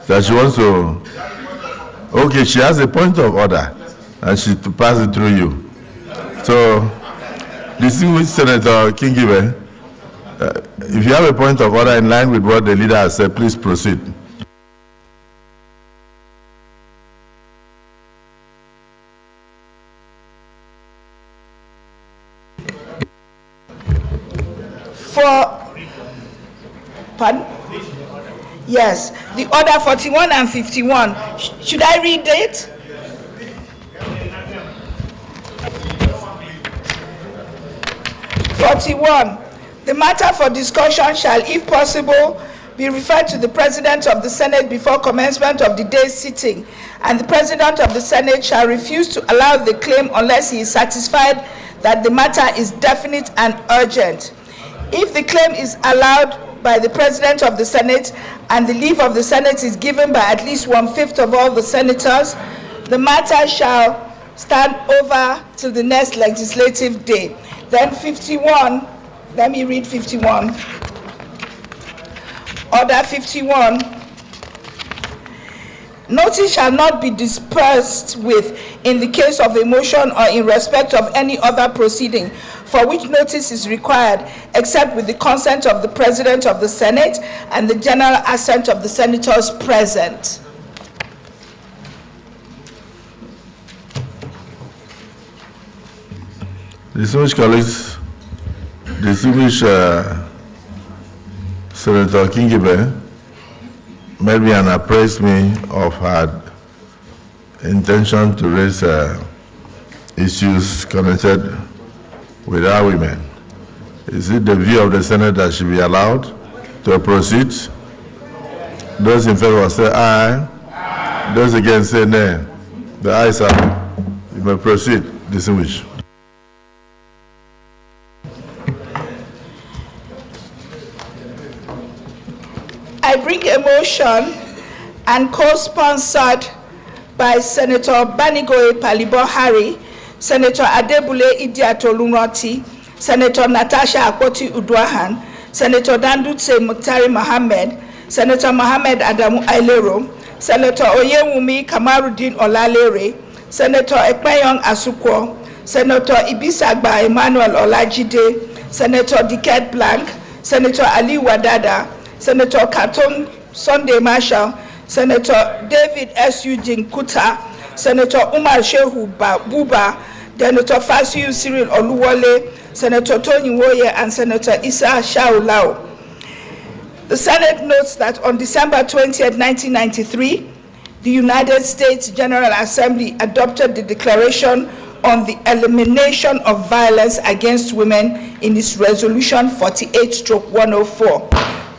that she wants to. Okay, she has a point of order, and she to pass it through you. So, distinguished Senator Kingibe, if you have a point of order in line with what the leader has said, please proceed. Pardon? Yes, the order 41 and 51. Should I read it? The matter for discussion shall, if possible, be referred to the President of the Senate before commencement of the day's sitting, and the President of the Senate shall refuse to allow the claim unless he is satisfied that the matter is definite and urgent. If the claim is allowed by the President of the Senate and the leave of the Senate is given by at least 1/5 of all the senators, the matter shall stand over till the next legislative day. Then 51, let me read 51. Order 51. Notice shall not be dispersed with in the case of a motion or in respect of any other proceeding for which notice is required, except with the consent of the President of the Senate and the general assent of the senators present. Distinguished colleagues, distinguished Senator Kingibe made me and appraised me of her intention to raise issues connected with our women. Is it the view of the Senate that should be allowed to proceed? Those in favor say aye. Aye. Those against say nay. The ayes have it. You may proceed, distinguished. I bring a motion and co-sponsored by Senator Banigoe Palibo Hari, Senator Adebule Idiatolunroti, Senator Natasha Akpoti Uduahan, Senator Dandutse Muktari Mohammed, Senator Mohammed Adamu Ailero, Senator Oyewumi Kamarudin Olalere, Senator Ekpeyong Asukwo, Senator Ibisagba Emmanuel Olajide, Senator Diket Blank, Senator Ali Wadada, Senator Katom Sunday Marshall, Senator David S. Eugene Kuta, Senator Umar Shehu Buba, Senator Fasiu Cyril Oluwole, Senator Tony Woye, and Senator Issa Shaulao. The Senate notes that on December 20th, 1993, the United States General Assembly adopted the Declaration on the Elimination of Violence Against Women in its Resolution 48/104.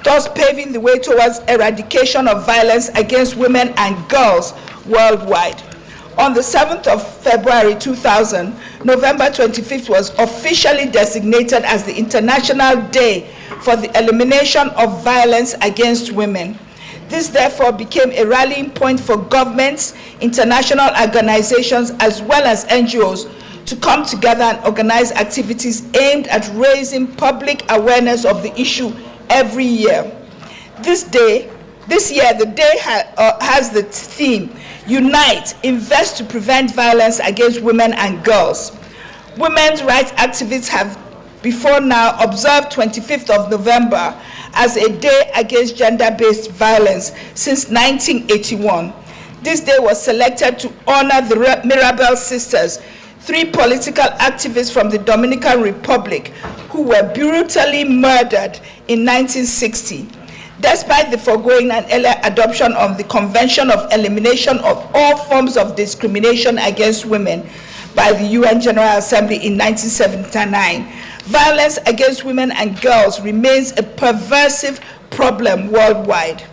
Thus paving the way towards eradication of violence against women and girls worldwide. On the 7th of February 2000, November 25th was officially designated as the International Day for the Elimination of Violence Against Women. This therefore became a rallying point for governments, international organizations, as well as NGOs to come together and organize activities aimed at raising public awareness of the issue every year. This year, the day has the theme, Unite, Invest to Prevent Violence Against Women and Girls. Women's rights activists have before now observed 25th of November as a day against gender-based violence since 1981. This day was selected to honor the Mirabel sisters, 3 political activists from the Dominican Republic who were brutally murdered in 1960. Despite the foregoing and earlier adoption of the Convention of Elimination of All Forms of Discrimination Against Women by the UN General Assembly in 1979, violence against women and girls remains a pervasive problem worldwide.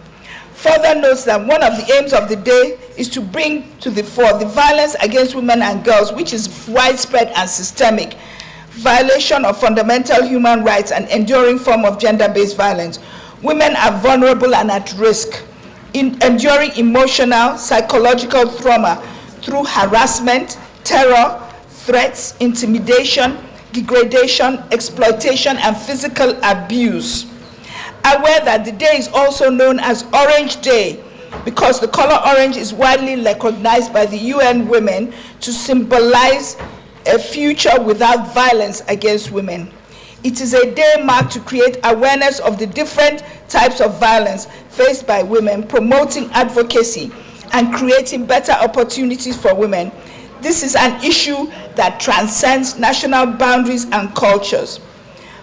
Further notes that one of the aims of the day is to bring to the fore the violence against women and girls, which is widespread and systemic, violation of fundamental human rights and enduring form of gender-based violence. Women are vulnerable and at risk, enduring emotional, psychological trauma through harassment, terror, threats, intimidation, degradation, exploitation, and physical abuse. Aware that the day is also known as Orange Day, because the color orange is widely recognized by the UN Women to symbolize a future without violence against women. It is a day marked to create awareness of the different types of violence faced by women, promoting advocacy and creating better opportunities for women. This is an issue that transcends national boundaries and cultures.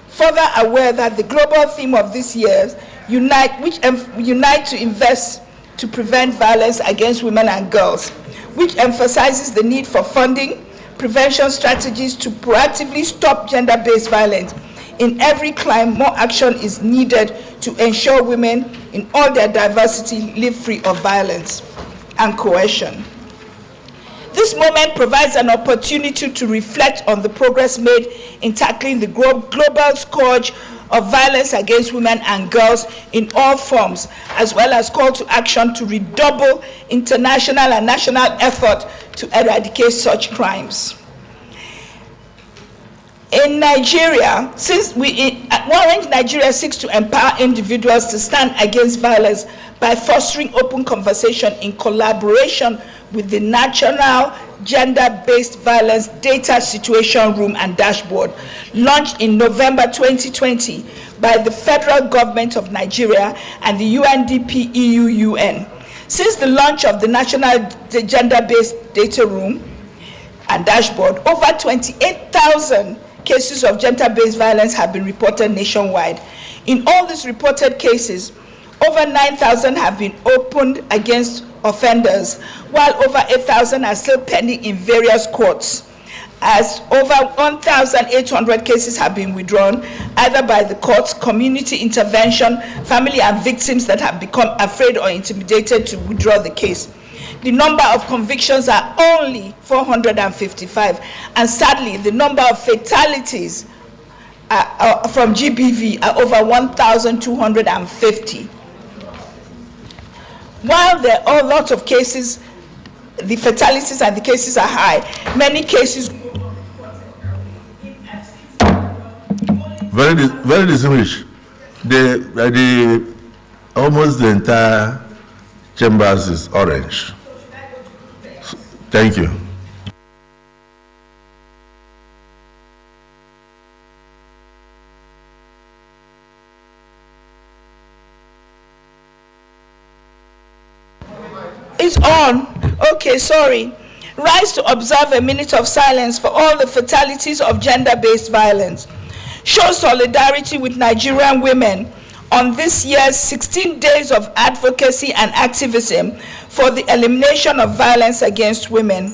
Further aware that the global theme of this year's Unite to Invest to Prevent Violence Against Women and Girls, which emphasizes the need for funding, prevention strategies to proactively stop gender-based violence. In every clime, more action is needed to ensure women in all their diversity live free of violence and coercion. This moment provides an opportunity to reflect on the progress made in tackling the global scourge of violence against women and girls in all forms, as well as call to action to redouble international and national effort to eradicate such crimes. In Nigeria, Orange Nigeria seeks to empower individuals to stand against violence by fostering open conversation in collaboration with the National Gender-Based Violence Data Situation Room and Dashboard, launched in November 2020 by the federal government of Nigeria and the UNDP EU-UN. Since the launch of the National Gender-Based Data Room and Dashboard, over 28,000 cases of gender-based violence have been reported nationwide. In all these reported cases, over 9,000 have been opened against offenders, while over 8,000 are still pending in various courts, as over 1,800 cases have been withdrawn, either by the courts, community intervention, family and victims that have become afraid or intimidated to withdraw the case. The number of convictions are only 455, and sadly, the number of fatalities from GBV are over 1,250. While there are lots of cases, the fatalities and the cases are high. Many cases. Very distinguished. Almost the entire chambers is orange. Thank you. It's on. Okay, sorry. Rise to observe a minute of silence for all the fatalities of gender-based violence. Show solidarity with Nigerian women on this year's 16 days of advocacy and activism for the elimination of violence against women.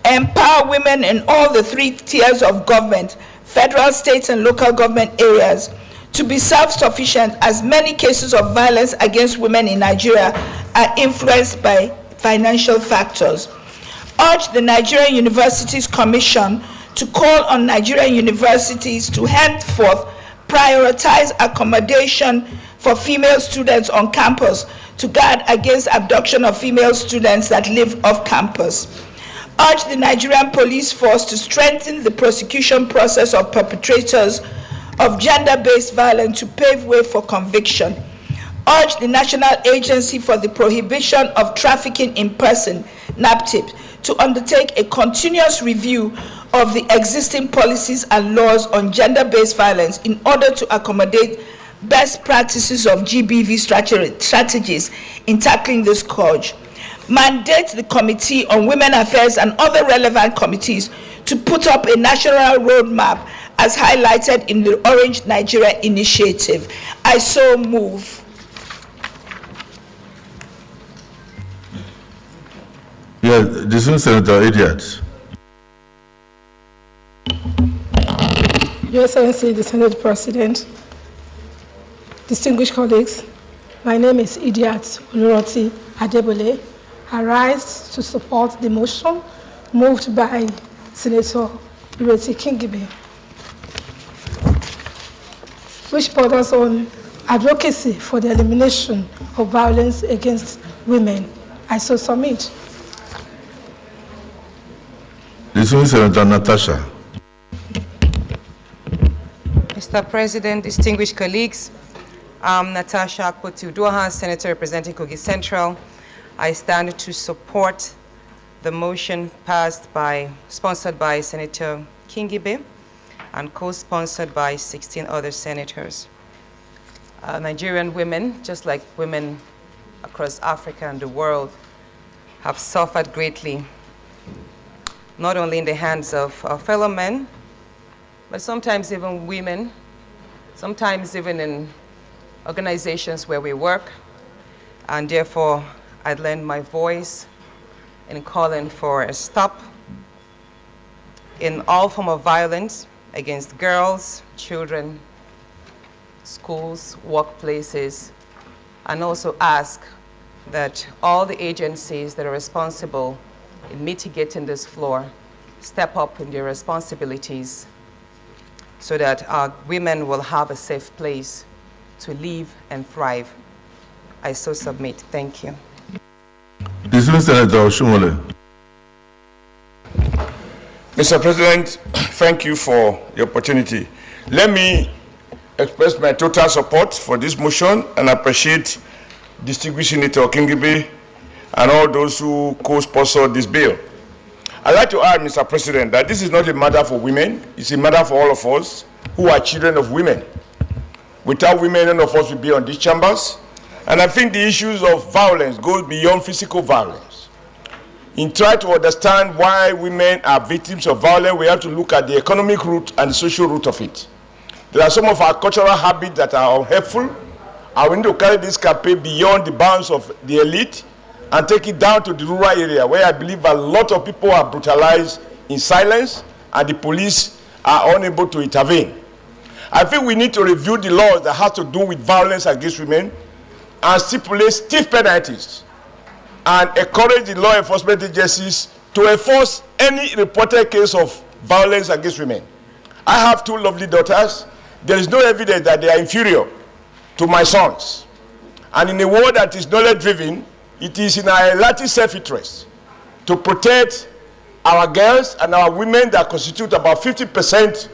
Empower women in all the 3 tiers of government, federal, state, and local government areas, to be self-sufficient, as many cases of violence against women in Nigeria are influenced by financial factors. Urge the Nigerian Universities Commission to call on Nigerian universities to henceforth prioritize accommodation for female students on campus to guard against abduction of female students that live off campus. Urge the Nigerian police force to strengthen the prosecution process of perpetrators of gender-based violence to pave way for conviction. Urge the National Agency for the Prohibition of Trafficking in Person, NAPTIP, to undertake a continuous review of the existing policies and laws on gender-based violence in order to accommodate best practices of GBV strategies in tackling this scourge. Mandate the Committee on Women Affairs and other relevant committees to put up a national roadmap as highlighted in the Orange Nigeria initiative. I so move. Yes, distinguished Senator Idiot. Your Excellency, the Senate President, distinguished colleagues, my name is Idiat Oluroti Adebole. I rise to support the motion moved by Senator Ireti Kingibe, which borders on advocacy for the elimination of violence against women. I so submit. Distinguished Senator Natasha. Mr. President, distinguished colleagues, I'm Natasha Akpoti-Uduaha, Senator representing Kogi Central. I stand to support the motion sponsored by Senator Kingibe and co-sponsored by 16 other senators. Nigerian women, just like women across Africa and the world, have suffered greatly, not only in the hands of our fellow men, but sometimes even women, sometimes even in organizations where we work. And therefore, I'd lend my voice in calling for a stop in all form of violence against girls, children, schools, workplaces, and also ask that all the agencies that are responsible in mitigating this flaw step up in their responsibilities so that our women will have a safe place to live and thrive. I so submit. Thank you. Dismissed Senator Shumole. Mr. President, thank you for the opportunity. Let me express my total support for this motion and appreciate distinguished Senator Kingibe and all those who co-sponsored this bill. I'd like to add, Mr. President, that this is not a matter for women, it's a matter for all of us who are children of women. Without women, none of us will be on these chambers. And I think the issues of violence goes beyond physical violence. In trying to understand why women are victims of violence, we have to look at the economic root and the social root of it. There are some of our cultural habits that are unhelpful, and we need to carry this campaign beyond the bounds of the elite and take it down to the rural area, where I believe a lot of people are brutalized in silence and the police are unable to intervene. I think we need to review the laws that have to do with violence against women and stipulate stiff penalties and encourage the law enforcement agencies to enforce any reported case of violence against women. I have two lovely daughters. There is no evidence that they are inferior to my sons. And in a world that is knowledge-driven, it is in our relative self-interest to protect our girls and our women that constitute about 50%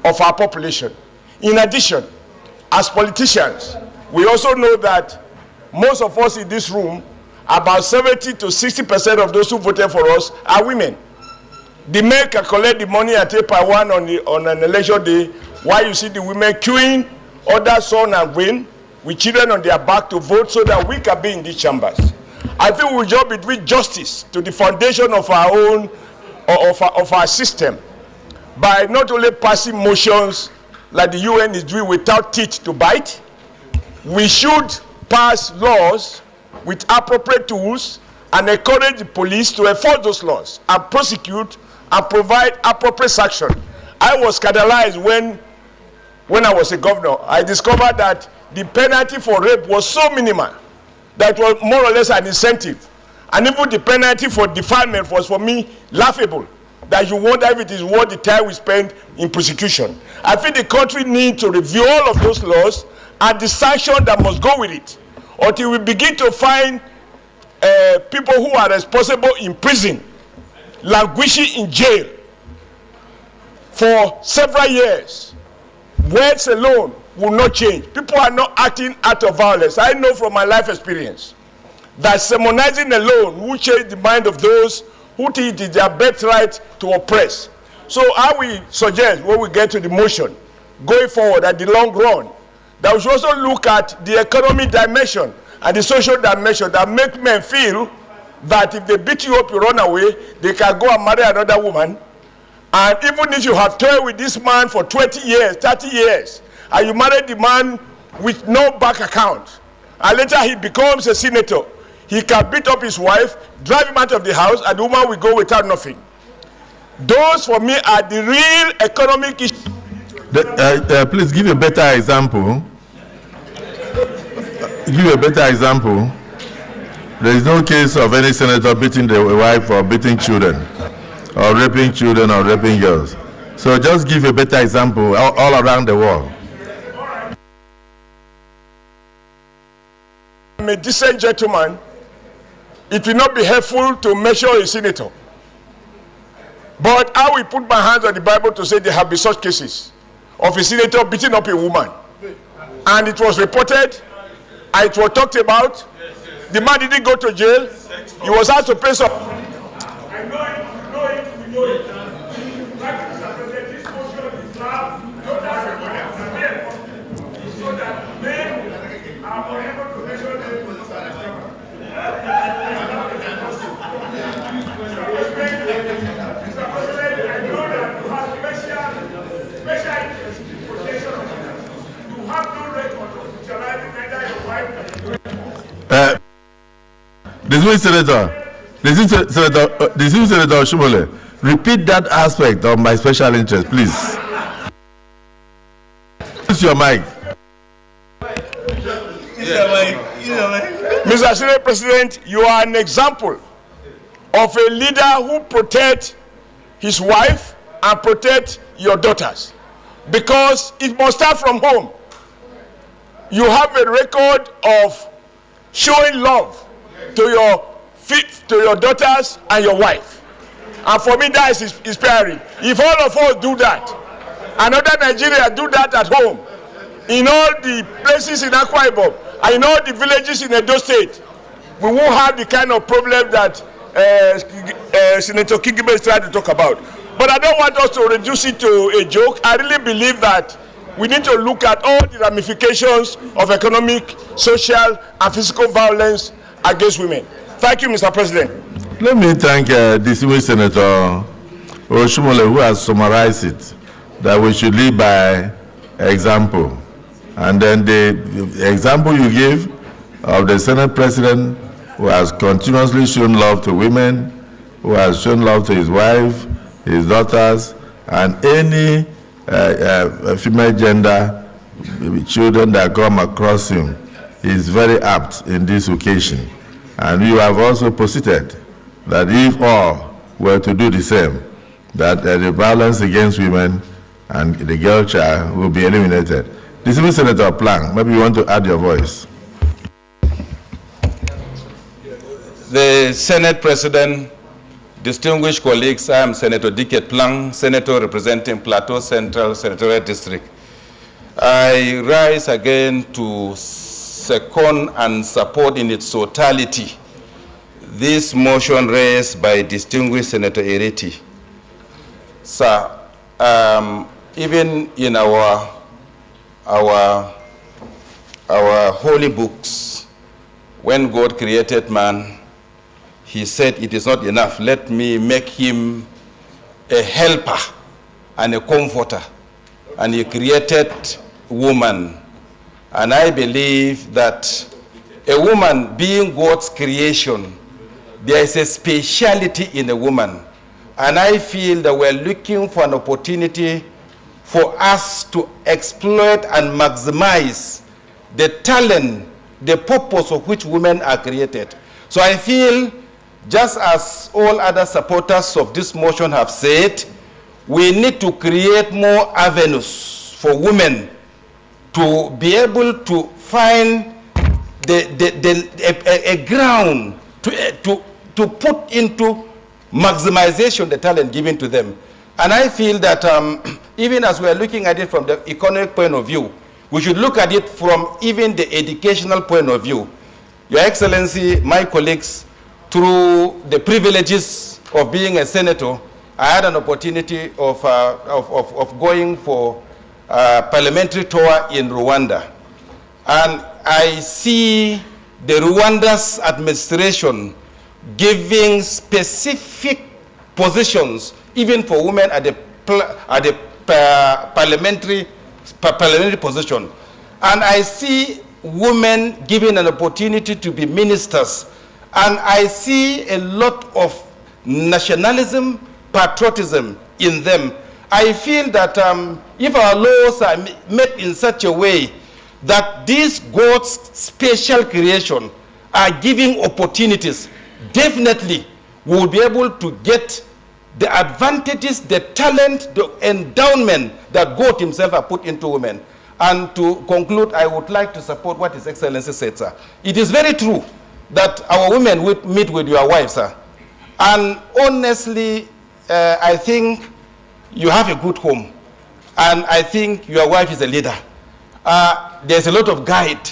of our population. In addition, as politicians, we also know that most of us in this room, about 70 to 60% of those who voted for us are women. The men can collect the money and take per one on an election day, while you see the women queuing other sun and rain with children on their back to vote so that we can be in these chambers. I think we job it with justice to the foundation of our own, of our system, by not only passing motions like the UN is doing without teeth to bite. We should pass laws with appropriate tools and encourage the police to enforce those laws and prosecute and provide appropriate sanction. I was scandalized when I was a governor. I discovered that the penalty for rape was so minimal that it was more or less an incentive. And even the penalty for defilement was, for me, laughable, that you wonder if it is worth the time we spend in prosecution. I think the country needs to review all of those laws and the sanction that must go with it, until we begin to find people who are responsible in prison, languishing in jail for several years. Words alone will not change. People are not acting out of violence. I know from my life experience that sermonizing alone will change the mind of those who think it is their birthright to oppress. So I will suggest, when we get to the motion, going forward at the long run, that we should also look at the economic dimension and the social dimension that make men feel that if they beat you up, you run away, they can go and marry another woman. And even if you have toyed with this man for 20 years, 30 years, and you marry the man with no bank account, and later he becomes a senator, he can beat up his wife, drive him out of the house, and the woman will go without nothing. Those, for me, are the real economic issues. Please give a better example. Give a better example. There is no case of any senator beating the wife or beating children, or raping girls. So just give a better example all around the world. I'm a decent gentleman. It will not be helpful to measure a senator. But I will put my hands on the Bible to say there have been such cases of a senator beating up a woman. And it was reported, and it was talked about, The man didn't go to jail. He was asked to pay some. I know it, we know it. That is that this motion is now so that men are unable to measure them. Mr. President, I know that you have special interest in protection of women. You have no record of utilizing neither your wife nor your Distinguished Senator Oshomole, repeat that aspect of my special interest, please. Use your mic. Mr. Senate President, you are an example of a leader who protects his wife and protects your daughters, because it must start from home. You have a record of showing love to your daughters and your wife, and for me that is inspiring. If all of us do that, another Nigeria do that at home, in all the places in Akwa Ibom and in all the villages in Edo State, we won't have the kind of problem that Senator Kingibe is trying to talk about. But I don't want us to reduce it to a joke. I really believe that we need to look at all the ramifications of economic, social, and physical violence against women. Thank you, Mr. President. Let me thank distinguished Senator Oshomole, who has summarized it, that we should lead by example. And then the example you give of the Senate President, who has continuously shown love to women, who has shown love to his wife, his daughters, and any female gender children that come across him, is very apt in this occasion. And you have also posited that if all were to do the same, that the violence against women and the girl child will be eliminated. Distinguished Senator Plank, maybe you want to add your voice. The Senate President, distinguished colleagues, I am Senator Dicket Plank, Senator representing Plateau Central Senatorial District. I rise again to second and support in its totality this motion raised by distinguished Senator Ireti. Sir, even in our holy books, when God created man, he said, it is not enough. Let me make him a helper and a comforter. And he created woman. And I believe that a woman being God's creation, there is a speciality in a woman. And I feel that we're looking for an opportunity for us to exploit and maximize the talent, the purpose of which women are created. So I feel, just as all other supporters of this motion have said, we need to create more avenues for women to be able to find a ground to put into maximization the talent given to them. And I feel that even as we are looking at it from the economic point of view, we should look at it from even the educational point of view. Your Excellency, my colleagues, through the privileges of being a senator, I had an opportunity of going for a parliamentary tour in Rwanda. And I see the Rwanda's administration giving specific positions, even for women at the parliamentary position. And I see women given an opportunity to be ministers. And I see a lot of nationalism, patriotism in them. I feel that if our laws are made in such a way that these God's special creation are giving opportunities, definitely we will be able to get the advantages, the talent, the endowment that God himself has put into women. And to conclude, I would like to support what His Excellency said, sir. It is very true that our women would meet with your wives, sir. And honestly, I think you have a good home. And I think your wife is a leader. There's a lot of guide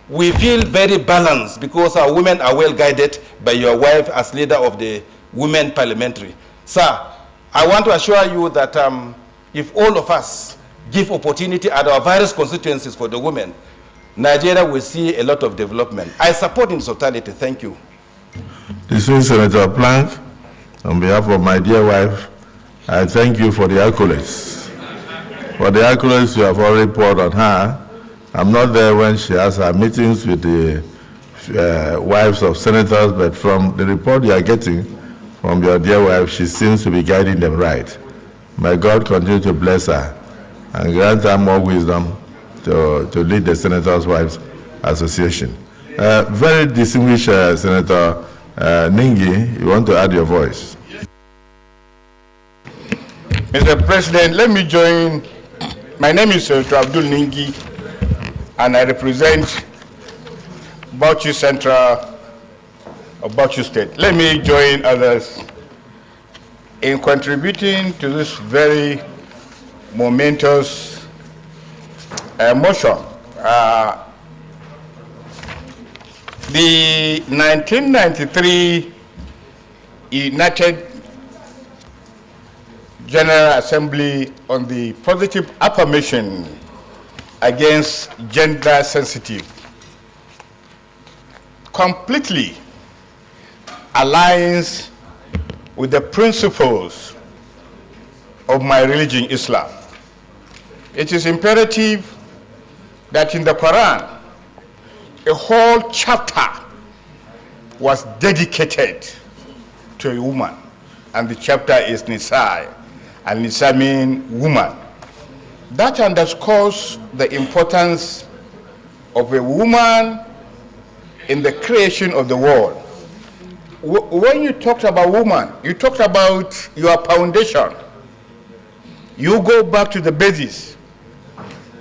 we feel very balanced because our women are well guided by your wife as leader of the Women Parliamentary. Sir, I want to assure you that if all of us give opportunity at our various constituencies for the women, Nigeria will see a lot of development. I support in totality. Thank you. Distinguished Senator Plank, on behalf of my dear wife, I thank you for the accolades. For the accolades you have already poured on her. I'm not there when she has her meetings with the wives of senators, but from the report you are getting from your dear wife, she seems to be guiding them right. May God continue to bless her and grant her more wisdom to lead the Senators' Wives Association. Very distinguished Senator Ningi, you want to add your voice? Mr. President, let me join. My name is Senator Abdul Ningi, and I represent Bauchi Central of Bauchi State. Let me join others in contributing to this very momentous motion. The 1993 United General Assembly on the positive affirmation against gender sensitive completely aligns with the principles of my religion, Islam. It is imperative that in the Quran, a whole chapter was dedicated to a woman, and the chapter is Nisa, and Nisa means woman. That underscores the importance of a woman in the creation of the world. When you talked about woman, you talked about your foundation. You go back to the basis.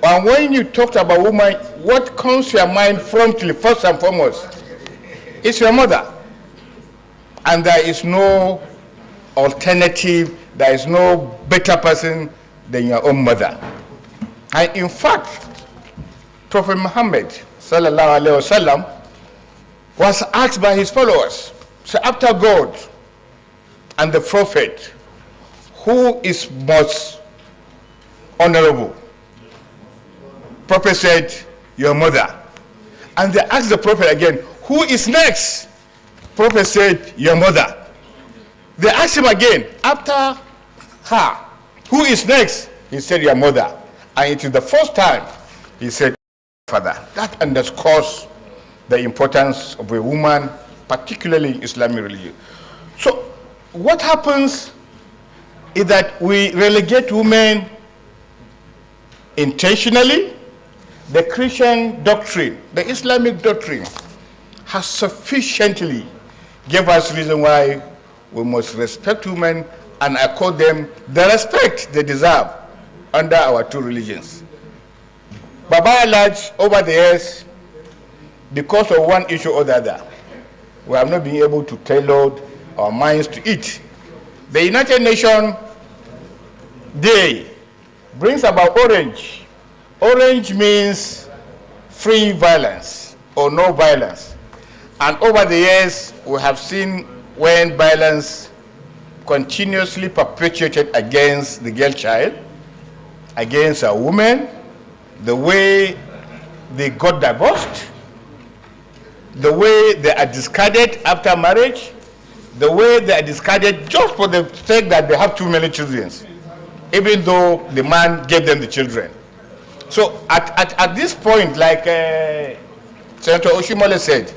And when you talked about woman, what comes to your mind promptly, first and foremost, is your mother. And there is no alternative, there is no better person than your own mother. And in fact, Prophet Muhammad sallallahu alaihi wasallam was asked by his followers, so after God and the Prophet, who is most honorable? Prophet said, your mother. And they asked the Prophet again, who is next? Prophet said, your mother. They asked him again, after her, who is next? He said, your mother. And it is the first time he said, father. That underscores the importance of a woman, particularly in Islamic religion. So what happens is that we relegate women intentionally. The Christian doctrine, the Islamic doctrine, has sufficiently given us reason why we must respect women and accord them the respect they deserve under our two religions. But by and large, over the years, because of one issue or the other, we have not been able to tailor our minds to it. The United Nations Day brings about Orange. Orange means free violence or no violence. And over the years, we have seen when violence continuously perpetuated against the girl child, against a woman, the way they got divorced, the way they are discarded after marriage, the way they are discarded just for the sake that they have too many children, even though the man gave them the children. So at this point, like Senator Oshimole said,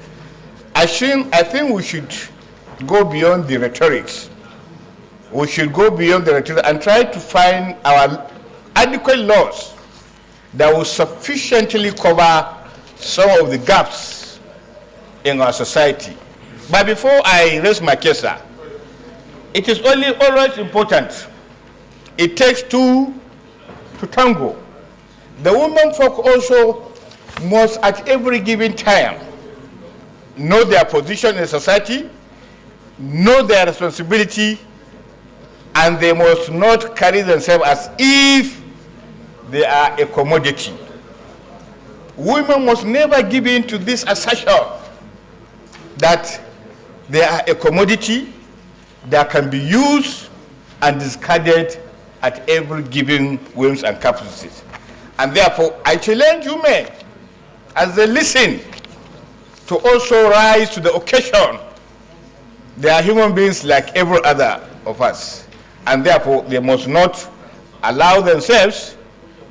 I think we should go beyond the rhetorics. We should go beyond the rhetoric and try to find our adequate laws that will sufficiently cover some of the gaps in our society. But before I raise my case, sir, it is always important. It takes two to tango. The women folk also must at every given time know their position in society, know their responsibility, and they must not carry themselves as if they are a commodity. women must never give in to this assertion that they are a commodity that can be used and discarded at every given whims and caprices. And therefore, I challenge you men, as they listen, to also rise to the occasion. They are human beings like every other of us, and therefore they must not allow themselves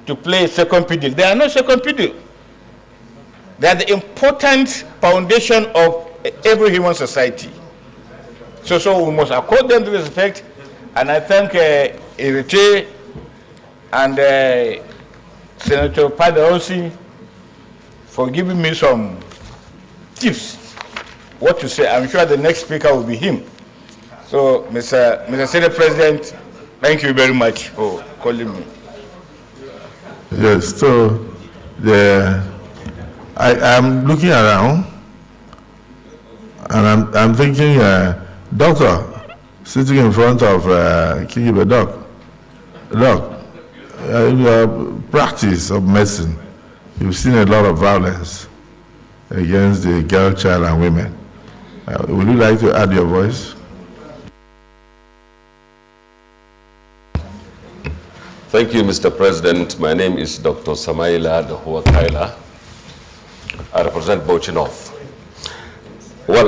to play second fiddle. They are not second fiddle. They are the important foundation of every human society. So we must accord them the respect, and I thank Erite and Senator Padaosi for giving me some tips what to say. I'm sure the next speaker will be him. So, Mr. Senate President, thank you very much for calling me. Yes, so I'm looking around and I'm thinking, doctor sitting in front of Kingibe, doc, in your practice of medicine, you've seen a lot of violence against the girl, child, and women. Would you like to add your voice? Thank you, Mr. President. My name is Dr. Samaila Dahua Kaila. I represent Bauchi North. Well,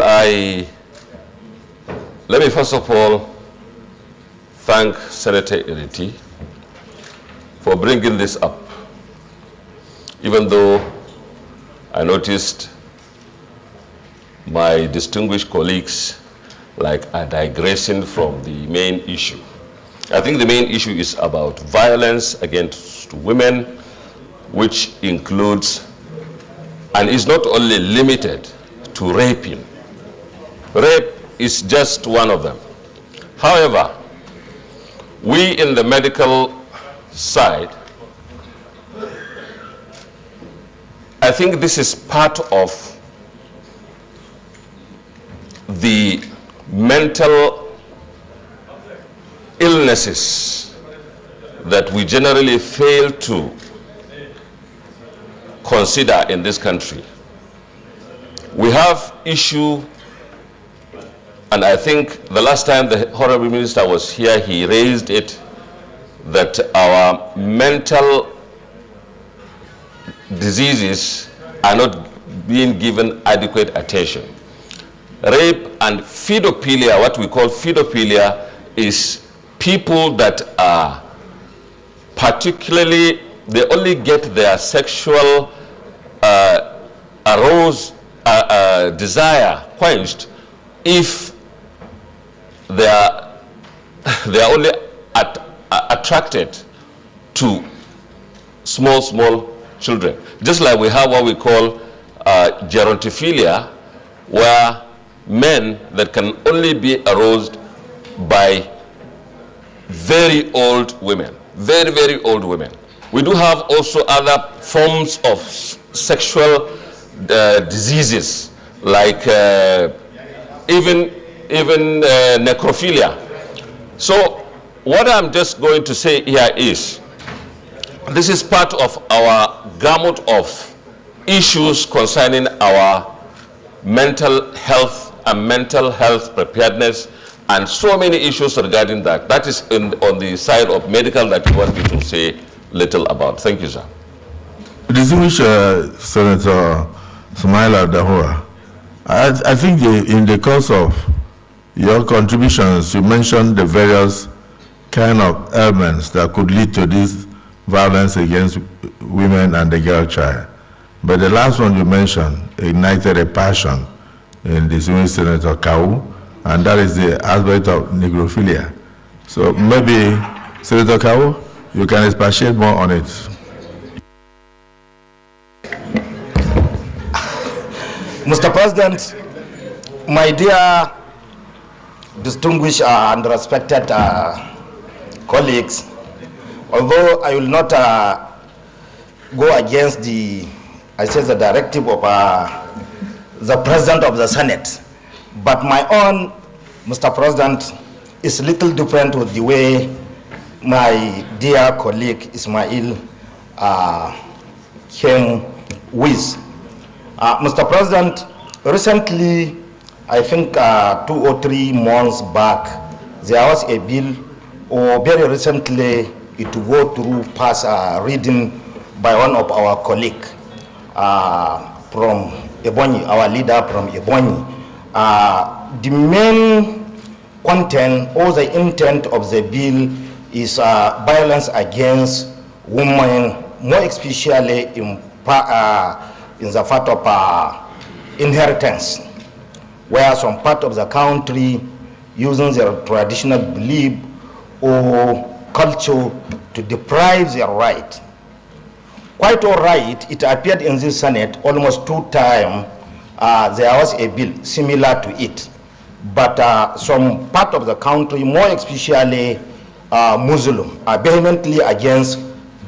let me first of all thank Senator Iriti for bringing this up, even though I noticed my distinguished colleagues are digressing from the main issue. I think the main issue is about violence against women, which includes and is not only limited to raping. Rape is just one of them. However, we in the medical side, I think this is part of the mental illnesses that we generally fail to consider in this country. We have issue, and I think the last time the Honorable Minister was here, he raised it, that our mental diseases are not being given adequate attention. Rape and pedophilia, what we call pedophilia, is people that are particularly, they only get their sexual desire quenched if they are only attracted to small children. Just like we have what we call gerontophilia, where men that can only be aroused by very old women, very old women. We do have also other forms of sexual diseases, like even necrophilia. So what I'm just going to say here is, this is part of our gamut of issues concerning our mental health and mental health preparedness, and so many issues regarding that. That is on the side of medical that you want me to say little about. Thank you, sir. Distinguished Senator Sumaila Dahua, I think in the course of your contributions, you mentioned the various kind of elements that could lead to this violence against women and the girl child. But the last one you mentioned ignited a passion in distinguished Senator Kau, and that is the aspect of necrophilia. So maybe, Senator Kau, you can expatiate more on it. Mr. President, my dear distinguished and respected colleagues, although I will not go against the directive of the President of the Senate, but my own, Mr. President, is a little different with the way my dear colleague Ismail came with. Mr. President, recently, I think 2 or 3 months back, there was a bill, or very recently, it go through past reading by one of our colleagues from Ebonyi, our leader from Ebonyi. The main content or the intent of the bill is violence against women, more especially in the fact of inheritance, where some part of the country using their traditional belief or culture to deprive their right. Quite all right, it appeared in this Senate almost 2 times. There was a bill similar to it. But some part of the country, more especially Muslim, are vehemently against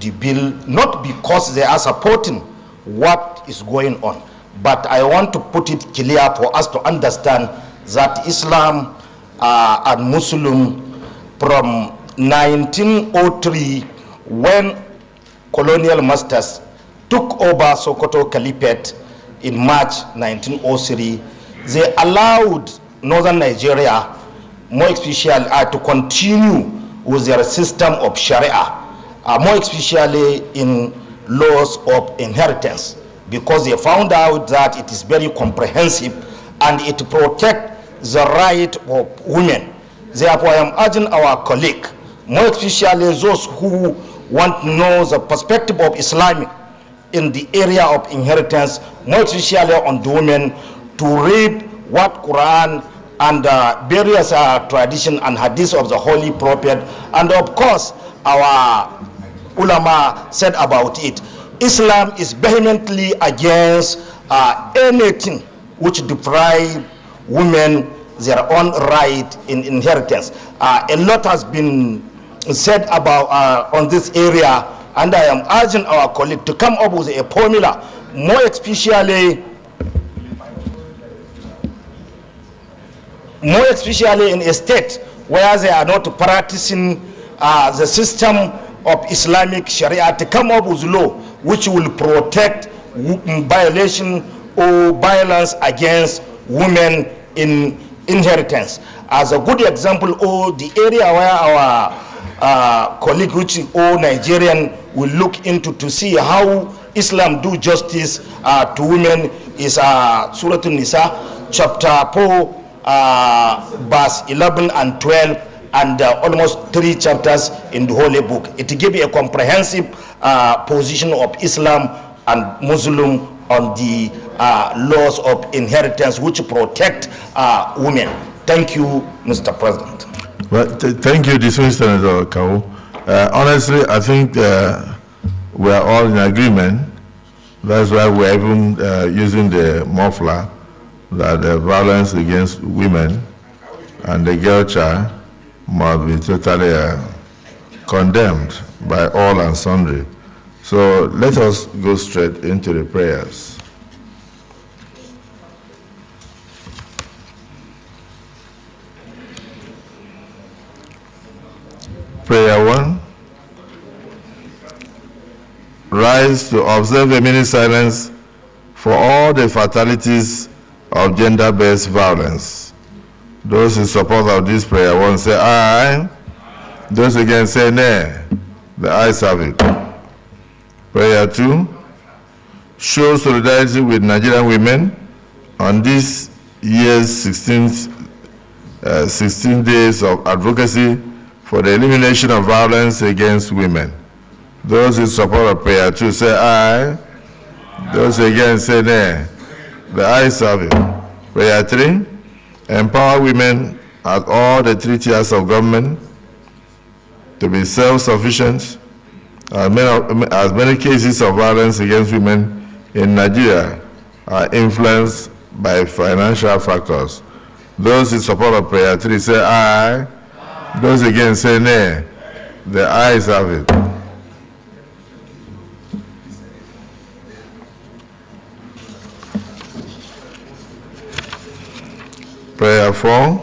the bill, not because they are supporting what is going on. But I want to put it clear for us to understand that Islam and Muslim from 1903, when colonial masters took over Sokoto Caliphate in March 1903, they allowed northern Nigeria, more especially, to continue with their system of Sharia, more especially in laws of inheritance, because they found out that it is very comprehensive and it protects the right of women. Therefore, I am urging our colleague, more especially those who want to know the perspective of Islam in the area of inheritance, more especially on the women, to read what Quran and various tradition and hadith of the Holy Prophet, and of course our ulama said about it. Islam is vehemently against anything which deprive women their own right in inheritance. A lot has been said about on this area, and I am urging our colleague to come up with a formula, more especially in a state where they are not practicing the system of Islamic Sharia, to come up with law which will protect violation or violence against women in inheritance. As a good example, or the area where our colleague, which all Nigerian, will look into to see how Islam do justice to women is Surah An-Nisa, chapter 4, verse 11 and 12, and almost 3 chapters in the Holy Book. It gives a comprehensive position of Islam and Muslim on the laws of inheritance which protect women. Thank you, Mr. President. Well, thank you, distinguished Senator Kawu. Honestly, I think we are all in agreement. That's why we're even using the muffler, that the violence against women and the girl child must be totally condemned by all and sundry. So let us go straight into the prayers. Prayer 1. Rise to observe a minute silence for all the fatalities of gender-based violence. Those in support of this prayer 1 say aye. Those against say nay. The ayes have it. Prayer 2. Show solidarity with Nigerian women on this year's 16 days of advocacy for the elimination of violence against women. Those in support of prayer 2 say aye. Those against say nay. The ayes have it. Prayer 3. Empower women at all the 3 tiers of government to be self-sufficient. As many cases of violence against women in Nigeria are influenced by financial factors. Those in support of prayer 3 say aye. Those against say nay. The ayes have it. Prayer 4.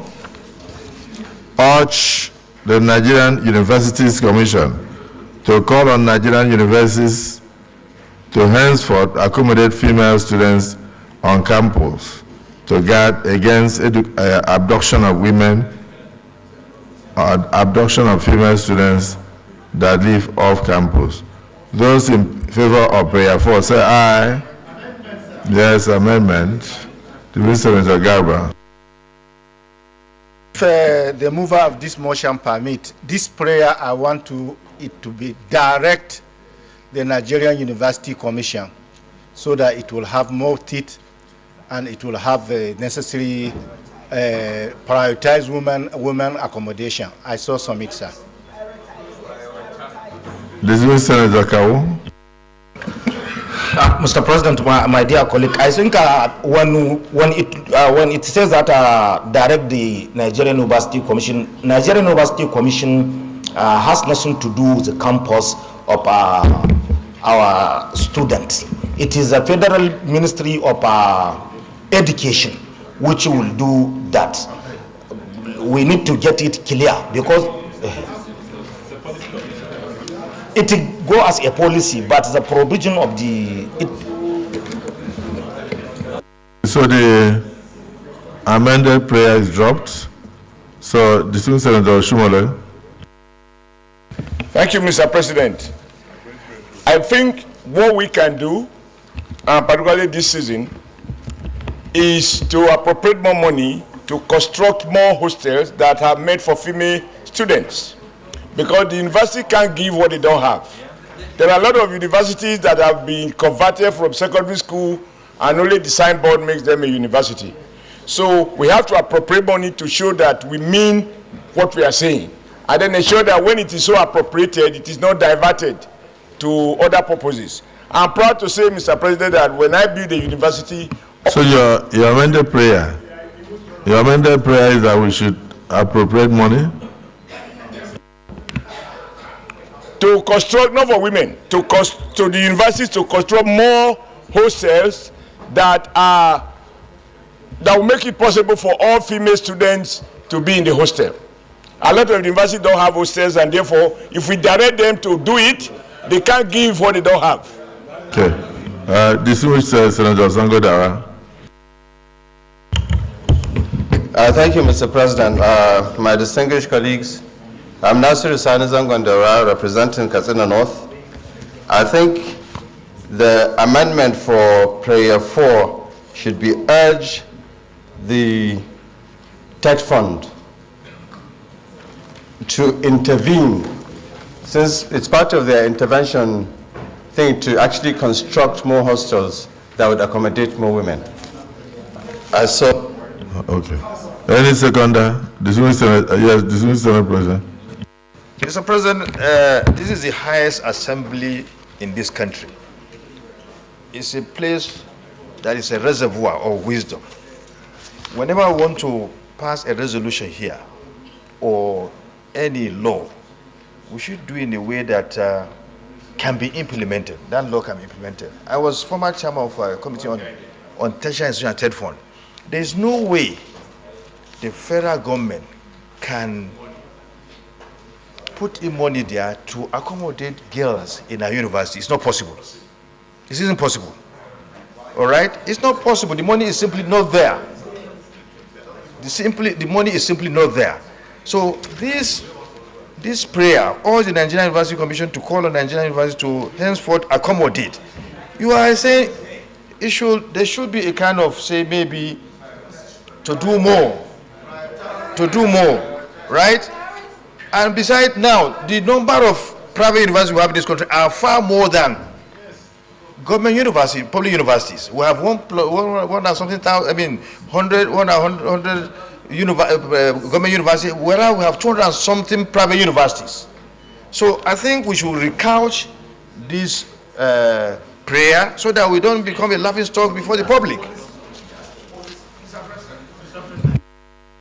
Urge the Nigerian Universities Commission to call on Nigerian universities to henceforth accommodate female students on campus to guard against abduction of women or abduction of female students that live off campus. Those in favor of prayer 4 say aye. Yes, amendment. To Mr. Garba. If the mover of this motion permit, this prayer I want it to be direct the Nigerian University Commission so that it will have more teeth and it will have the necessary prioritized women accommodation. I saw some it, sir. This is Senator Kawu. Mr. President, my dear colleague, I think when it says that direct the Nigerian University Commission has nothing to do with the campus of our students. It is a federal ministry of education which will do that. We need to get it clear because it go as a policy, but the provision of So the amended prayer is dropped. So the student Senator Shumole. Thank you, Mr. President. I think what we can do, particularly this season, is to appropriate more money to construct more hostels that are made for female students. Because the university can't give what they don't have. There are a lot of universities that have been converted from secondary school and only the signboard makes them a university. So we have to appropriate money to show that we mean what we are saying. And then ensure that when it is so appropriated, it is not diverted to other purposes. I'm proud to say, Mr. President, that when I build a university... So your amended prayer is that we should appropriate money? To construct, not for women, to the universities to construct more hostels that will make it possible for all female students to be in the hostel. A lot of universities don't have hostels, and therefore, if we direct them to do it, they can't give what they don't have. Okay. Distinguished Senator Sangodara. Thank you, Mr. President. My distinguished colleagues, I'm Nasir Sani Zangondara, representing Katsina North. I think the amendment for prayer 4 should be urge the TED Fund to intervene, since it's part of their intervention thing to actually construct more hostels that would accommodate more women. Okay. Any seconder? Distinguished Senate President. Mr. President, this is the highest assembly in this country. It's a place that is a reservoir of wisdom. Whenever I want to pass a resolution here or any law, we should do it in a way that can be implemented. That law can be implemented. I was former chairman of a committee on tertiary institution and TED Fund. There is no way the federal government can put in money there to accommodate girls in our university. It's not possible. This isn't possible. All right? It's not possible. The money is simply not there. The money is simply not there. So this prayer, all the Nigerian University Commission to call on Nigerian University to henceforth accommodate. You are saying there should be a kind of, say, maybe to do more, right? And besides now, the number of private universities we have in this country are far more than government universities, public universities. We have one and something thousand, 100 government universities, whereas we have 200 and something private universities. So I think we should recouch this prayer so that we don't become a laughingstock before the public.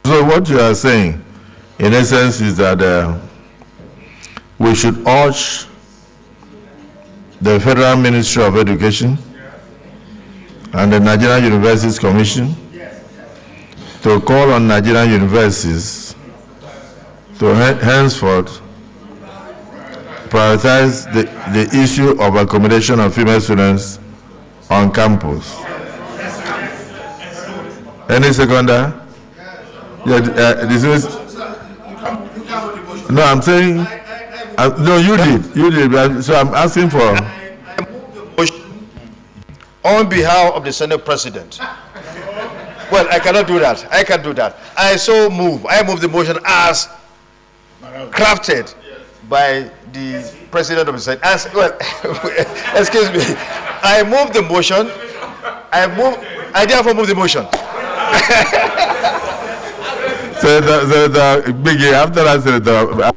So what you are saying, in essence, is that we should urge the Federal Ministry of Education and the Nigerian Universities Commission to call on Nigerian universities to henceforth prioritize the issue of accommodation of female students on campus. Any seconder? Yeah, this is. No, I'm saying. No, you did. So I'm asking for. On behalf of the Senate President. Well, I cannot do that. I can't do that. I so move. I move the motion as crafted by the President of the Senate. As well, excuse me. I move the motion. I therefore move the motion. Senator Biggie, after that, Senator.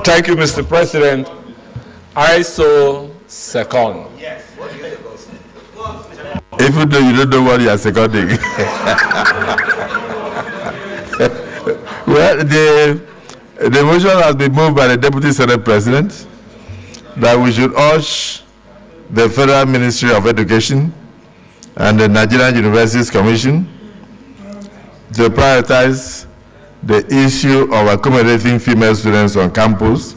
Thank you, Mr. President. I so second. Even though you don't know what you are seconding. Well, the motion has been moved by the Deputy Senate President that we should urge the Federal Ministry of Education and the Nigerian Universities Commission to prioritize the issue of accommodating female students on campus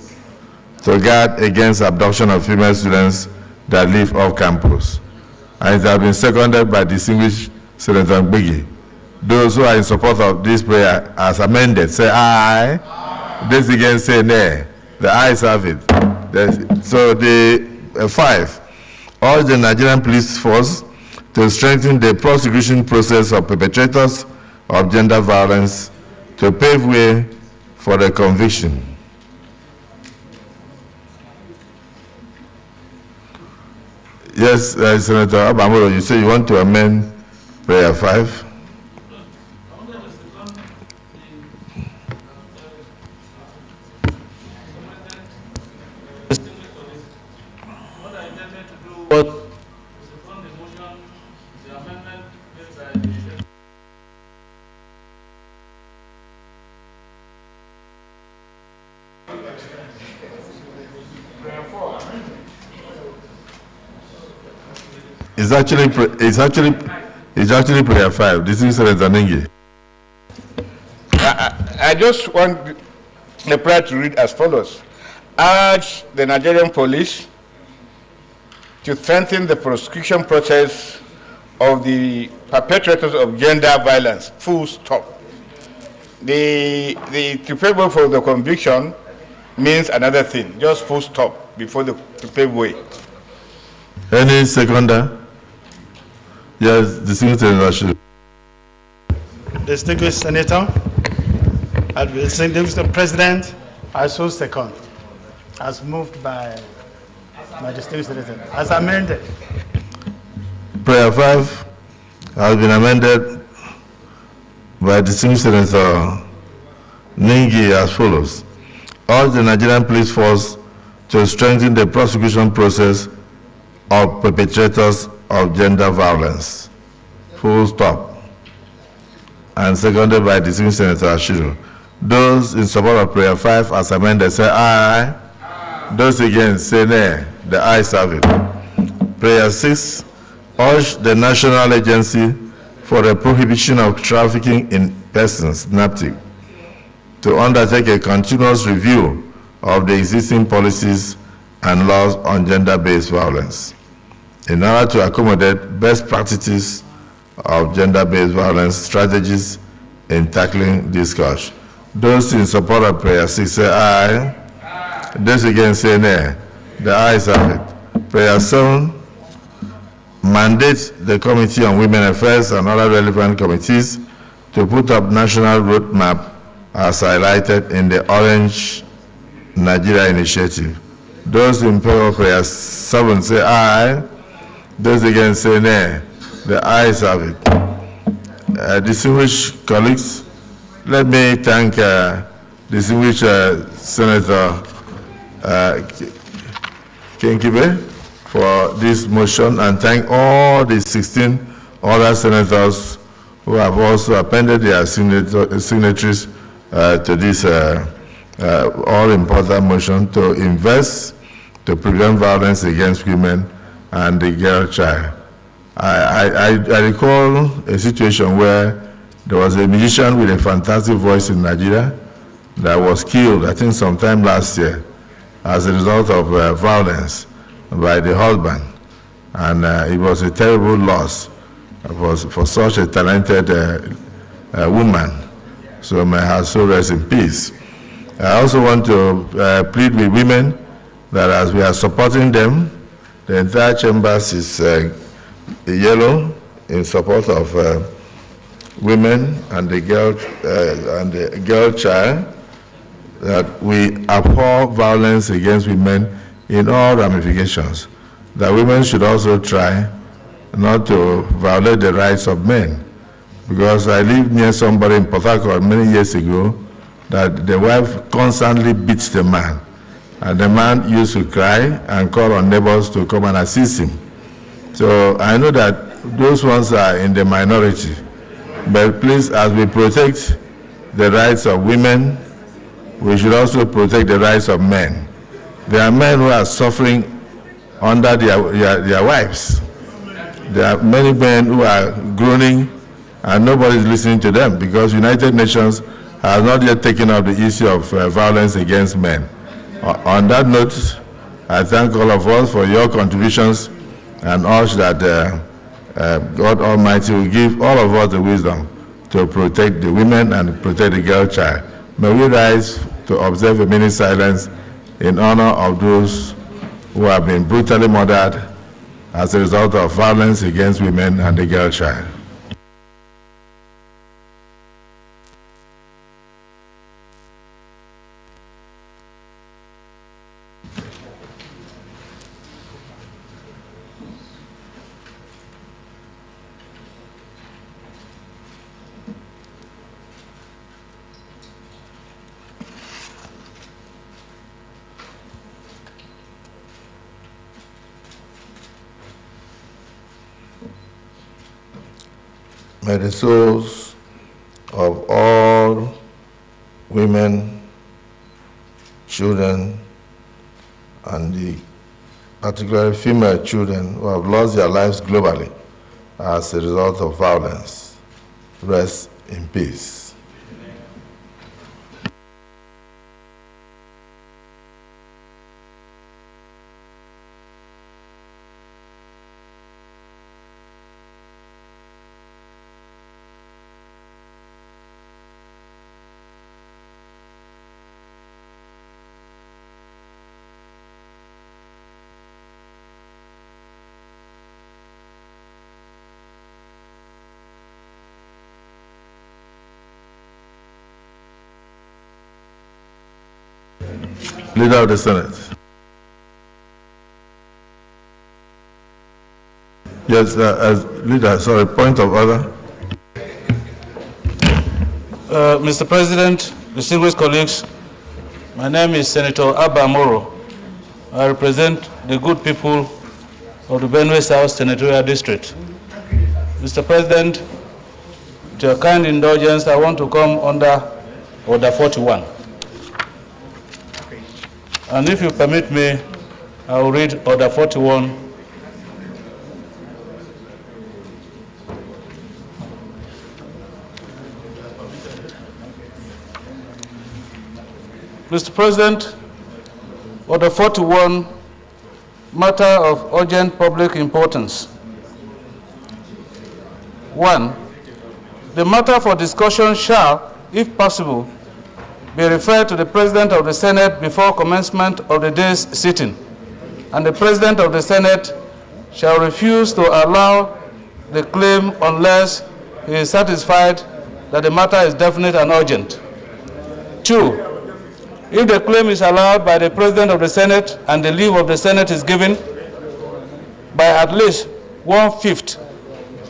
to guard against abduction of female students that live off campus. And it has been seconded by distinguished Senator Biggie. Those who are in support of this prayer as amended, say aye. Those against say nay. The ayes have it. So the 5, urge the Nigerian police force to strengthen the prosecution process of perpetrators of gender violence to pave way for the conviction. Yes, Senator Abamoro, you say you want to amend prayer 5? It's actually prayer 5. This is Senator Nengi. I just want the prayer to read as follows. Urge the Nigerian police to strengthen the prosecution process of the perpetrators of gender violence, full stop. The to pave for the conviction means another thing, just full stop before the to pave way. Any seconder? Yes, distinguished Senator. Distinguished Senator, Distinguished President, I so second, as moved by my distinguished Senator, as amended. Prayer 5 has been amended by distinguished Senator Ningi as follows. Urge the Nigerian police force to strengthen the prosecution process of perpetrators of gender violence. Full stop. And seconded by distinguished Senator Ashiru. Those in support of prayer 5 as amended say aye. Those against say nay. The ayes have it. Prayer 6, urge the National Agency for the Prohibition of Trafficking in Persons, NAPTIP, to undertake a continuous review of the existing policies and laws on gender-based violence in order to accommodate best practices of gender-based violence strategies in tackling this scourge. Those in support of prayer 6 say aye. Those against say nay. The ayes have it. Prayer 7 mandates the Committee on Women Affairs and other relevant committees to put up national roadmap as highlighted in the Orange Nigeria Initiative. Those in favor of prayer 7 say aye. Those against say nay. The ayes have it. Distinguished colleagues, let me thank distinguished Senator Kingibe for this motion and thank all the 16 other senators who have also appended their signatories to this all-important motion to invest to prevent violence against women and the girl child. I recall a situation where there was a musician with a fantastic voice in Nigeria that was killed, I think sometime last year, as a result of violence by the husband. And it was a terrible loss for such a talented woman. So may her soul rest in peace. I also want to plead with women that as we are supporting them, the entire chambers is yellow in support of women and the girl child, that we abhor violence against women in all ramifications, that women should also try not to violate the rights of men. Because I lived near somebody in Port Harcourt many years ago that the wife constantly beats the man. And the man used to cry and call on neighbors to come and assist him. So I know that those ones are in the minority. But please, as we protect the rights of women, we should also protect the rights of men. There are men who are suffering under their wives. There are many men who are groaning and nobody is listening to them because United Nations has not yet taken up the issue of violence against men. On that note, I thank all of us for your contributions and urge that God Almighty will give all of us the wisdom to protect the women and protect the girl child. May we rise to observe a minute silence in honor of those who have been brutally murdered as a result of violence against women and the girl child. May the souls of all women, children, and particularly female children who have lost their lives globally as a result of violence rest in peace. Leader of the Senate. Yes, as leader, sorry, point of order. Mr. President, distinguished colleagues, my name is Senator Abba Moro. I represent the good people of the Benue South Senatorial District. Mr. President, with your kind indulgence, I want to come under Order 41. And if you permit me, I will read Order 41. Mr. President, Order 41, matter of urgent public importance. 1. The matter for discussion shall, if possible, be referred to the President of the Senate before commencement of the day's sitting, and the President of the Senate shall refuse to allow the claim unless he is satisfied that the matter is definite and urgent. 2. If the claim is allowed by the President of the Senate and the leave of the Senate is given by at least 1/5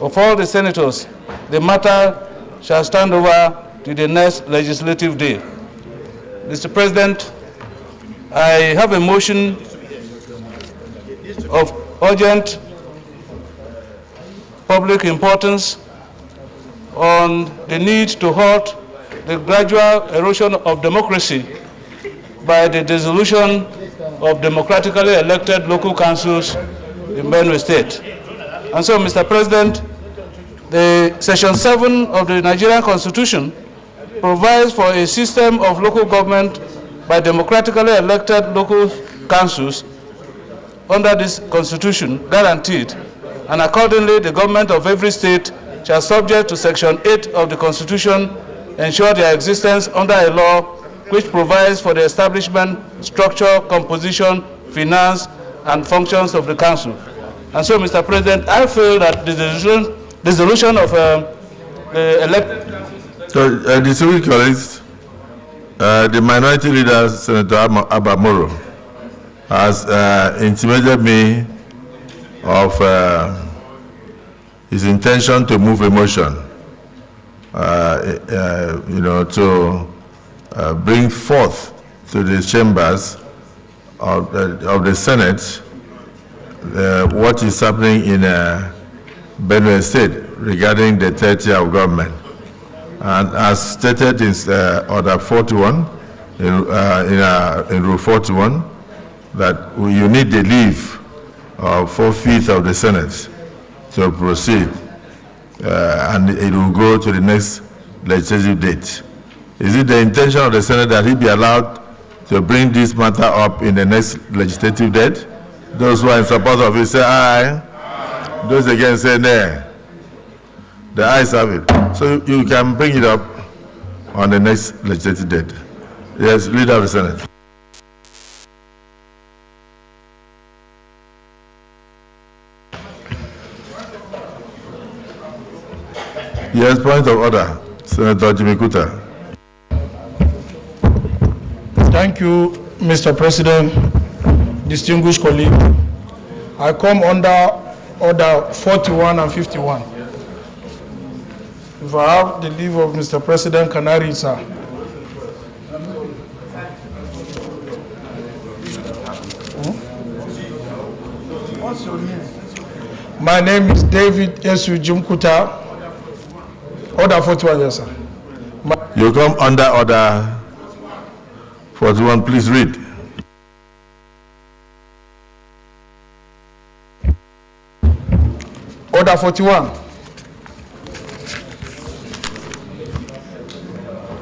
of all the senators, the matter shall stand over to the next legislative day. Mr. President, I have a motion of urgent public importance on the need to halt the gradual erosion of democracy by the dissolution of democratically elected local councils in Benue State. And so, Mr. President, the Section 7 of the Nigerian Constitution provides for a system of local government by democratically elected local councils under this constitution guaranteed, and accordingly the government of every state shall, subject to section 8 of the constitution, ensure their existence under a law which provides for the establishment, structure, composition, finance, and functions of the council. And so, Mr. President, I feel that the dissolution of the elected council... So, distinguished colleagues, the minority leader, Senator Abamoro, has intimated me of his intention to move a motion, to bring forth to the chambers of the Senate what is happening in Benue State regarding the third tier of government. And as stated in Order 41, in Rule 41, that you need the leave of 4/5 of the Senate to proceed, and it will go to the next legislative date. Is it the intention of the Senate that he be allowed to bring this matter up in the next legislative date? Those who are in support of it say aye. Those against say nay. The ayes have it. So you can bring it up on the next legislative date. Yes, Leader of the Senate. Yes, point of order. Senator Jimmy Kuta. Thank you, Mr. President, distinguished colleague. I come under Order 41 and 51. If I have the leave of Mr. President, can I read, sir? What's your name? My name is David Esu Jumkuta. Order 41, yes, sir. You come under Order 41, please read. Order 41.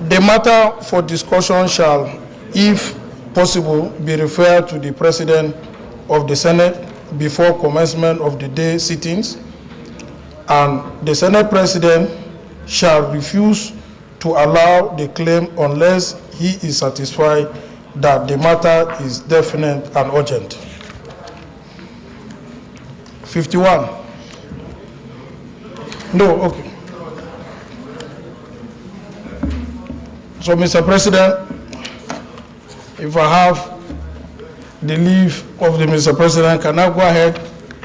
The matter for discussion shall, if possible, be referred to the President of the Senate before commencement of the day sittings, and the Senate President shall refuse to allow the claim unless he is satisfied that the matter is definite and urgent. 51. No, okay. So, Mr. President, if I have the leave of the Mr. President, can I go ahead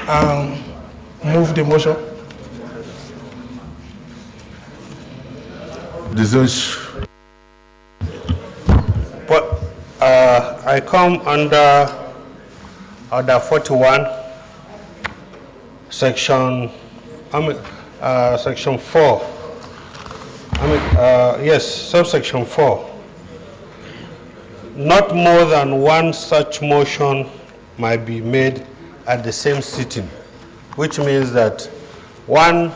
and move the motion? But I come under Order 41, Section 4. Yes, subsection 4. Not more than one such motion might be made at the same sitting, which means that one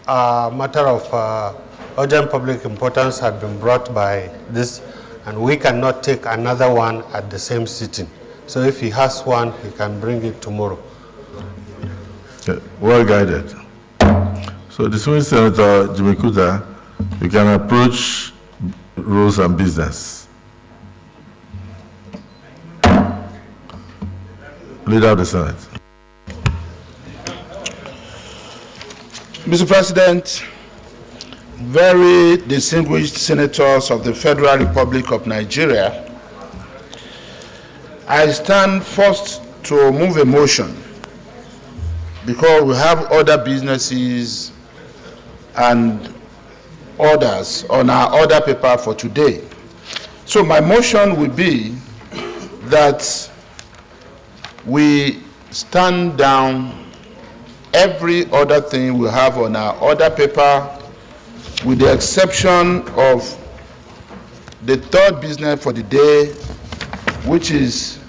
matter of urgent public importance had been brought by this, and we cannot take another one at the same sitting. So if he has one, he can bring it tomorrow. Okay, well guided. So, distinguished Senator Jimmy Kuta, you can approach rules and business. Leader of the Senate. Mr. President, very distinguished senators of the Federal Republic of Nigeria, I stand first to move a motion because we have other businesses and orders on our order paper for today. So my motion will be that we stand down every other thing we have on our order paper with the exception of the third business for the day, which is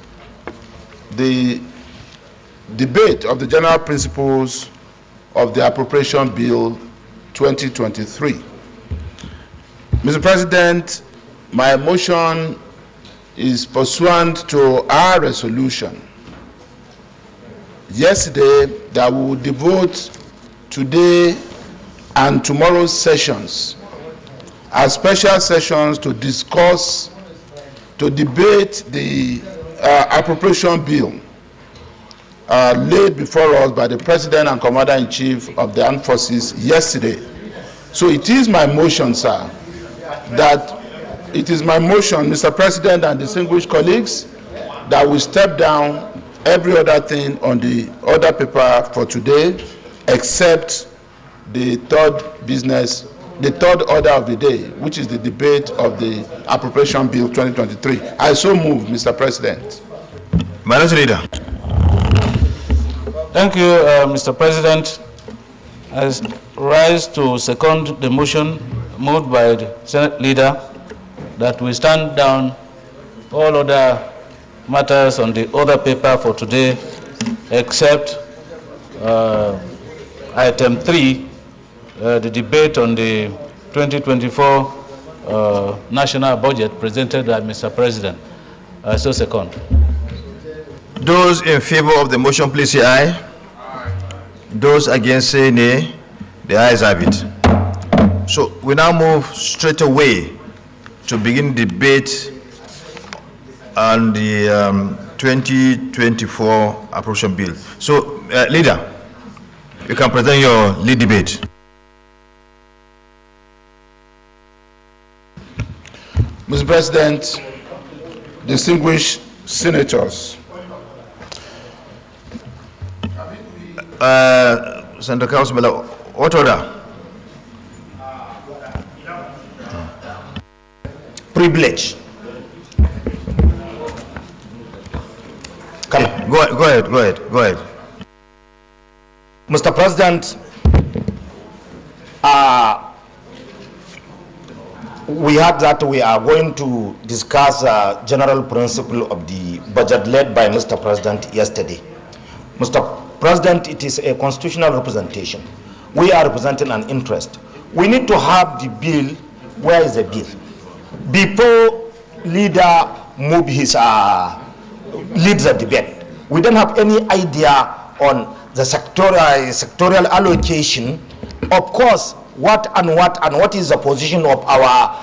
the debate of the general principles of the Appropriation Bill 2023. Mr. President, my motion is pursuant to our resolution yesterday that we will devote today and tomorrow's sessions as special sessions to discuss, to debate the appropriation bill laid before us by the President and Commander-in-Chief of the Armed Forces yesterday. So it is my motion, sir, Mr. President and distinguished colleagues, that we step down every other thing on the order paper for today, except the third order of the day, which is the debate of the Appropriation Bill 2023. I so move, Mr. President. Minority Leader. Thank you, Mr. President. I rise to second the motion moved by the Senate Leader that we stand down all other matters on the order paper for today, except item 3, the debate on the 2024 national budget presented by Mr. President. So second. Those in favor of the motion, please say aye. Those against say nay. The ayes have it. So we now move straight away to begin debate on the 2024 appropriation bill. So, Leader, you can present your lead debate. Mr. President, distinguished senators, Senator Councilman, what order? Privilege. Okay, go ahead. Mr. President, we heard that we are going to discuss general principle of the budget led by Mr. President yesterday. Mr. President, it is a constitutional representation. We are representing an interest. We need to have the bill. Where is the bill? Before leader move his leads the debate, we don't have any idea on the sectorial allocation. Of course, what is the position of our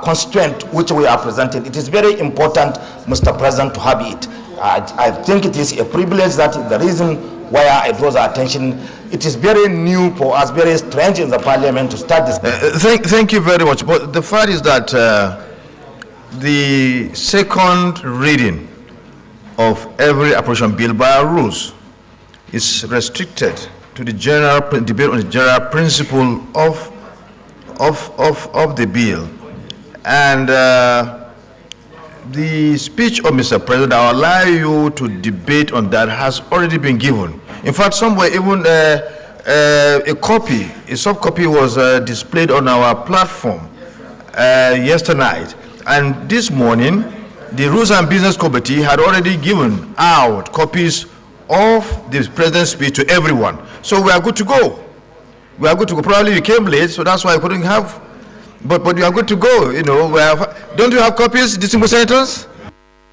constituent which we are presenting. It is very important, Mr. President, to have it. I think it is a privilege. That is the reason why I draw the attention. It is very new for us, very strange in the parliament to start this. Thank you very much. But the fact is that the second reading of every appropriation bill by our rules is restricted to the general debate on the general principle of the bill. And the speech of Mr. President that will allow you to debate on that has already been given. In fact, somewhere even a soft copy was displayed on our platform yesterday night. And this morning, the Rules and Business Committee had already given out copies of the President's speech to everyone. So we are good to go. Probably you came late, so that's why I couldn't have. But you are good to go. You know, don't you have copies, distinguished senators?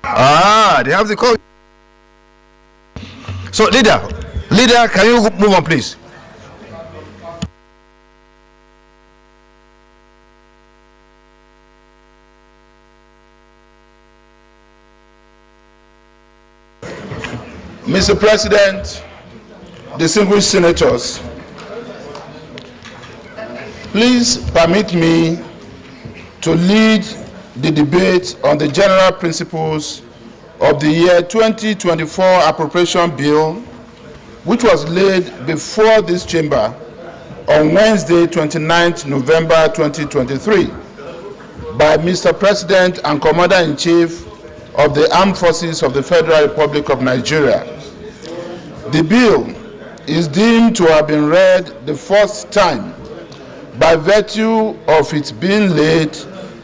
They have the copy. So, leader, can you move on, please? Mr. President, distinguished senators, please permit me to lead the debate on the general principles of the year 2024 appropriation bill, which was laid before this chamber on Wednesday, 29th November 2023, by Mr. President and Commander-in-Chief of the Armed Forces of the Federal Republic of Nigeria. The bill is deemed to have been read the first time by virtue of its being laid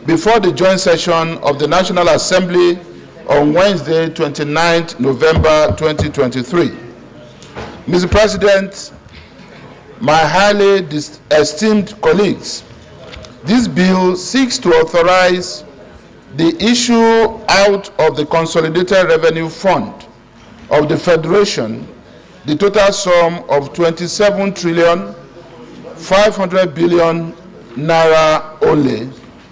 before the joint session of the National Assembly on Wednesday, 29th November 2023. Mr. President, my highly esteemed colleagues, This bill seeks to authorize the issue out of the Consolidated Revenue Fund of the Federation the total sum of 27 trillion 500 billion naira only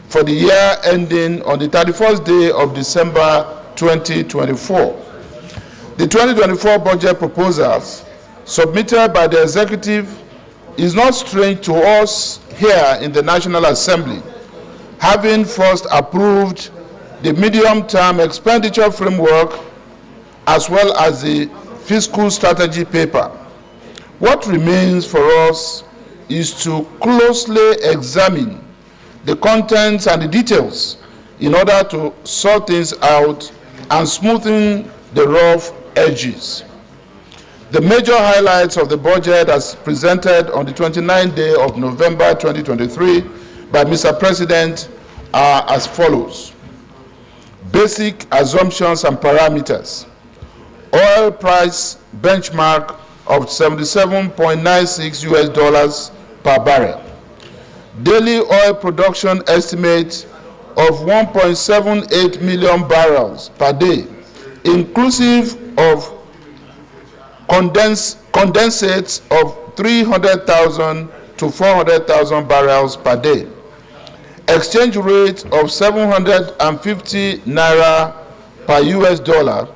for the year ending on the 31st day of December 2024. The 2024 budget proposals submitted by the executive is not strange to us here in the National Assembly, having first approved the medium-term expenditure framework as well as the fiscal strategy paper. What remains for us is to closely examine the contents and the details in order to sort things out and smoothen the rough edges. The major highlights of the budget as presented on the 29th day of November 2023 by Mr. President are as follows. Basic assumptions and parameters. Oil price benchmark of $77.96 US per barrel. Daily oil production estimate of 1.78 million barrels per day, inclusive of condensates of 300,000 to 400,000 barrels per day. Exchange rate of 750 naira per US dollar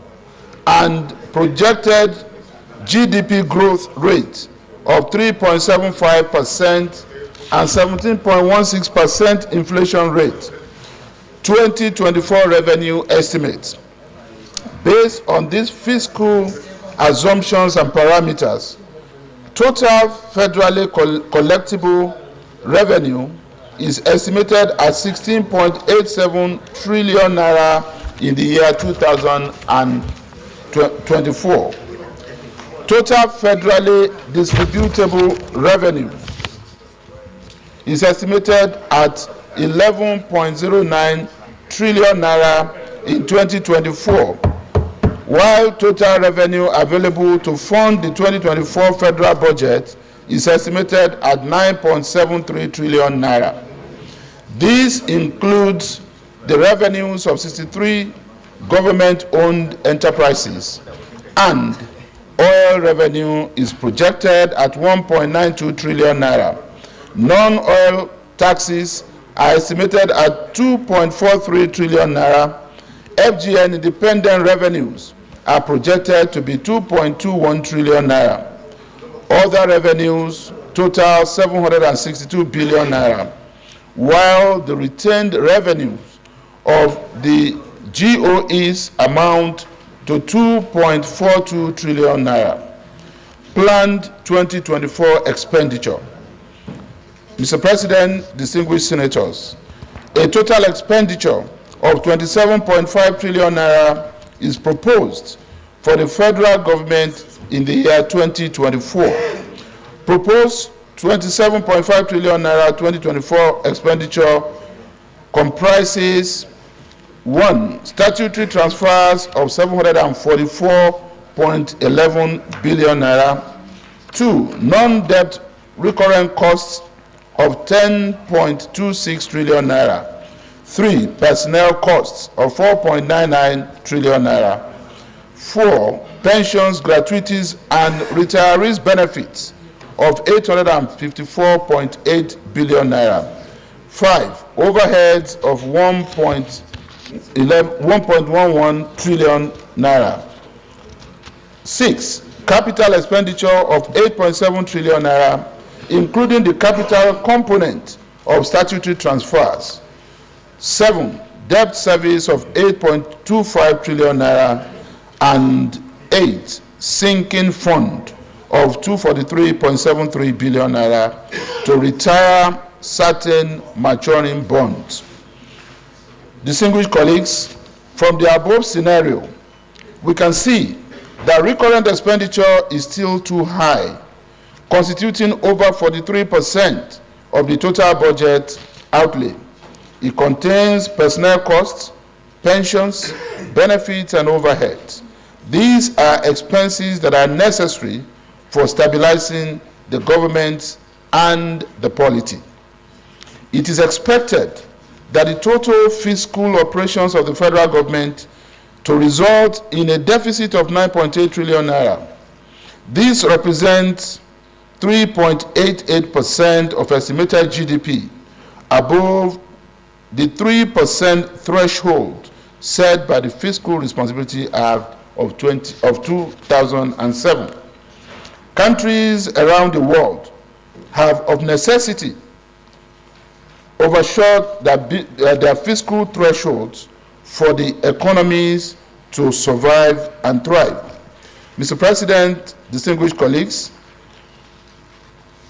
and projected GDP growth rate of 3.75% and 17.16% inflation rate. 2024 revenue estimates. Based on these fiscal assumptions and parameters, total federally collectible revenue is estimated at 16.87 trillion naira in the year 2024. Total federally distributable revenue is estimated at 11.09 trillion naira in 2024, while total revenue available to fund the 2024 federal budget is estimated at 9.73 trillion naira. This includes the revenues of 63 government-owned enterprises, and oil revenue is projected at 1.92 trillion naira. Non-oil taxes are estimated at 2.43 trillion naira. FGN independent revenues are projected to be 2.21 trillion naira. Other revenues total 762 billion naira, while the retained revenues of the GOEs amount to 2.42 trillion naira. Planned 2024 expenditure. Mr. President, distinguished senators, a total expenditure of 27.5 trillion naira is proposed for the federal government in the year 2024. Proposed 27.5 trillion naira 2024 expenditure comprises 1. Statutory transfers of 744.11 billion naira. 2. Non-debt recurrent costs of 10.26 trillion naira. 3. Personnel costs of 4.99 trillion naira. 4. Pensions, gratuities, and retirees' benefits of 854.8 billion naira. 5. Overheads of 1.11 trillion naira. 6. Capital expenditure of 8.7 trillion naira, including the capital component of statutory transfers. 7. Debt service of 8.25 trillion naira, and 8. Sinking fund of 243.73 billion naira to retire certain maturing bonds. Distinguished colleagues, from the above scenario, we can see that recurrent expenditure is still too high, constituting over 43% of the total budget outlay. It contains personnel costs, pensions, benefits, and overheads. These are expenses that are necessary for stabilizing the government and the polity. it is expected that the total fiscal operations of the federal government to result in a deficit of 9.8 trillion naira. This represents 3.88% of estimated GDP, above the 3% threshold set by the Fiscal Responsibility Act of 2007. Countries around the world have of necessity overshot their fiscal thresholds for the economies to survive and thrive. Mr. President, distinguished colleagues,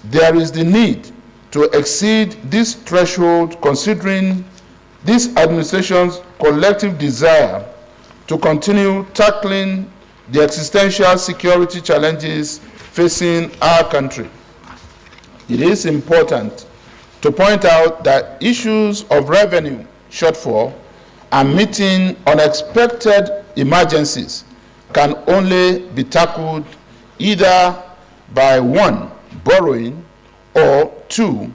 there is the need to exceed this threshold considering this administration's collective desire to continue tackling the existential security challenges facing our country. It is important to point out that issues of revenue shortfall and meeting unexpected emergencies can only be tackled either by 1, borrowing, or 2,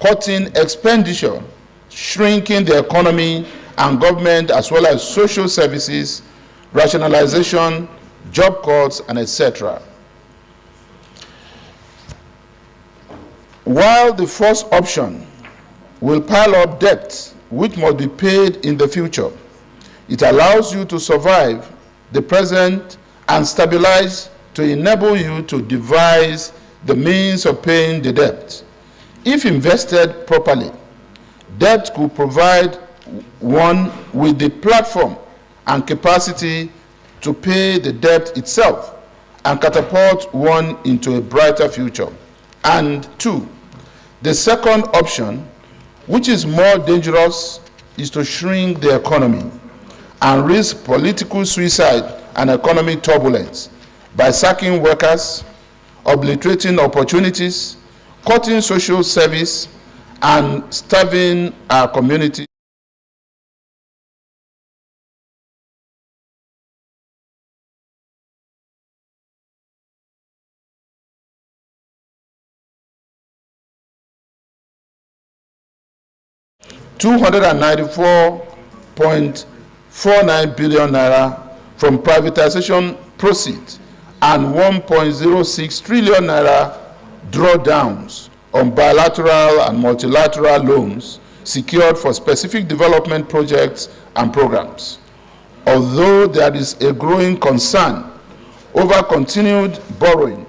cutting expenditure, shrinking the economy and government as well as social services, rationalization, job cuts, and etc. While the first option will pile up debt which must be paid in the future, it allows you to survive the present and stabilize to enable you to devise the means of paying the debt. If invested properly, debt could provide one with the platform and capacity to pay the debt itself and catapult one into a brighter future. And 2, the second option, which is more dangerous, is to shrink the economy and risk political suicide and economic turbulence by sacking workers, obliterating opportunities, cutting social service, and starving our community. $294.49 billion naira from privatization proceeds and 1.06 trillion naira drawdowns on bilateral and multilateral loans secured for specific development projects and programs. Although there is a growing concern over continued borrowing,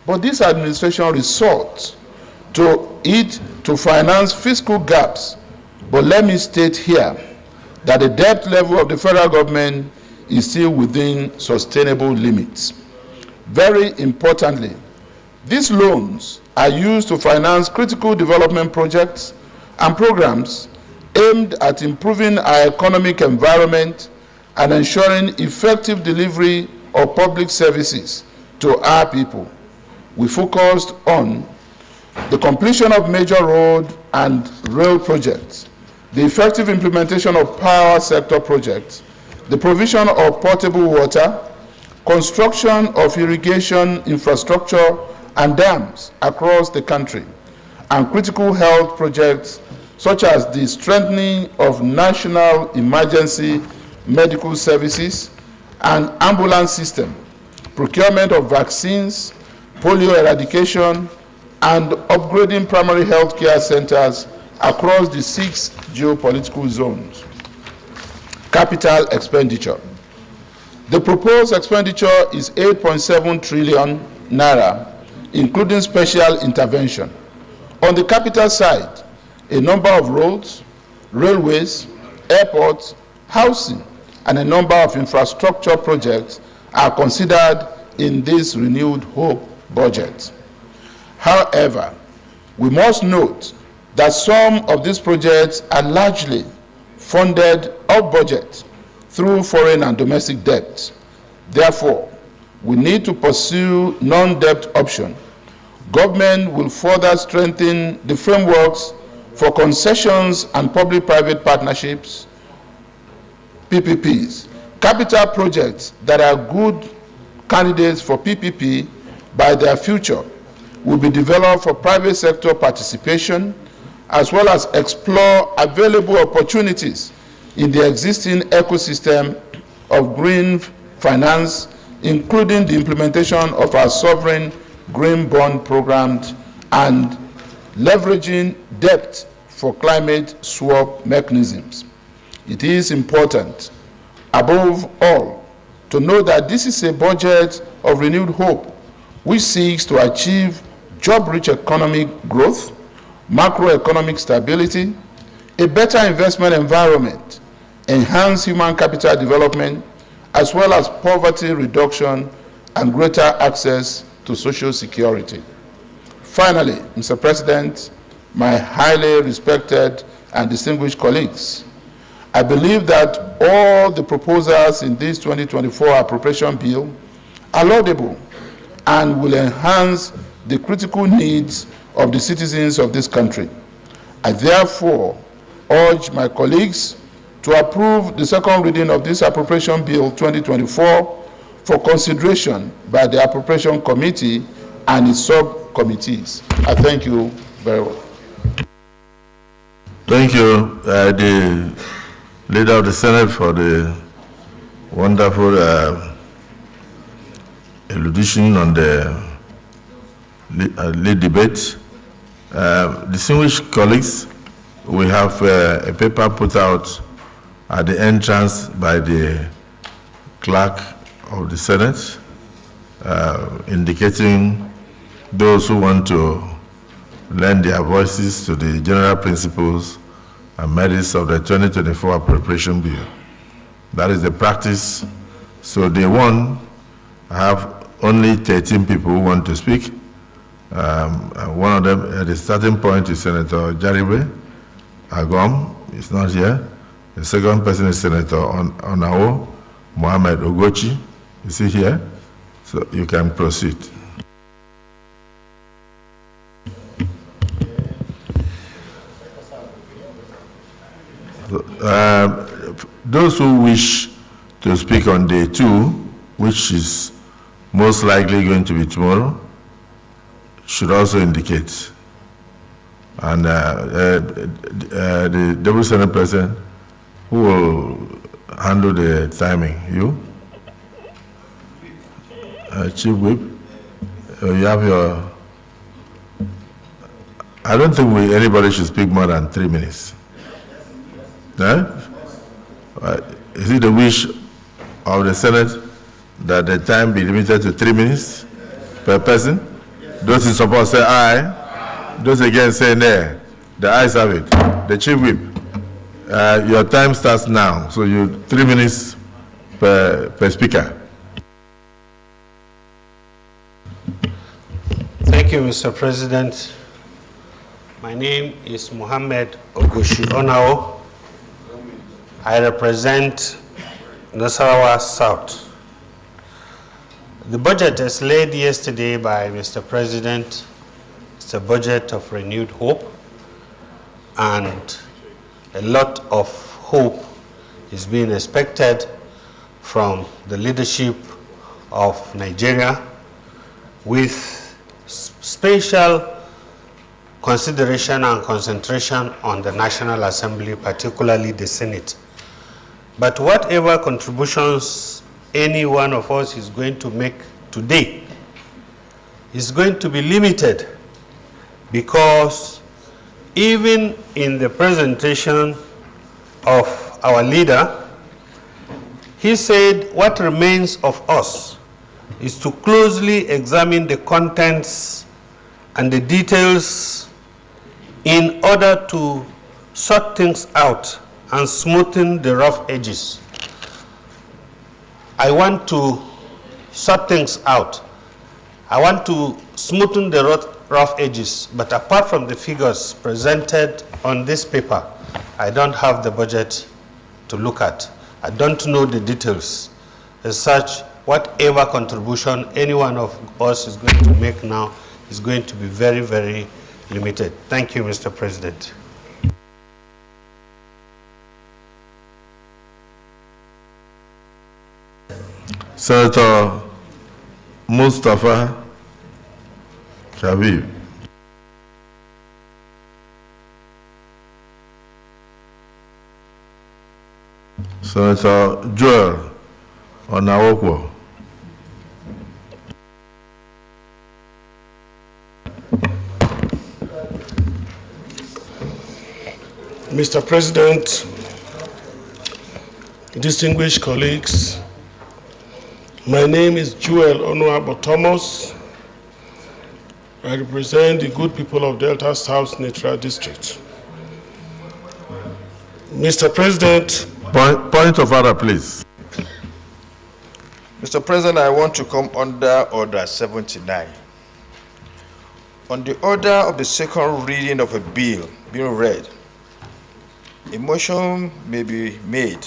but this administration resorts to it to finance fiscal gaps. But let me state here that the debt level of the federal government is still within sustainable limits. Very importantly, these loans are used to finance critical development projects and programs aimed at improving our economic environment and ensuring effective delivery of public services to our people. We focused on the completion of major road and rail projects, the effective implementation of power sector projects, the provision of potable water, construction of irrigation infrastructure and dams across the country, and critical health projects such as the strengthening of national emergency medical services and ambulance system, procurement of vaccines, polio eradication, and upgrading primary health care centers across the 6 geopolitical zones. Capital expenditure. The proposed expenditure is 8.7 trillion naira, including special intervention. On the capital side, a number of roads, railways, airports, housing, and a number of infrastructure projects are considered in this renewed hope budget. However, we must note that some of these projects are largely funded off budget through foreign and domestic debt. Therefore, we need to pursue non-debt option. Government will further strengthen the frameworks for concessions and public-private partnerships, PPPs. Capital projects that are good candidates for PPP by their future will be developed for private sector participation as well as explore available opportunities in the existing ecosystem of green finance, including the implementation of our sovereign green bond programs and leveraging debt for climate swap mechanisms. It is important, above all, to know that this is a budget of renewed hope which seeks to achieve job-rich economic growth, macroeconomic stability, a better investment environment, enhanced human capital development, as well as poverty reduction and greater access to social security. Finally, Mr. President, my highly respected and distinguished colleagues, I believe that all the proposals in this 2024 appropriation bill are laudable and will enhance the critical needs of the citizens of this country. I therefore urge my colleagues to approve the second reading of this appropriation bill 2024 for consideration by the appropriation committee and its subcommittees. I thank you very much. Thank you, the Leader of the Senate, for the wonderful elucidation on the lead debate. Distinguished colleagues, we have a paper put out at the entrance by the clerk of the Senate, indicating those who want to lend their voices to the general principles and merits of the 2024 appropriation bill. That is the practice. So day one, I have only 13 people who want to speak. One of them at the starting point is Senator Jaribe Agom, is not here. The second person is Senator Onao Mohammed Ogochi. Is he here? So you can proceed. Those who wish to speak on day two, which is most likely going to be tomorrow, should also indicate. And the Deputy Senate President, who will handle the timing? You? Chief Whip? You have your... I don't think anybody should speak more than 3 minutes. Is it the wish of the Senate that the time be limited to 3 minutes per person? Those in support say aye. Those against say nay. The ayes have it. The Chief Whip, your time starts now, so you 3 minutes per speaker. Thank you, Mr. President. My name is Mohammed Ogoshi Onao. I represent Nasarawa South. The budget as laid yesterday by Mr. President is a budget of renewed hope, and a lot of hope is being expected from the leadership of Nigeria, with special consideration and concentration on the National Assembly, particularly the Senate. But whatever contributions any one of us is going to make today is going to be limited, because even in the presentation of our leader, he said what remains of us is to closely examine the contents and the details in order to sort things out and smoothen the rough edges. I want to sort things out. I want to smoothen the rough edges, but apart from the figures presented on this paper, I don't have the budget to look at. I don't know the details. As such, whatever contribution any one of us is going to make now is going to be very, very limited. Thank you, Mr. President. Senator Mustafa Shabib. Senator Joel Onawokwo. Mr. President, distinguished colleagues, my name is Joel Onuabo Thomas. I represent the good people of Delta South Neutral District. Mr. President. Point of order, please. Mr. President, I want to come under Order 79. On the order of the second reading of a bill being read, a motion may be made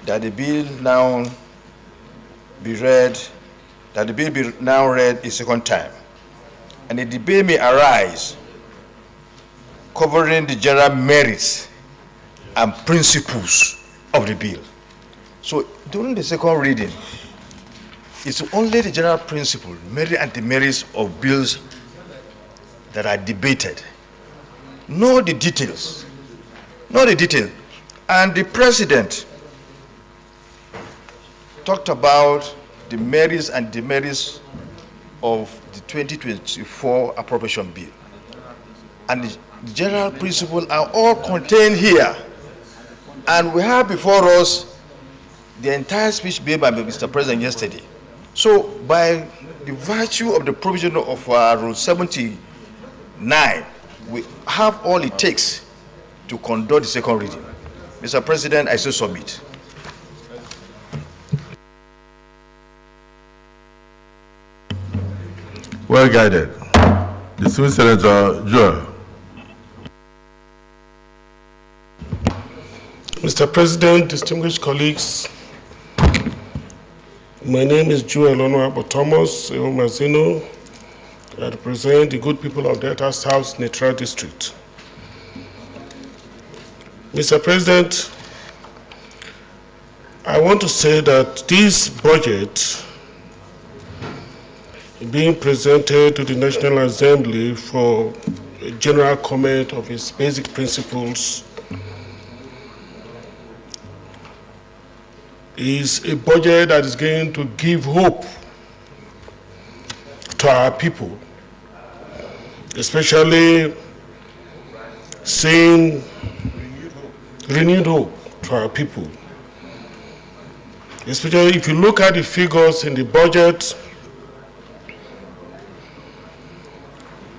that the bill now be read, that the bill be now read a second time, and a debate may arise covering the general merits and principles of the bill. So during the second reading, it's only the general principle, merit and demerits of bills that are debated, not the details. Not the detail. And the president talked about the merits and demerits of the 2024 appropriation bill. And the general principles are all contained here. And we have before us the entire speech made by Mr. President yesterday. So by the virtue of the provision of Rule 79, we have all it takes to conduct the second reading. Mr. President, I still submit. Well guided. Distinguished Senator Joel. Mr. President, distinguished colleagues, my name is Joel Onuabo Thomas Eomazino. I represent the good people of Delta South Neutral District. Mr. President, I want to say that this budget being presented to the National Assembly for a general comment of its basic principles is a budget that is going to give hope to our people, especially seeing renewed hope to our people. Especially if you look at the figures in the budget,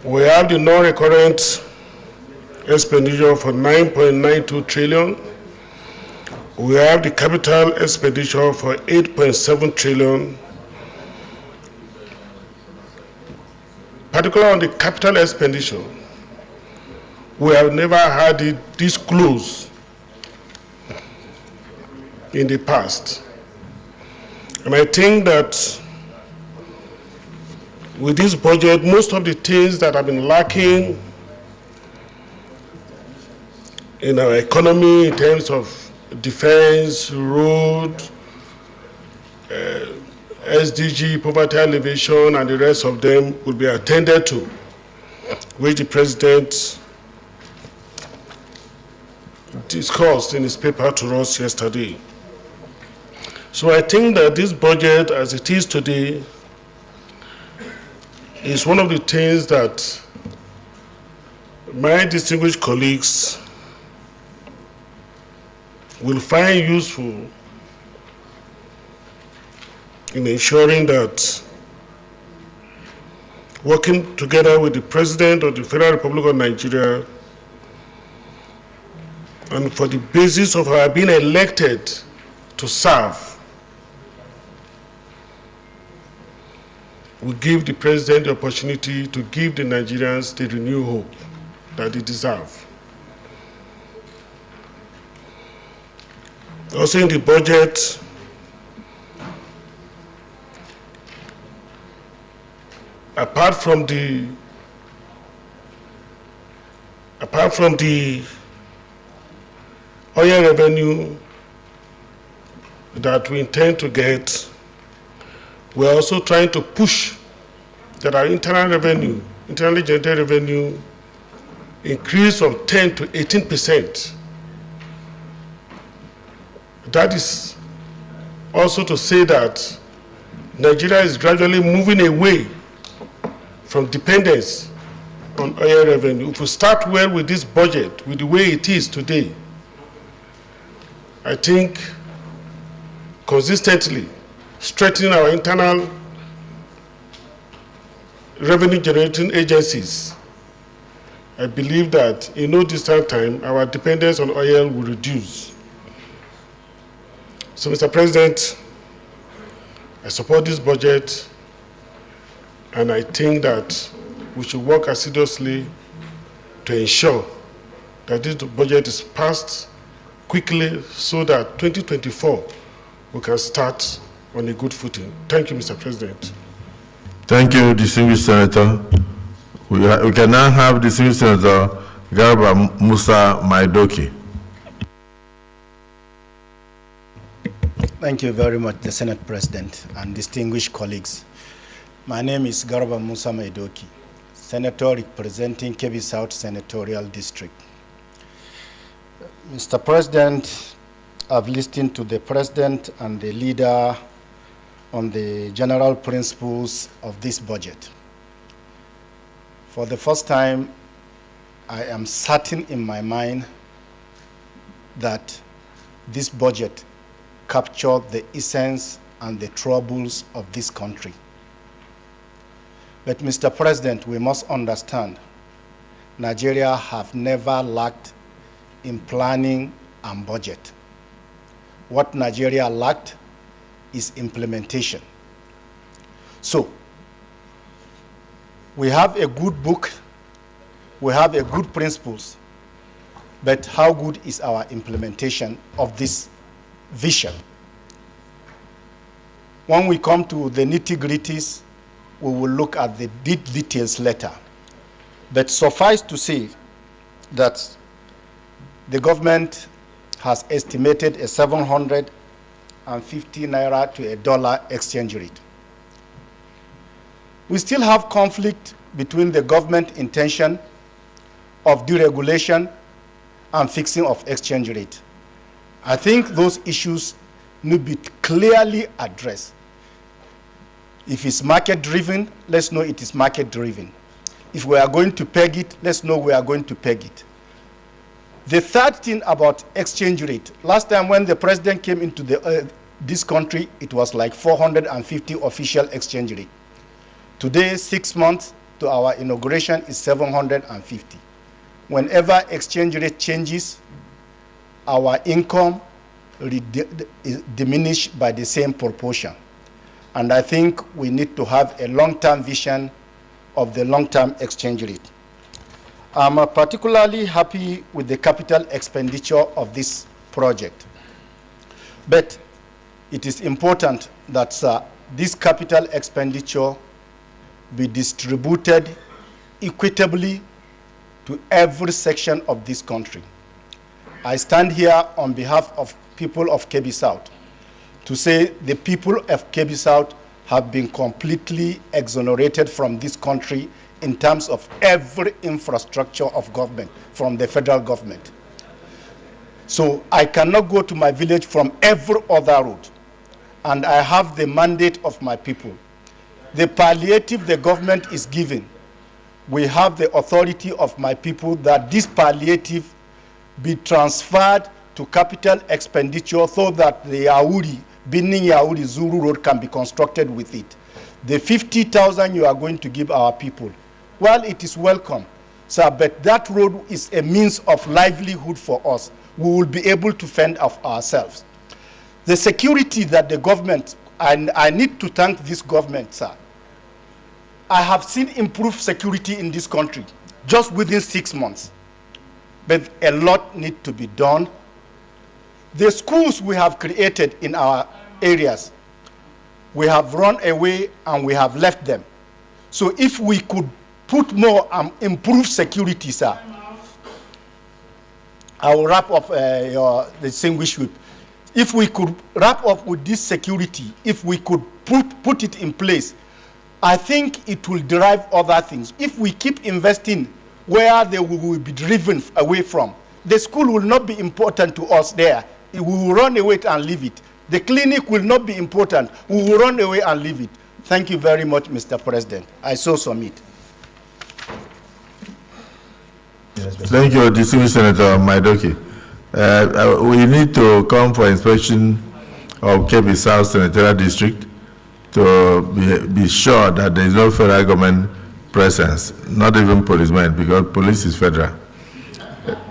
we have the non-recurrent expenditure for 9.92 trillion. We have the capital expenditure for 8.7 trillion. Particularly on the capital expenditure, we have never had it this close in the past. And I think that with this budget, most of the things that have been lacking in our economy in terms of defense, road, SDG, poverty alleviation, and the rest of them will be attended to, which the President discussed in his paper to us yesterday. So I think that this budget, as it is today, is one of the things that my distinguished colleagues will find useful in ensuring that working together with the President of the Federal Republic of Nigeria and for the basis of our being elected to serve, we give the President the opportunity to give the Nigerians the renewed hope that they deserve. Also in the budget, apart from the oil revenue that we intend to get, we're also trying to push that our internally generated revenue increase from 10 to 18%. that is also to say that Nigeria is gradually moving away from dependence on oil revenue. If we start well with this budget, with the way it is today, I think consistently strengthening our internal revenue generating agencies, I believe that in no distant time, our dependence on oil will reduce. So, Mr. President, I support this budget, and I think that we should work assiduously to ensure that this budget is passed quickly so that 2024 we can start on a good footing. Thank you, Mr. President. Thank you, distinguished Senator. We can now have distinguished Senator Garba Musa Maidoki. Thank you very much, the Senate President and distinguished colleagues. My name is Garba Musa Maidoki, Senator representing Kebbi South Senatorial District. Mr. President, I've listened to the President and the leader on the general principles of this budget. For the first time, I am certain in my mind that this budget captured the essence and the troubles of this country. But Mr. President, we must understand, Nigeria have never lacked in planning and budget. What Nigeria lacked is implementation. So, we have a good book, we have a good principles, but how good is our implementation of this vision? When we come to the nitty-gritties, we will look at the details later. But suffice to say that the government has estimated a 750 naira to a dollar exchange rate. We still have conflict between the government intention of deregulation and fixing of exchange rate. I think those issues need to be clearly addressed. If it's market-driven, let's know it is market-driven. If we are going to peg it, let's know we are going to peg it. The third thing about exchange rate, last time when the president came into this country, it was like 450 official exchange rate. Today, 6 months to our inauguration is 750. Whenever exchange rate changes, our income is diminished by the same proportion. And I think we need to have a long-term vision of the long-term exchange rate. I'm particularly happy with the capital expenditure of this project. But it is important that this capital expenditure be distributed equitably to every section of this country. I stand here on behalf of people of Kebbi South to say the people of Kebbi South have been completely exonerated from this country in terms of every infrastructure of government from the federal government. So I cannot go to my village from every other route, and I have the mandate of my people. The palliative the government is giving, we have the authority of my people that this palliative be transferred to capital expenditure so that the Benin Yauri Zuru Road can be constructed with it. The 50,000 you are going to give our people, well, it is welcome, sir, but that road is a means of livelihood for us. We will be able to fend off ourselves. The security that the government, and I need to thank this government, sir. I have seen improved security in this country just within 6 months, but a lot needs to be done. The schools we have created in our areas, we have run away and we have left them. So if we could put more improved security, sir, I will wrap up the distinguished whip. If we could wrap up with this security, if we could put it in place, I think it will derive other things. If we keep investing where they will be driven away from, the school will not be important to us there. we will run away and leave it. The clinic will not be important. We will run away and leave it. Thank you very much, Mr. President. I so submit. Thank you, distinguished Senator Maidoki. We need to come for inspection of Kebbi South Senatorial District to be sure that there is no federal government presence, not even policemen, because police is federal.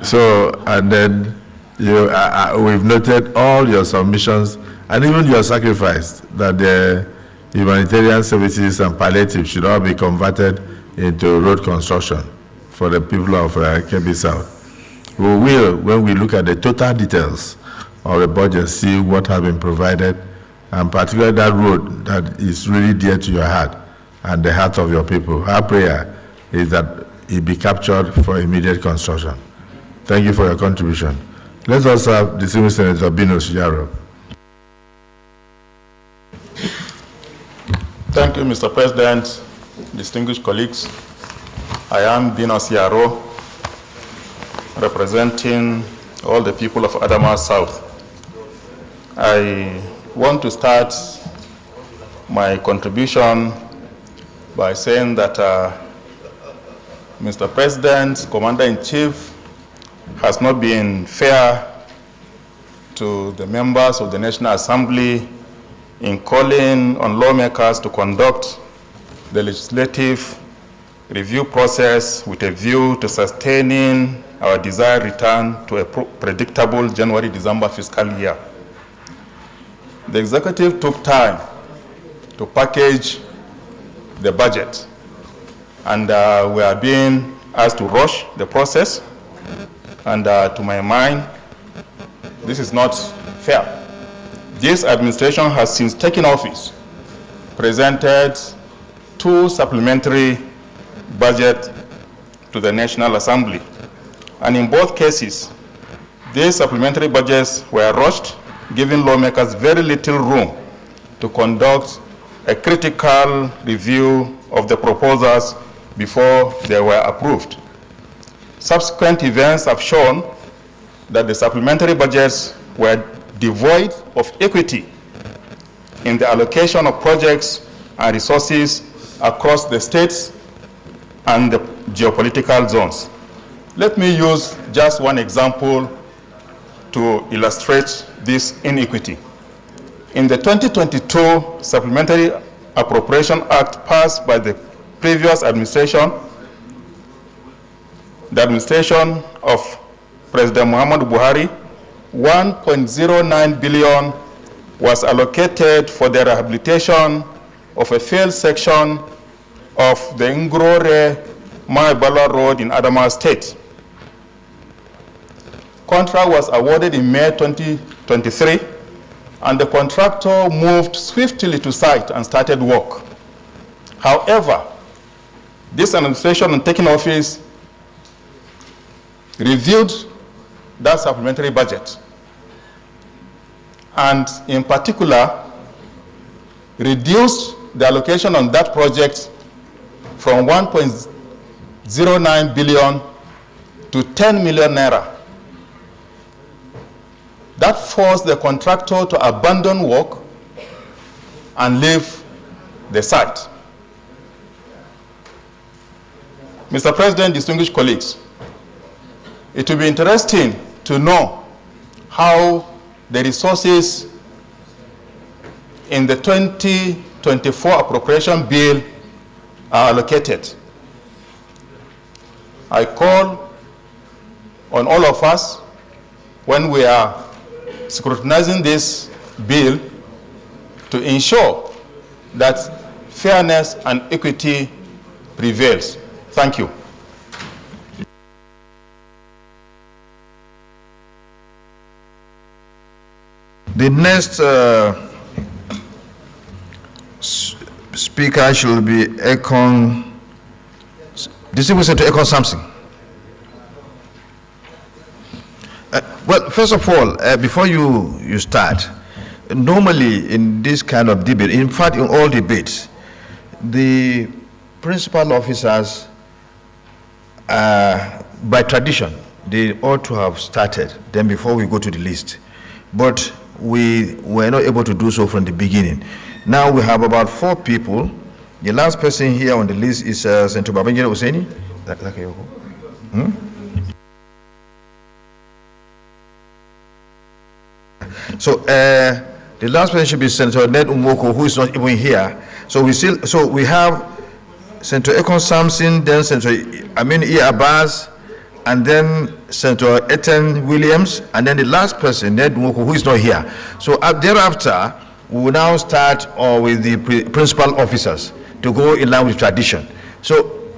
So, and then we've noted all your submissions and even your sacrifice that the humanitarian services and palliative should all be converted into road construction for the people of Kebbi South. We will, when we look at the total details of the budget, see what has been provided, and particularly that road that is really dear to your heart and the heart of your people. Our prayer is that it be captured for immediate construction. Thank you for your contribution. Let's also have distinguished Senator Bino Shijaro. Thank you, Mr. President, distinguished colleagues. I am Bino Siaro, representing all the people of Adamawa South. I want to start my contribution by saying that Mr. President, Commander-in-Chief, has not been fair to the members of the National Assembly in calling on lawmakers to conduct the legislative review process with a view to sustaining our desired return to a predictable January-December fiscal year. The executive took time to package the budget, and we are being asked to rush the process, and to my mind, this is not fair. This administration has, since taking office, presented 2 supplementary budgets to the National Assembly. And in both cases, these supplementary budgets were rushed, giving lawmakers very little room to conduct a critical review of the proposals before they were approved. Subsequent events have shown that the supplementary budgets were devoid of equity in the allocation of projects and resources across the states and the geopolitical zones. Let me use just one example to illustrate this inequity. In the 2022 Supplementary Appropriation Act passed by the previous administration, the administration of President Muhammadu Buhari, 1.09 billion was allocated for the rehabilitation of a failed section of the Ngurore-Maibala Road in Adamawa State. Contract was awarded in May 2023, and the contractor moved swiftly to site and started work. However, this administration, on taking office, reviewed that supplementary budget, and in particular, reduced the allocation on that project from 1.09 billion to 10 million naira. That forced the contractor to abandon work and leave the site. Mr. President, distinguished colleagues, it will be interesting to know how the resources in the 2024 appropriation bill are allocated. I call on all of us, when we are scrutinizing this bill, to ensure that fairness and equity prevails. Thank you. The next speaker should be distinguished to Ekon Samson. Well, first of all, before you start, normally in this kind of debate, in fact in all debates, the principal officers, by tradition, they ought to have started, then before we go to the list. but we were not able to do so from the beginning. Now we have about 4 people. The last person here on the list is Senator Babangida Hussaini. So the last person should be Senator Ned Umwoko, who is not even here. So we have Senator Ekon Samson, then Senator Amin E. Abbas, and then Senator Ethan Williams, and then the last person, Ned Umwoko, who is not here. So thereafter, we will now start with the principal officers to go in line with tradition. So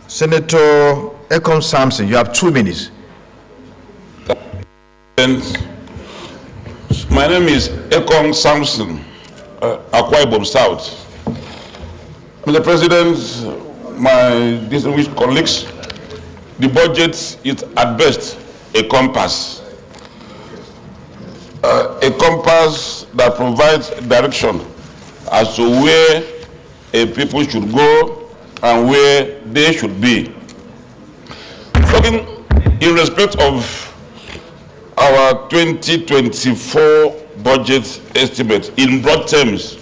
Senator Ekon Samson, you have 2 minutes. My name is Ekong Samson, Akwa Ibom South. Mr. President, my distinguished colleagues, the budget is at best a compass. A compass that provides direction as to where a people should go and where they should be. Talking in respect of our 2024 budget estimate, in broad terms,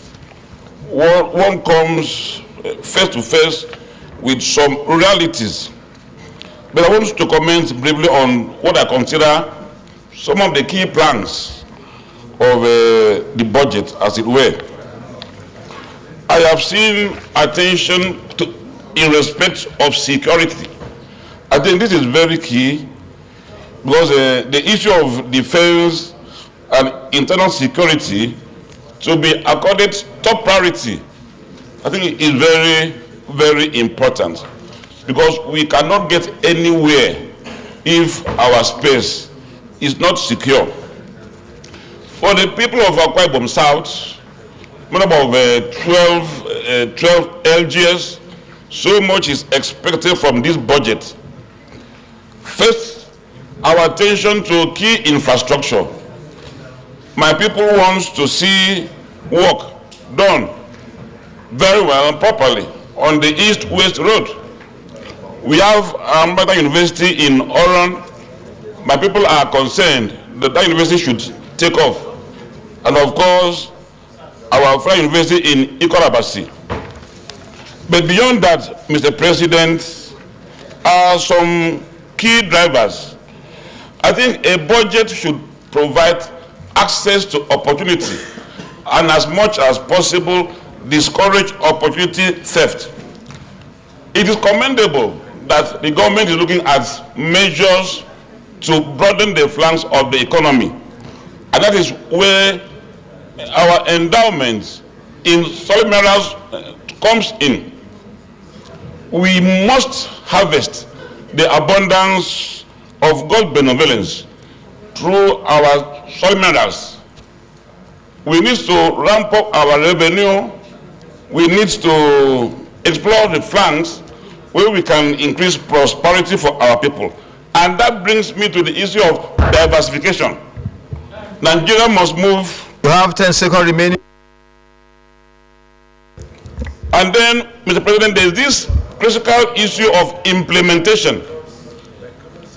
one comes face to face with some realities. But I want to comment briefly on what I consider some of the key planks of the budget, as it were. I have seen attention in respect of security. I think this is very key, because the issue of defense and internal security to be accorded top priority, I think is very, very important, because we cannot get anywhere if our space is not secure. For the people of Akwa Ibom South, about 12 LGS, so much is expected from this budget. First, our attention to key infrastructure. My people want to see work done very well and properly on the East-West Road. We have Ambata University in Oron. My people are concerned that that university should take off. And of course, our Federal University in Ikorabasi. But beyond that, Mr. President, are some key drivers. I think a budget should provide access to opportunity and, as much as possible, discourage opportunity theft. It is commendable that the government is looking at measures to broaden the flanks of the economy. And that is where our endowment in solid minerals comes in. We must harvest the abundance of God's benevolence through our solid minerals. We need to ramp up our revenue. We need to explore the flanks where we can increase prosperity for our people. And that brings me to the issue of diversification. Nigeria must move. You have 10 seconds remaining. And then, Mr. President, there is this critical issue of implementation.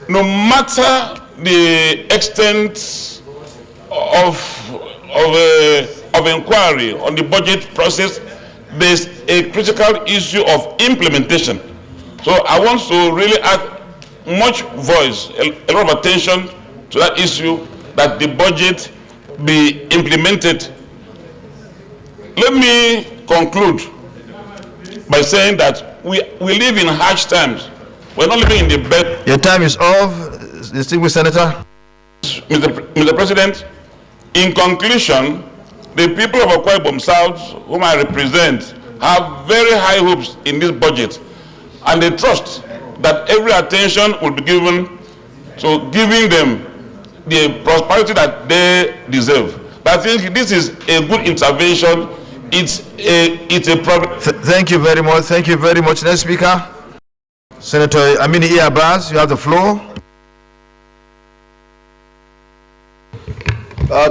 No matter the extent of inquiry on the budget process, there's a critical issue of implementation. So I want to really add much voice, a lot of attention to that issue, that the budget be implemented. Let me conclude by saying that we live in harsh times. We're not living in the bed. Your time is off, distinguished Senator. Mr. President, in conclusion, the people of Akwa Ibom South, whom I represent, have very high hopes in this budget, and they trust that every attention will be given to giving them the prosperity that they deserve. But I think this is a good intervention. It's a problem. Thank you very much. Thank you very much. Next speaker, Senator Amini E. Abbas, you have the floor.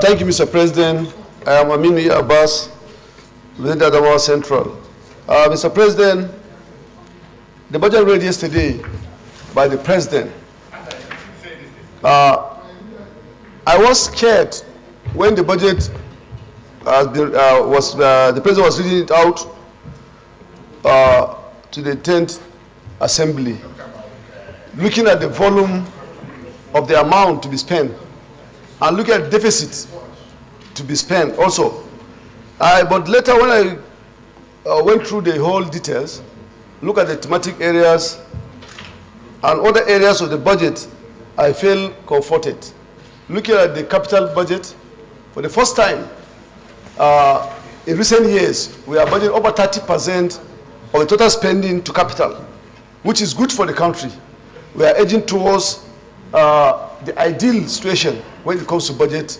Thank you, Mr. President. I am Amini E. Abbas, leader of Adamawa Central. Mr. President, the budget read yesterday by the President, I was scared when the budget the president was reading it out to the 10th Assembly, looking at the volume of the amount to be spent and looking at deficit to be spent also. But later when I went through the whole details, look at the thematic areas and other areas of the budget, I feel comforted. Looking at the capital budget, for the first time in recent years, we are budgeting over 30% of the total spending to capital, which is good for the country. We are edging towards the ideal situation when it comes to budget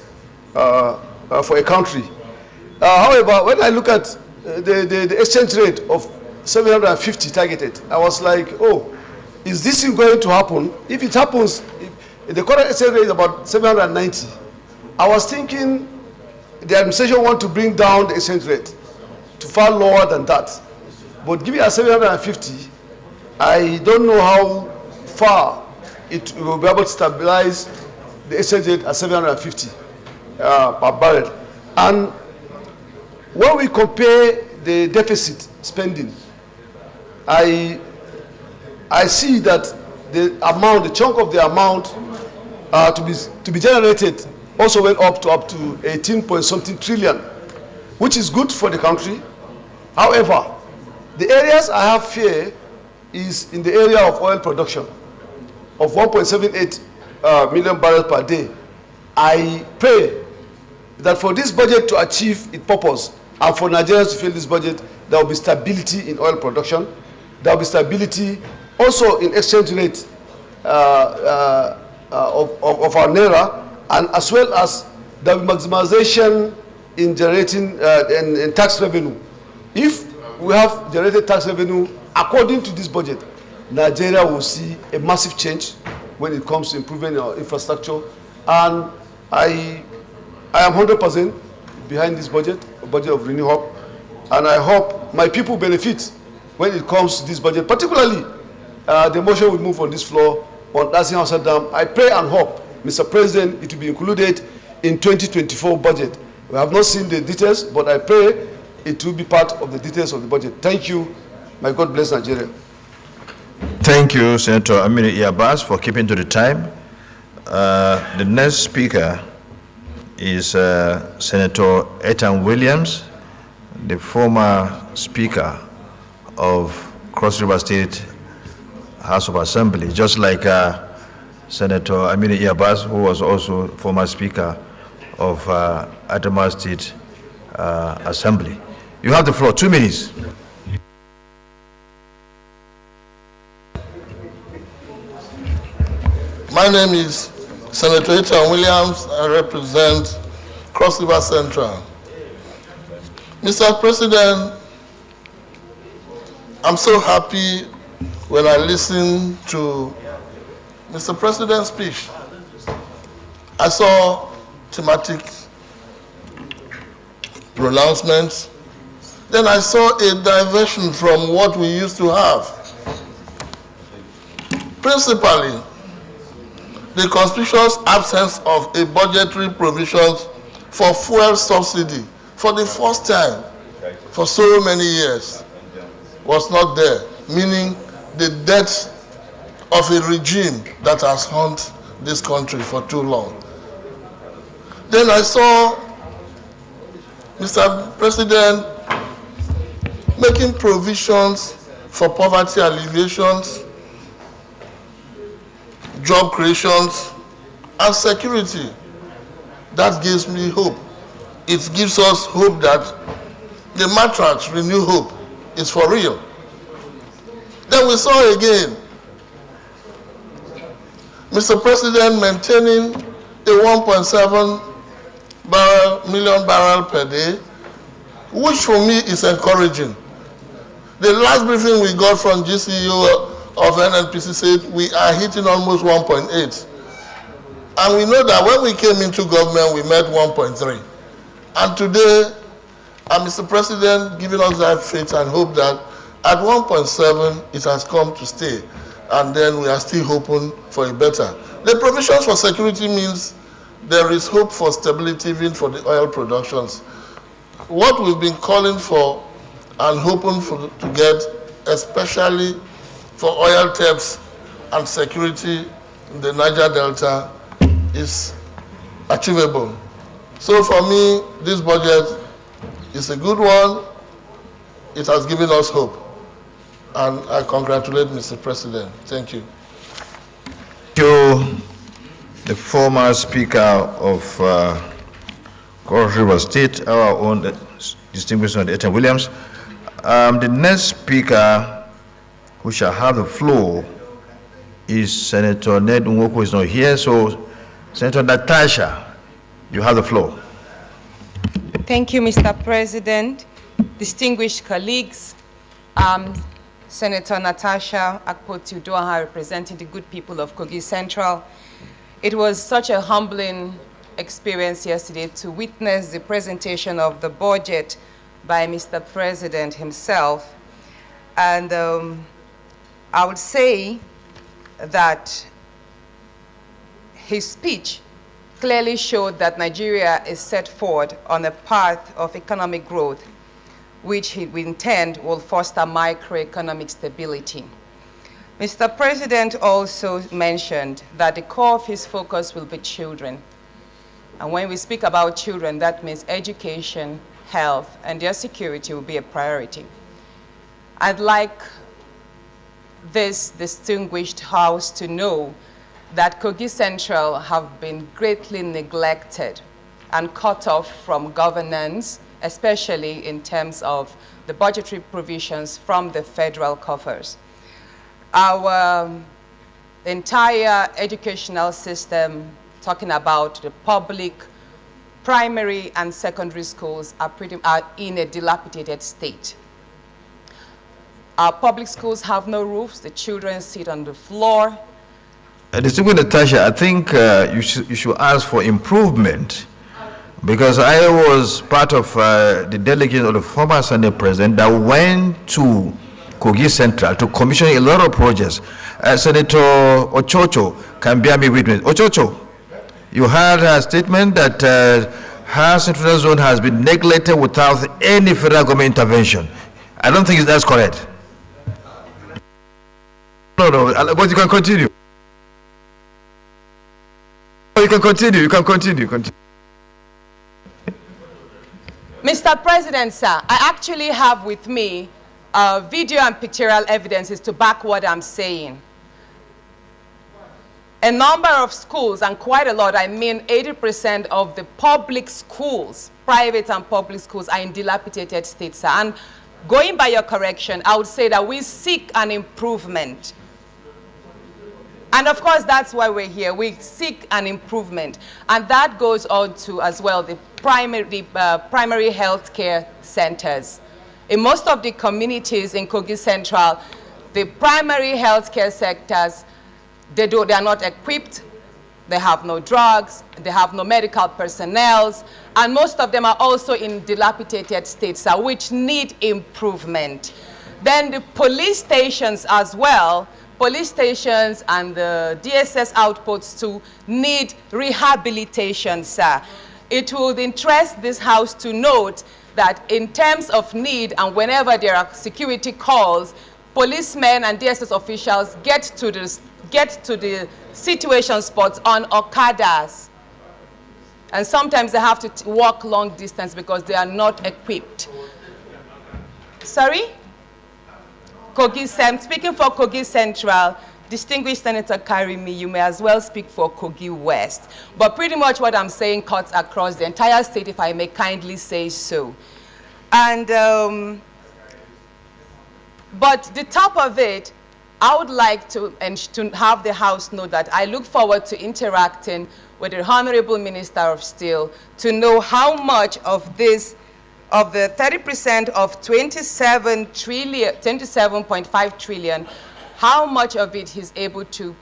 for a country. However, when I look at the exchange rate of 750 targeted, I was like, oh, is this going to happen? If it happens, if the current exchange rate is about 790. I was thinking the administration want to bring down the exchange rate to far lower than that. But given at 750, I don't know how far it will be able to stabilize the exchange rate at 750 per barrel. And when we compare the deficit spending, I see that the amount, the chunk of the amount to be generated also went up to 18 point something trillion, which is good for the country. However, the areas I have fear is in the area of oil production of 1.78 million barrels per day. I pray that for this budget to achieve its purpose and for Nigerians to fill this budget, there will be stability in oil production. There will be stability also in exchange rate of our naira, and as well as the maximization in generating in tax revenue. If we have generated tax revenue according to this budget, Nigeria will see a massive change when it comes to improving our infrastructure. And I am 100% behind this budget, a budget of Renew Hope, and I hope my people benefit when it comes to this budget, particularly the motion will move on this floor on Dancing House Dam. I pray and hope, Mr. President, it will be included in 2024 budget. We have not seen the details, but I pray it will be part of the details of the budget. Thank you. May God bless Nigeria. Thank you, Senator Aminu Iyabas, for keeping to the time. The next speaker is Senator Ethan Williams, the former Speaker of Cross River State House of Assembly, just like Senator Aminu Iyabas, who was also former Speaker of Adamawa State Assembly. You have the floor, 2 minutes. My name is Senator Ethan Williams. I represent Cross River Central. Mr. President, I'm so happy when I listen to Mr. President's speech. I saw thematic pronouncements. Then I saw a diversion from what we used to have. Principally, the conspicuous absence of a budgetary provisions for fuel subsidy for the first time for so many years was not there, meaning the death of a regime that has haunted this country for too long. Then I saw Mr. President making provisions for poverty alleviations, job creations, and security. That gives me hope. It gives us hope that the matrix Renew Hope is for real. Then we saw again Mr. President maintaining a 1.7 million barrel per day, which for me is encouraging. The last briefing we got from GCEO of NNPC said we are hitting almost 1.8. And we know that when we came into government, we met 1.3. And today, Mr. President giving us that faith and hope that at 1.7, it has come to stay. And then we are still hoping for a better. The provisions for security means there is hope for stability even for the oil productions. What we've been calling for and hoping to get, especially for oil thefts and security in the Niger Delta, is achievable. So for me, this budget is a good one. It has given us hope. And I congratulate Mr. President. Thank you. Thank you, the former Speaker of Cross River State, our own distinguished Senator Etan Williams. The next speaker who shall have the floor is Senator Ned Nwoko, who is not here. So, Senator Natasha, you have the floor. Thank you, Mr. President. Distinguished colleagues, Senator Natasha Akpoti-Uduaghan, representing the good people of Kogi Central. It was such a humbling experience yesterday to witness the presentation of the budget by Mr. President himself. And I would say that his speech clearly showed that Nigeria is set forward on a path of economic growth, which we intend will foster microeconomic stability. Mr. President also mentioned that the core of his focus will be children. And when we speak about children, that means education, health, and their security will be a priority. I'd like this distinguished House to know that Kogi Central have been greatly neglected and cut off from governance, especially in terms of the budgetary provisions from the federal coffers. Our entire educational system, talking about the public, primary and secondary schools, are in a dilapidated state. Our public schools have no roofs, the children sit on the floor. Distinguished Natasha, I think you should ask for improvement, because I was part of the delegation of the former Senate President that went to Kogi Central to commission a lot of projects. Senator Ochocho can bear me witness. Ochocho, you had a statement that her central zone has been neglected without any federal government intervention. I don't think that's correct. No, but you can continue. You can continue. Mr. President, sir, I actually have with me video and pictorial evidences to back what I'm saying. A number of schools, and quite a lot, I mean 80% of the public schools, private and public schools, are in dilapidated states, sir. And going by your correction, I would say that we seek an improvement. And of course, that's why we're here. We seek an improvement. And that goes on to, as well, the primary health care centers. In most of the communities in Kogi Central, the primary health care sectors, they are not equipped, they have no drugs, they have no medical personnel, and most of them are also in dilapidated states, which need improvement. Then the police stations as well, police stations and the DSS outposts too need rehabilitation, sir. It would interest this House to note that in terms of need and whenever there are security calls, policemen and DSS officials get to the situation spots on Okadas. And sometimes they have to walk long distance because they are not equipped. Sorry? Speaking for Kogi Central, distinguished Senator Karimi, you may as well speak for Kogi West. But pretty much what I'm saying cuts across the entire state, if I may kindly say so. And, but the top of it, I would like to have the House know that I look forward to interacting with the Honorable Minister of Steel to know how much of this, of the 30% of 27.5 trillion, how much of it he's able to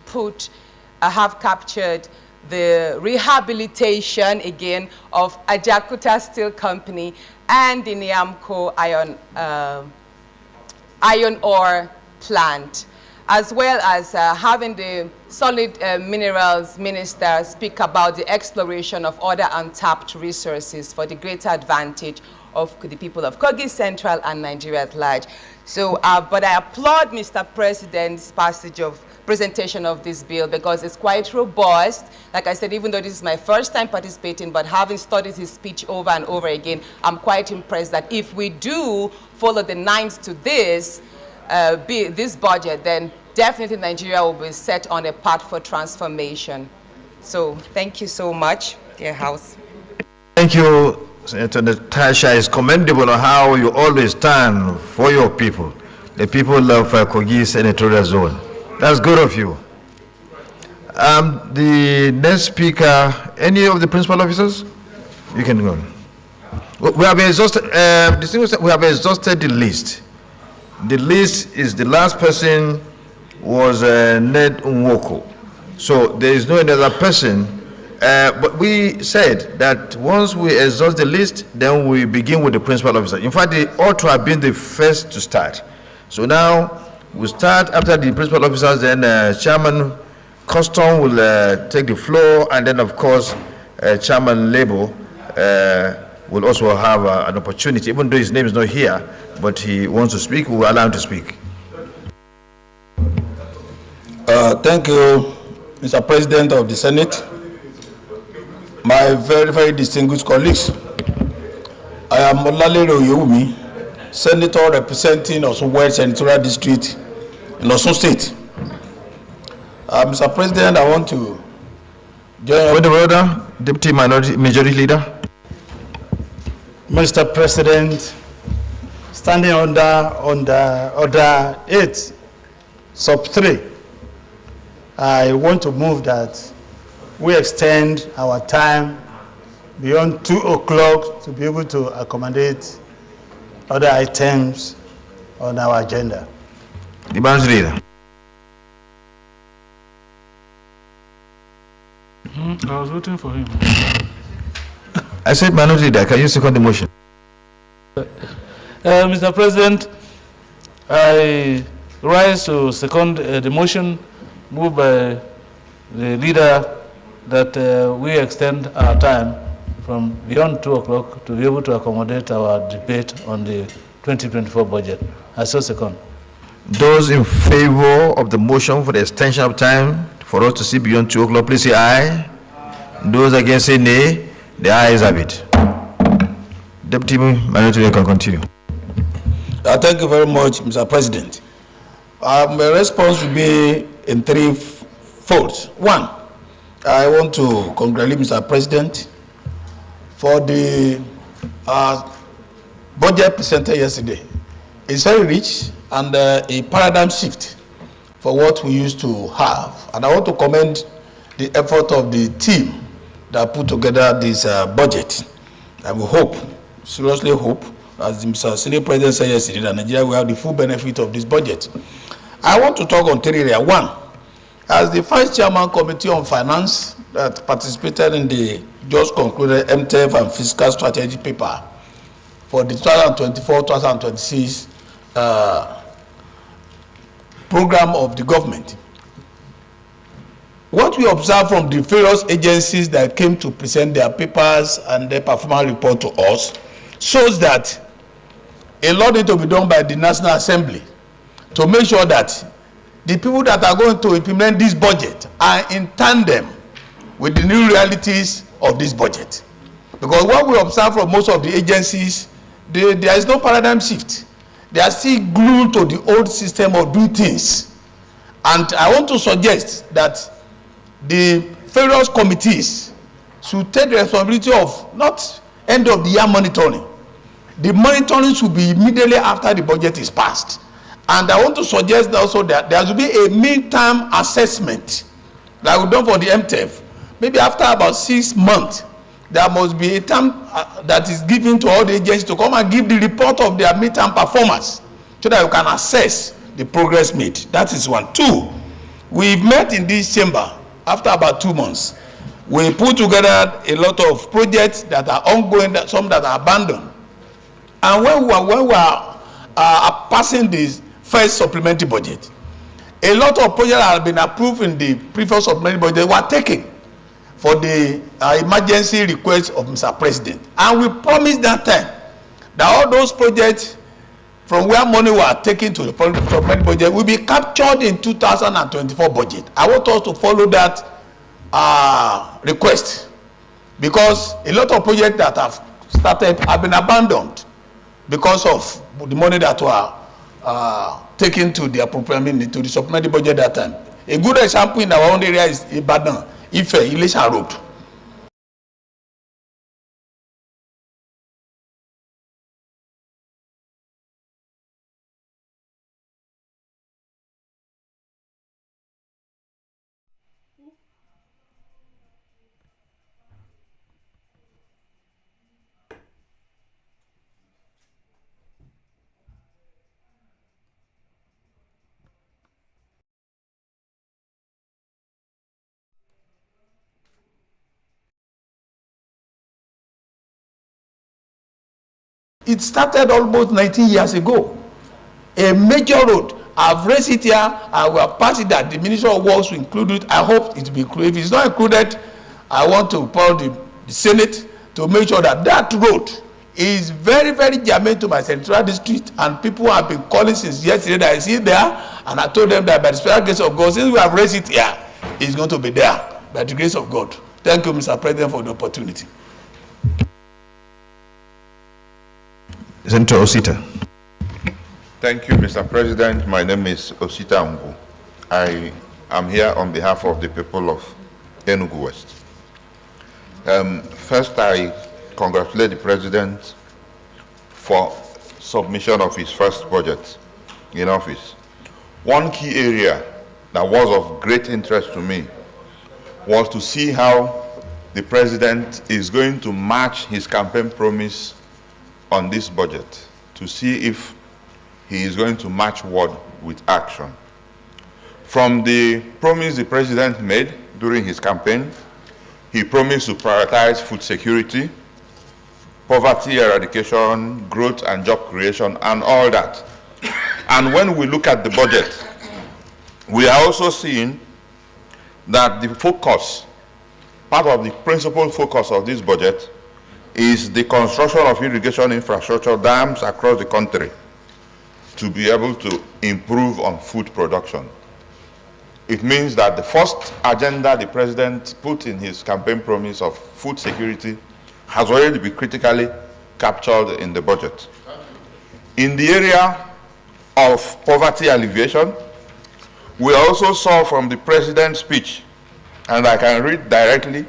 have captured the rehabilitation again of Ajakuta Steel Company and the Niamco iron ore plant. as well as having the solid minerals minister speak about the exploration of other untapped resources for the greater advantage of the people of Kogi Central and Nigeria at large. So, but I applaud Mr. President's presentation of this bill because it's quite robust. Like I said, even though this is my first time participating, but having studied his speech over and over again, I'm quite impressed that if we do follow the lines to this budget, then definitely Nigeria will be set on a path for transformation. So thank you so much, dear House. Thank you, Senator Natasha. It's commendable on how you always stand for your people, the people of Kogi Senatorial Zone. That's good of you. The next speaker, any of the principal officers? You can go. We have exhausted, we have exhausted the list. The list is the last person was Ned Nwoko. So there is no another person. But we said that once we exhaust the list, then we begin with the principal officer. In fact, they ought to have been the first to start. So now we start after the principal officers, then Chairman Custom will take the floor, and then of course Chairman Lebo will also have an opportunity, even though his name is not here, but he wants to speak, we will allow him to speak. Thank you, Mr. President of the Senate, my very, very distinguished colleagues. I am Olalere Oyewumi, Senator representing Osun West Senatorial District in Osun State. Mr. President, I want to join... With the order, Deputy Majority Leader. Mr. President, standing under Order 8, Sub 3, I want to move that we extend our time beyond 2 o'clock to be able to accommodate other items on our agenda. The Majority Leader. I was waiting for him. I said Minority Leader, can you second the motion? Mr. President, I rise to second the motion moved by the leader that we extend our time from beyond 2 o'clock to be able to accommodate our debate on the 2024 budget. I so second. Those in favor of the motion for the extension of time for us to see beyond 2 o'clock, please say aye. Those against say nay. The ayes have it. Deputy Minority Leader can continue. Thank you very much, Mr. President. My response will be in 3 folds. One, I want to congratulate Mr. President for the budget presented yesterday. It's very rich and a paradigm shift for what we used to have. And I want to commend the effort of the team that put together this budget. And we hope, seriously hope, as Mr. Senate President said yesterday, that Nigeria will have the full benefit of this budget. I want to talk on 3 areas. One, as the Vice Chairman Committee on Finance that participated in the just concluded MTF and Fiscal Strategy paper for the 2024-2026 program of the government. What we observe from the various agencies that came to present their papers and their performance report to us shows that a lot needs to be done by the National Assembly to make sure that the people that are going to implement this budget are in tandem with the new realities of this budget. Because what we observe from most of the agencies, there is no paradigm shift. They are still glued to the old system of doing things. And I want to suggest that the various committees should take the responsibility of not end of the year monitoring. The monitoring should be immediately after the budget is passed. And I want to suggest also that there should be a midterm assessment like we've done for the MTF. Maybe after about 6 months, there must be a term that is given to all the agencies to come and give the report of their midterm performance so that you can assess the progress made. That is one. Two, we've met in this chamber after about 2 months. We put together a lot of projects that are ongoing, some that are abandoned. And when we are passing this first supplementary budget, A lot of projects have been approved in the previous supplementary budget. They were taken for the emergency request of Mr. President. And we promised that time that all those projects from where money were taken to the supplementary budget will be captured in 2024 budget. I want us to follow that request, because a lot of projects that have started have been abandoned because of the money that were taken to the appropriate to the supplementary budget that time. A good example in our own area is Ibadan, Ife, Ilesha Road. It started almost 19 years ago. A major road. I've raised it here. I will pass it that the Ministry of Works will include it. I hope it will be included. If it's not included, I want to call the Senate to make sure that that road is very, very germane to my central district, and people have been calling since yesterday that I see there, and I told them that by the special grace of God, since we have raised it here, it's going to be there by the grace of God. Thank you, Mr. President, for the opportunity. Senator Osita. Thank you, Mr. President. My name is Osita Ungu. I am here on behalf of the people of Enugu West. First, I congratulate the President for submission of his first budget in office. One key area that was of great interest to me was to see how the President is going to match his campaign promise on this budget, to see if he is going to match word with action. From the promise the President made during his campaign, he promised to prioritize food security, poverty eradication, growth and job creation, and all that. And when we look at the budget, we are also seeing that the focus, part of the principal focus of this budget, is the construction of irrigation infrastructure dams across the country to be able to improve on food production. It means that the first agenda the President put in his campaign promise of food security has already been critically captured in the budget. In the area of poverty alleviation, we also saw from the President's speech, and I can read directly,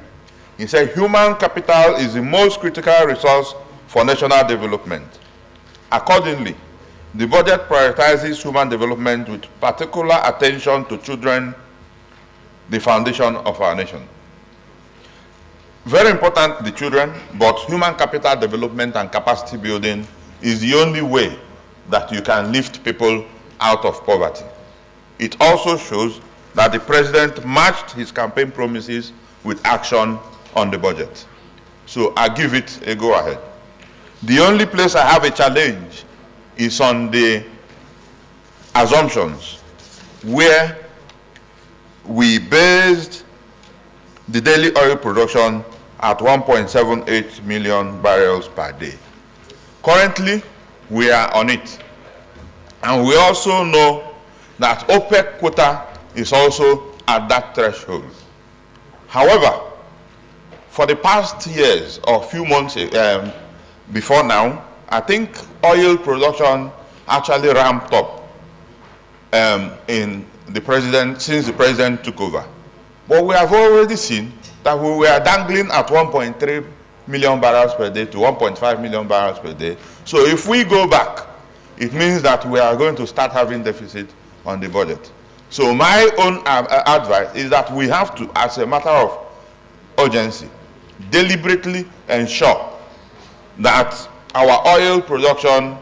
he said, human capital is the most critical resource for national development. Accordingly, the budget prioritizes human development with particular attention to children, the foundation of our nation. Very important, the children, but human capital development and capacity building is the only way that you can lift people out of poverty. It also shows that the President matched his campaign promises with action on the budget. So I give it a go ahead. The only place I have a challenge is on the assumptions, where we based the daily oil production at 1.78 million barrels per day. Currently, we are on it. And we also know that OPEC quota is also at that threshold. However, for the past years or few months before now, I think oil production actually ramped up since the President took over. But we have already seen that we were dangling at 1.3 million barrels per day to 1.5 million barrels per day. So if we go back, it means that we are going to start having deficit on the budget. So my own advice is that we have to, as a matter of urgency, deliberately ensure that our oil production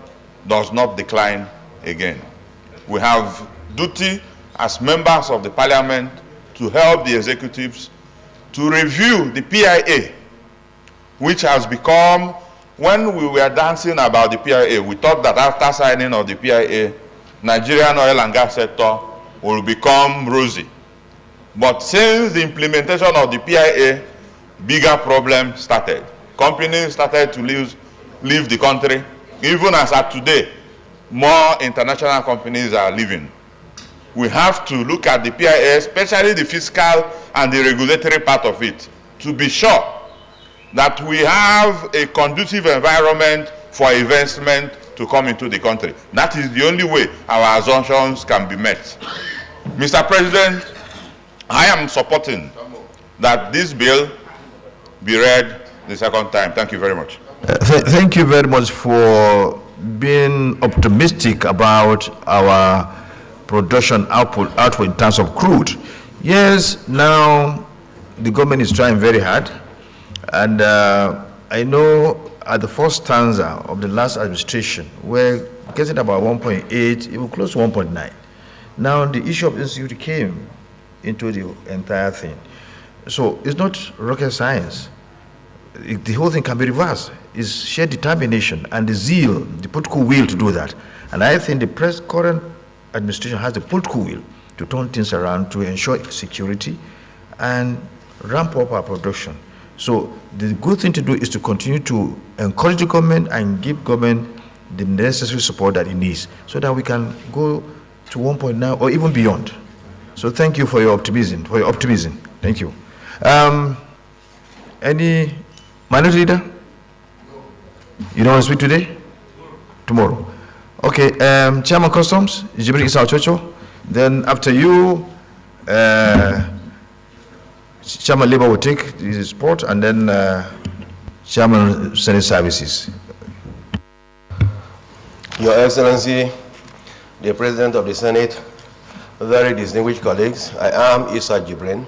does not decline again. We have duty as members of the Parliament to help the executives to review the PIA, which has become, when we were dancing about the PIA, we thought that after signing of the PIA, Nigerian oil and gas sector will become rosy. But since the implementation of the PIA, bigger problems started. Companies started to leave the country. Even as at today, more international companies are leaving. We have to look at the PIA, especially the fiscal and the regulatory part of it, to be sure that we have a conducive environment for investment to come into the country. That is the only way our assumptions can be met. Mr. President, I am supporting that this bill be read the second time. Thank you very much. Thank you very much for being optimistic about our production output in terms of crude. Yes, now the government is trying very hard, and I know at the first stanza of the last administration, we're getting about 1.8, even close to 1.9. Now the issue of insecurity came into the entire thing. So it's not rocket science. The whole thing can be reversed. It's sheer determination and the zeal, the political will to do that. And I think the current administration has the political will to turn things around to ensure security and ramp up our production. So the good thing to do is to continue to encourage the government and give government the necessary support that it needs so that we can go to 1.9 or even beyond. So thank you for your optimism. Thank you. Any minority leader? You don't want to speak today? Tomorrow. Okay, Chairman Customs, Jibril Issa Ochocho. Then after you, Chairman Labour will take the sport, and then Chairman Senate Services. Your Excellency, the President of the Senate, very distinguished colleagues, I am Issa Jibrin,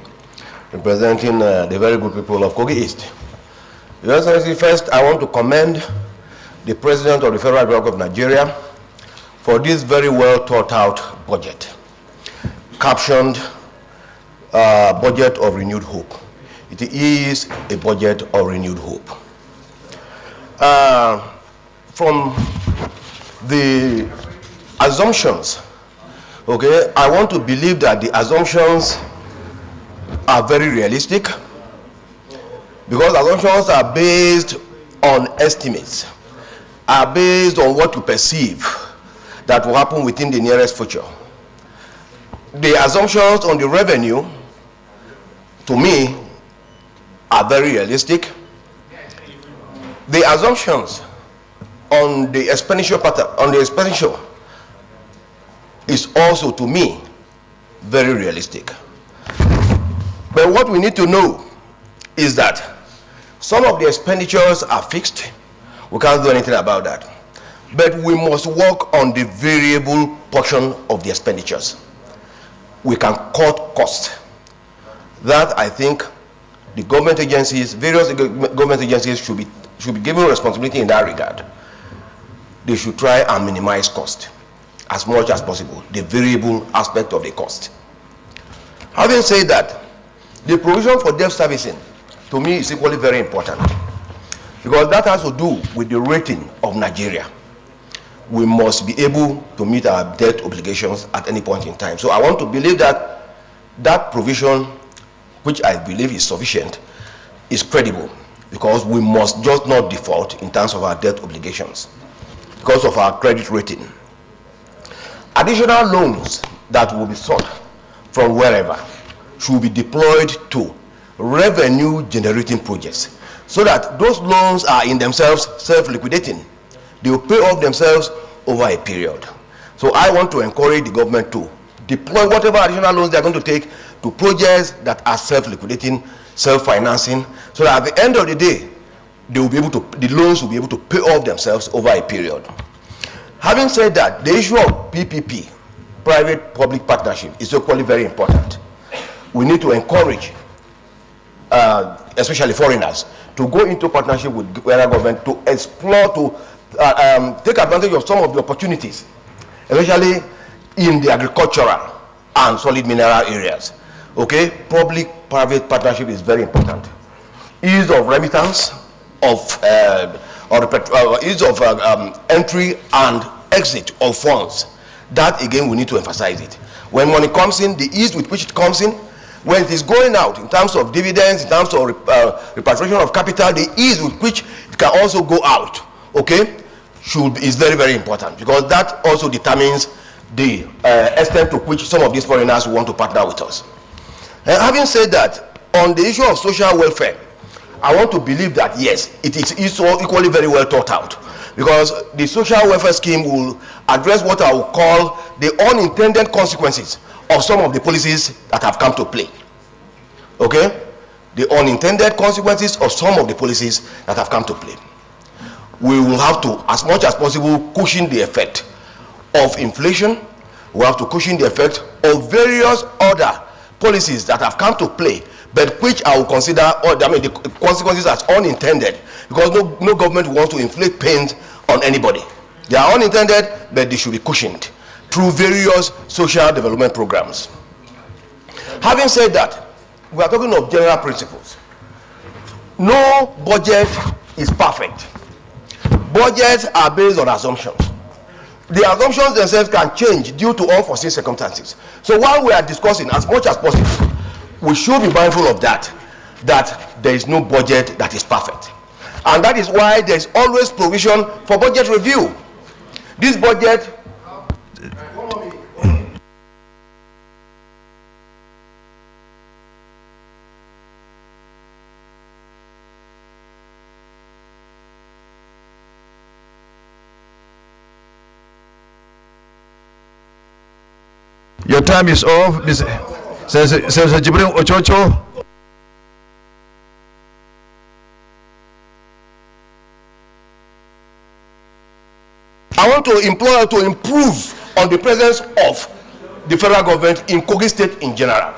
representing the very good people of Kogi East. Your Excellency, first I want to commend the President of the Federal Republic of Nigeria for this very well thought out budget, captioned budget of renewed hope. It is a budget of renewed hope. From the assumptions, okay, I want to believe that the assumptions are very realistic, because assumptions are based on estimates, are based on what you perceive that will happen within the nearest future. The assumptions on the revenue, to me, are very realistic. The assumptions on the expenditure pattern, is also, to me, very realistic. But what we need to know is that some of the expenditures are fixed. We can't do anything about that. But we must work on the variable portion of the expenditures. We can cut costs. That, I think, the government agencies, various government agencies should be given responsibility in that regard. They should try and minimize cost as much as possible, the variable aspect of the cost. Having said that, the provision for debt servicing, to me, is equally very important, because that has to do with the rating of Nigeria. We must be able to meet our debt obligations at any point in time. So I want to believe that that provision, which I believe is sufficient, is credible, because we must just not default in terms of our debt obligations because of our credit rating. Additional loans that will be sought from wherever should be deployed to revenue generating projects, so that those loans are in themselves self-liquidating. They will pay off themselves over a period. So I want to encourage the government to deploy whatever additional loans they are going to take to projects that are self-liquidating, self-financing, so that at the end of the day, they will be able to, the loans will be able to pay off themselves over a period. Having said that, the issue of PPP, private-public partnership, is equally very important. We need to encourage, especially foreigners, to go into partnership with the federal government to explore, to take advantage of some of the opportunities, especially in the agricultural and solid mineral areas. Okay, public-private partnership is very important. Ease of remittance of ease of entry and exit of funds. That again, we need to emphasize it. When money comes in, the ease with which it comes in. When it is going out, in terms of dividends, in terms of repatriation of capital, the ease with which it can also go out, okay, is very, very important, because that also determines the extent to which some of these foreigners want to partner with us. Having said that, on the issue of social welfare, I want to believe that yes, it is equally very well thought out, because the social welfare scheme will address what I will call the unintended consequences of some of the policies that have come to play. Okay? The unintended consequences of some of the policies that have come to play. We will have to, as much as possible, cushion the effect of inflation. We have to cushion the effect of various other policies that have come to play, but which I will consider, the consequences as unintended, because no government wants to inflict pain on anybody. They are unintended, but they should be cushioned through various social development programs. Having said that, we are talking of general principles. No budget is perfect. Budgets are based on assumptions. The assumptions themselves can change due to unforeseen circumstances. So while we are discussing, as much as possible, we should be mindful of that there is no budget that is perfect. And that is why there is always provision for budget review. This budget Your time is off, Senator Jibril Ochocho. I want to implore to improve on the presence of the federal government in Kogi State in general.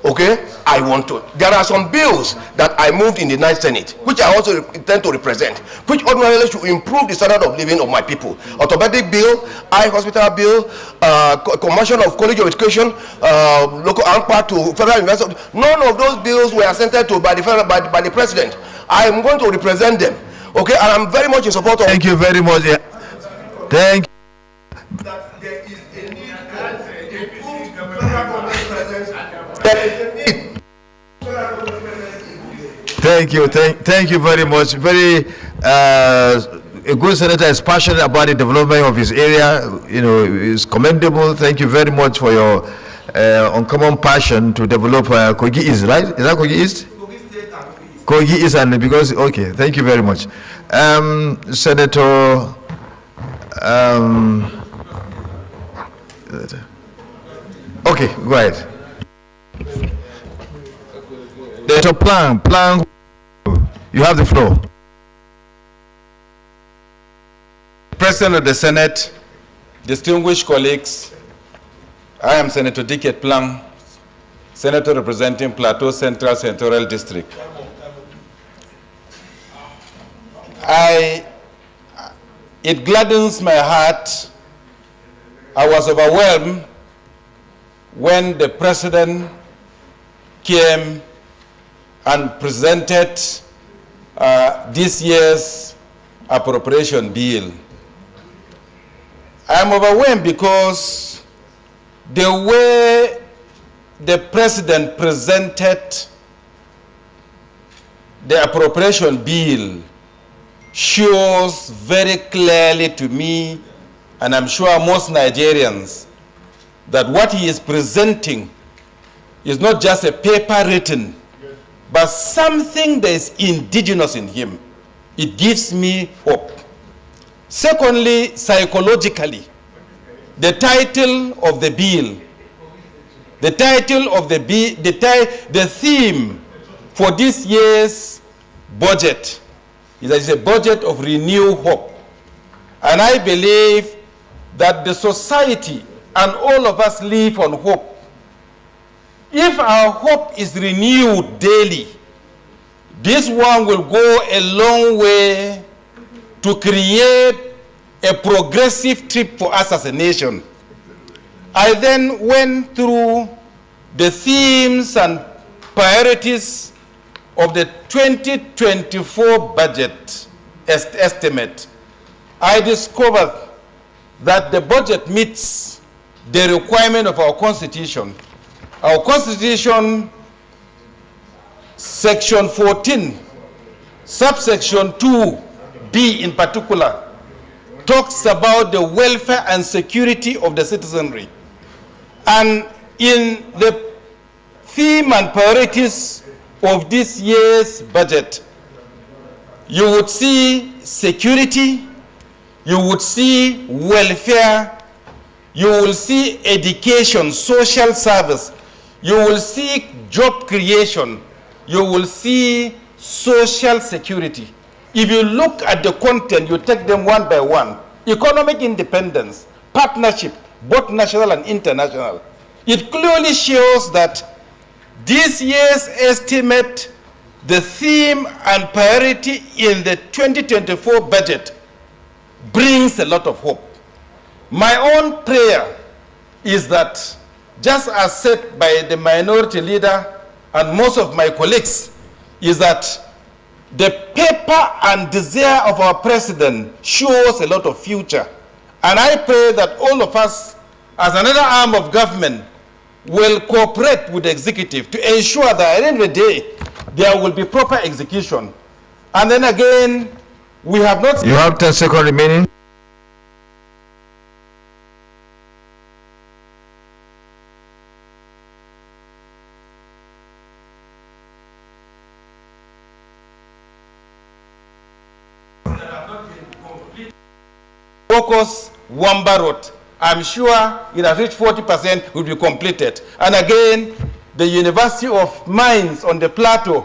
Okay? I want to. There are some bills that I moved in the 9th Senate, which I also intend to represent, which ordinarily should improve the standard of living of my people. Orthopedic bill, eye hospital bill, conversion of college of education, local ANPA to federal university. None of those bills were assented to by the president. I am going to represent them. Okay? And I'm very much in support of. Thank you very much. Thank you. That there is a need to improve federal government presence. There is a need. Thank you very much. A good senator is passionate about the development of his area. You know, is commendable. Thank you very much for your uncommon passion to develop Kogi East, right? Is that Kogi East? Kogi East, and because okay, thank you very much, Senator. Okay, go ahead. Senator Plan, you have the floor. President of the Senate, distinguished colleagues, I am Senator Dicket Plang, Senator representing Plateau Central Senatorial District. It gladdens my heart. I was overwhelmed when the President came and presented this year's appropriation bill. I am overwhelmed because the way the President presented the appropriation bill shows very clearly to me, and I'm sure most Nigerians, that what he is presenting is not just a paper written, but something that is indigenous in him. It gives me hope. Secondly, psychologically, the title of the bill, the theme for this year's budget is that it's a budget of renewed hope. And I believe that the society and all of us live on hope. If our hope is renewed daily, this one will go a long way to create a progressive trip for us as a nation. I then went through the themes and priorities of the 2024 budget estimate. I discovered that the budget meets the requirement of our Constitution. Our Constitution, Section 14, subsection 2B in particular, talks about the welfare and security of the citizenry. And in the theme and priorities of this year's budget, you would see security, you would see welfare, you will see education, social service, you will see job creation, you will see social security. If you look at the content, you take them one by one. Economic independence, partnership, both national and international. It clearly shows that this year's estimate, the theme and priority in the 2024 budget brings a lot of hope. My own prayer is that, just as said by the minority leader and most of my colleagues, is that the paper and desire of our president shows a lot of future. And I pray that all of us, as another arm of government, will cooperate with the executive to ensure that at the end of the day, there will be proper execution. And then again, we have not... You have 10 seconds remaining. Focus Wamba Road. I'm sure it has reached 40%, will be completed. And again, the University of Mines on the plateau,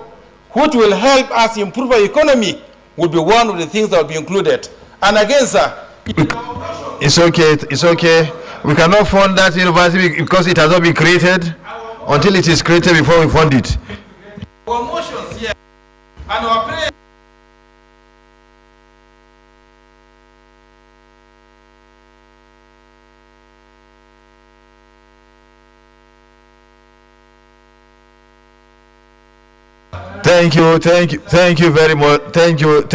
which will help us improve our economy, will be one of the things that will be included. And again, sir, it's okay, it's okay. We cannot fund that university because it has not been created. Until it is created before we fund it. our motions here and our prayer. Thank you very much. Thank you.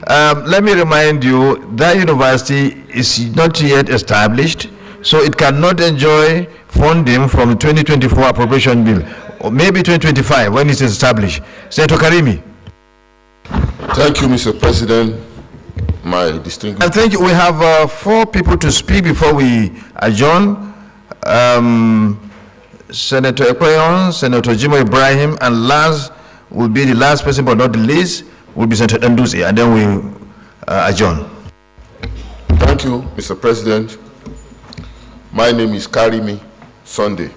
Let me remind you that university is not yet established, so it cannot enjoy funding from the 2024 appropriation bill, or maybe 2025 when it is established. Senator Karimi. Thank you, Mr. President. My distinguished... And thank you. We have 4 people to speak before we adjourn. Senator Ekweyon, Senator Jimo Ibrahim, and last will be the last person but not the least, will be Senator Nduzi, and then we adjourn. Thank you, Mr. President. My name is Karimi Sunday.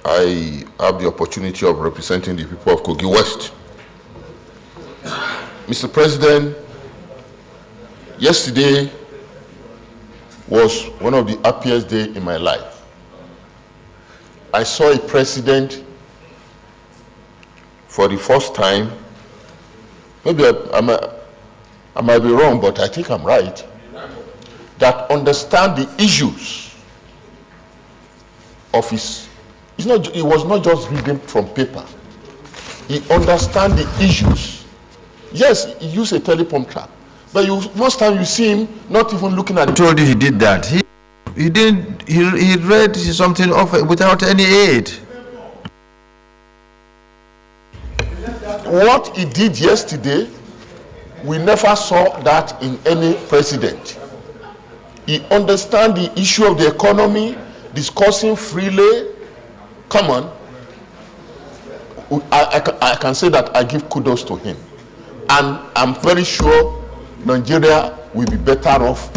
I have the opportunity of representing the people of Kogi West. Mr. President, yesterday was one of the happiest days in my life. I saw a president for the first time. Maybe I might be wrong, but I think I'm right, that understand the issues of his. It was not just reading from paper. He understand the issues. Yes, he used a teleprompter, but most time you see him not even looking at. I told you he did that. He didn't. He read something off without any aid. What he did yesterday, we never saw that in any president. He understands the issue of the economy, discussing freely. Come on. I can say that I give kudos to him. And I'm very sure Nigeria will be better off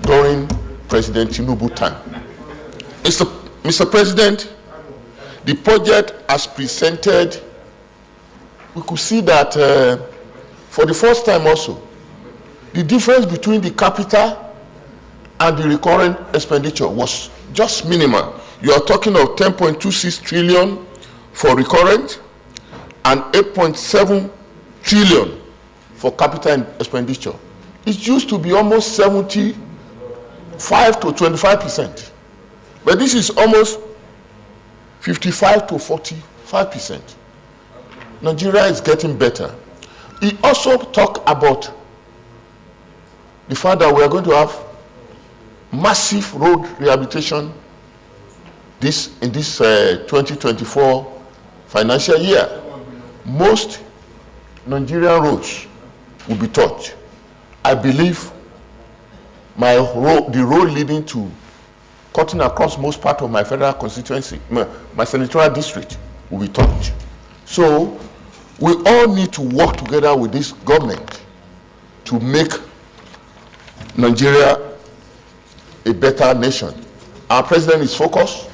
during President Tinubu time. Mr. President, the budget as presented, we could see that for the first time also, the difference between the capital and the recurrent expenditure was just minimal. You are talking of 10.26 trillion for recurrent and 8.7 trillion for capital expenditure. It used to be almost 75 to 25%. But this is almost 55 to 45%. Nigeria is getting better. He also talked about the fact that we are going to have massive road rehabilitation in this 2024 financial year. Most Nigerian roads will be touched. I believe the road leading to cutting across most part of my federal constituency, my senatorial district, will be touched. So we all need to work together with this government to make Nigeria a better nation. Our president is focused.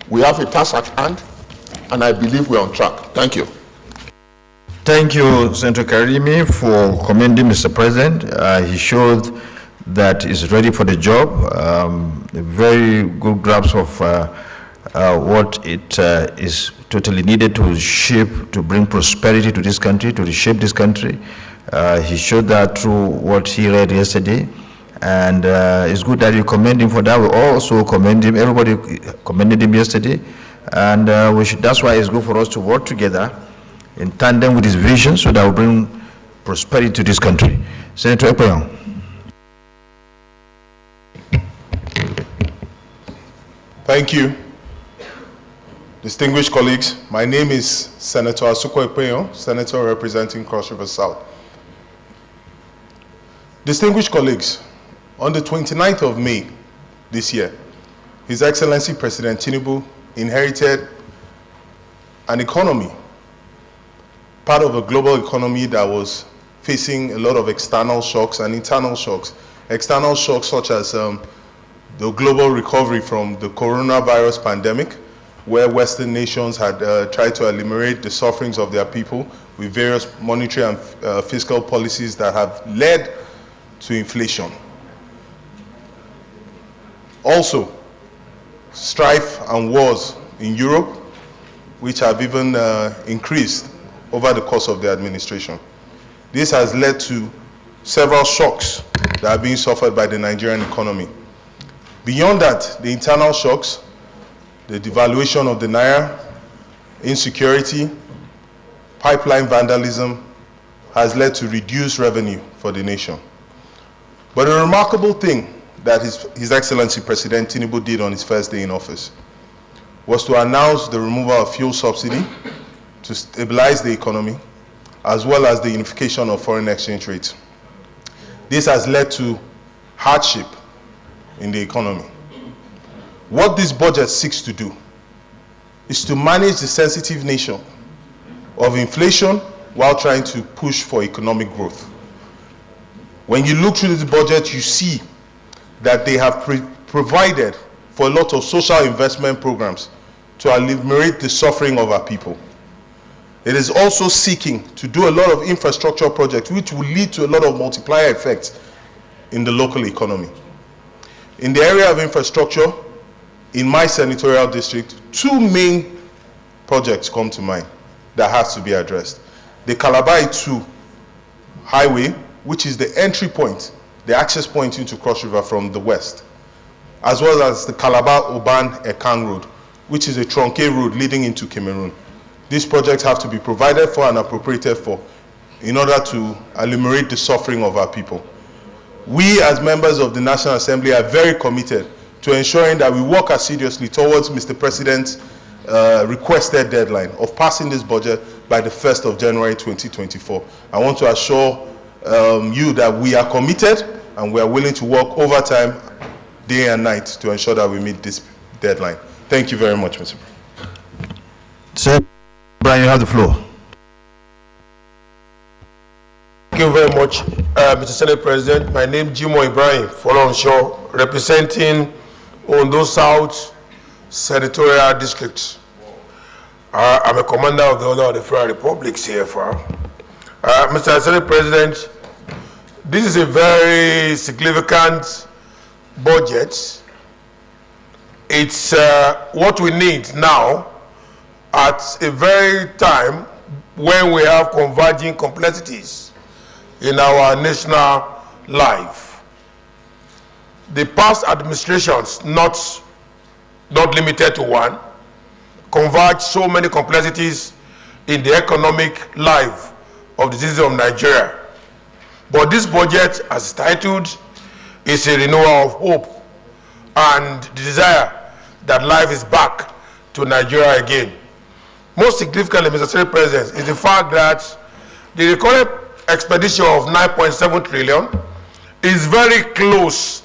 We have a task at hand, and I believe we're on track. Thank you. Thank you, Senator Karimi, for commending Mr. President. He showed that he's ready for the job. A very good grasp of what it is totally needed to shape, to bring prosperity to this country, to reshape this country. He showed that through what he read yesterday. And it's good that you commend him for that. We also commend him. Everybody commended him yesterday. And that's why it's good for us to work together in tandem with his vision so that we bring prosperity to this country. Senator Ekpeyon. Thank you. Distinguished colleagues, my name is Senator Asuko Ekpeyon, Senator representing Cross River South. Distinguished colleagues, on the 29th of May this year, His Excellency President Tinubu inherited an economy, part of a global economy that was facing a lot of external shocks and internal shocks. External shocks such as the global recovery from the coronavirus pandemic, where Western nations had tried to eliminate the sufferings of their people with various monetary and fiscal policies that have led to inflation. Also, strife and wars in Europe, which have even increased over the course of the administration. This has led to several shocks that are being suffered by the Nigerian economy. Beyond that, the internal shocks, the devaluation of the naira, insecurity, pipeline vandalism has led to reduced revenue for the nation. But a remarkable thing that His Excellency President Tinubu did on his first day in office was to announce the removal of fuel subsidy to stabilize the economy, as well as the unification of foreign exchange rates. This has led to hardship in the economy. What this budget seeks to do is to manage the sensitive nature of inflation while trying to push for economic growth. When you look through this budget, you see that they have provided for a lot of social investment programs to alleviate the suffering of our people. It is also seeking to do a lot of infrastructure projects which will lead to a lot of multiplier effects in the local economy. In the area of infrastructure, in my senatorial district, two main projects come to mind that has to be addressed. The Calabar-Itu highway, which is the entry point, the access point into Cross River from the west, as well as the Calabar-Oban-Ekang road, which is a truncated road leading into Cameroon. These projects have to be provided for and appropriated for in order to alleviate the suffering of our people. We, as members of the National Assembly, are very committed to ensuring that we work assiduously towards Mr. President's requested deadline of passing this budget by the 1st of January 2024. I want to assure you that we are committed and we are willing to work overtime, day and night, to ensure that we meet this deadline. Thank you very much, Mr. President. Sir, Brian, you have the floor. Thank you very much, Mr. Senate President. My name is Jimo Ibrahim, Folonshaw, representing Ondo South Senatorial District. I'm a commander of the Order of the Federal Republic, CFR. Mr. Senate President, this is a very significant budget. It's what we need now at a very time when we have converging complexities in our national life. The past administrations, not limited to one, converged so many complexities in the economic life of the citizens of Nigeria. But this budget, as titled, is a renewal of hope and the desire that life is back to Nigeria again. Most significantly, Mr. Senate President, is the fact that the recorded expenditure of 9.7 trillion is very close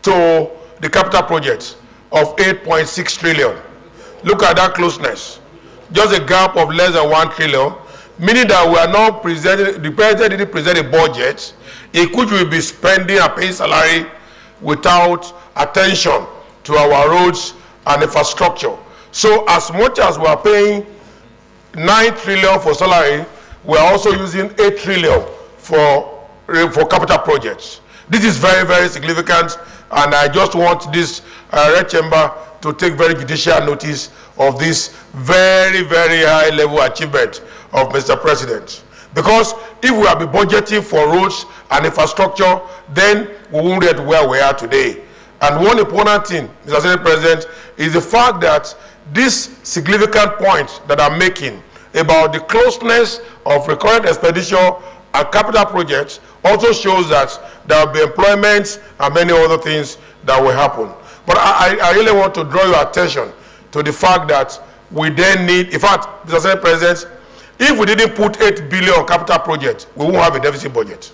to the capital project of 8.6 trillion. Look at that closeness. Just a gap of less than 1 trillion, meaning that we are not presenting, the president didn't present a budget in which we will be spending and paying salary without attention to our roads and infrastructure. So as much as we are paying 9 trillion for salary, we are also using 8 trillion for capital projects. This is very, very significant, and I just want this Red Chamber to take very judicial notice of this very, very high level achievement of Mr. President. Because if we are budgeting for roads and infrastructure, then we won't get where we are today. And one important thing, Mr. Senate President, is the fact that this significant point that I'm making about the closeness of recurrent expenditure and capital projects also shows that there will be employment and many other things that will happen. But I really want to draw your attention to the fact that we then need, in fact, Mr. Senate President, if we didn't put 8 billion on capital projects, we won't have a deficit budget.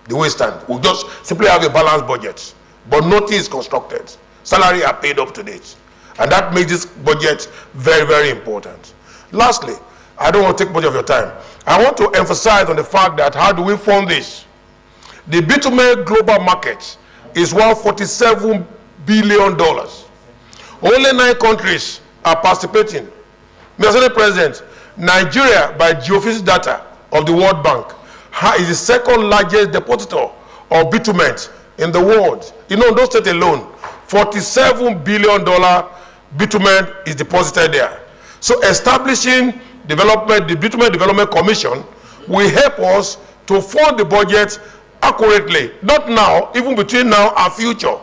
The way it stands, we'll just simply have a balanced budget. But nothing is constructed. Salary are paid up to date. And that makes this budget very, very important. Lastly, I don't want to take much of your time. I want to emphasize on the fact that how do we fund this? The bitumen global market is worth $47 billion. Only 9 countries are participating. Mr. Senate President, Nigeria, by geophysics data of the World Bank, is the second largest depositor of bitumen in the world. You know, in those states alone, $47 billion bitumen is deposited there. So establishing the Bitumen Development Commission will help us to fund the budget accurately, not now, even between now and future.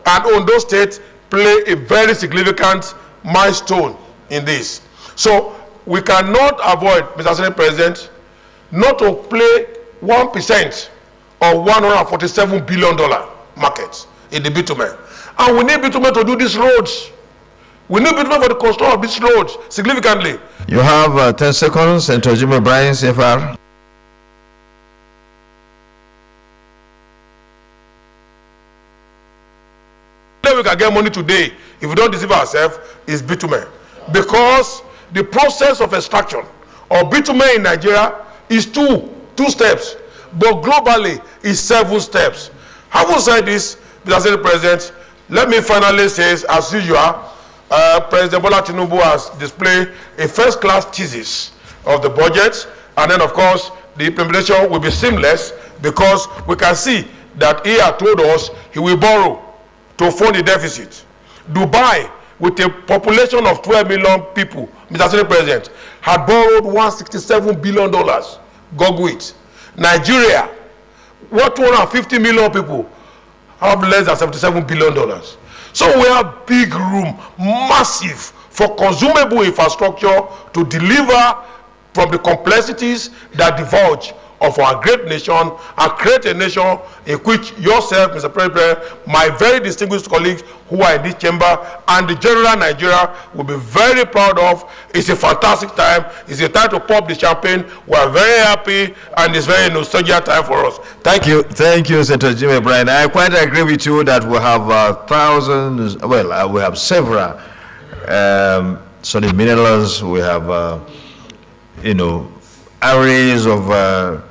And Ondo State play a very significant milestone in this. So we cannot avoid, Mr. Senate President, not to play 1% of $147 billion market in the bitumen. And we need bitumen to do these roads. We need bitumen for the construction of these roads significantly. You have 10 seconds, Senator Jimmy Bryan, CFR. We can get money today, if we don't deceive ourselves, is bitumen. Because the process of extraction of bitumen in Nigeria is two steps, but globally is 7 steps. Having said this, Mr. Senate President, let me finally say, as usual, President Bola Tinubu has displayed a first-class thesis of the budget, and then, of course, the implementation will be seamless because we can see that he has told us he will borrow to fund the deficit. Dubai, with a population of 12 million people, Mr. Senate President, had borrowed $167 billion. Google it. Nigeria, what 250 million people have less than $77 billion. So we have big room, massive, for consumable infrastructure to deliver from the complexities that divulge of our great nation and create a nation in which yourself, Mr. President, my very distinguished colleagues who are in this chamber, and the general Nigeria will be very proud of. It's a fantastic time. It's a time to pop the champagne. We are very happy, and it's very nostalgic time for us. Thank you, Senator Jimmy Bryan. I quite agree with you that we have thousands, well, we have several solid minerals, we have, arrays of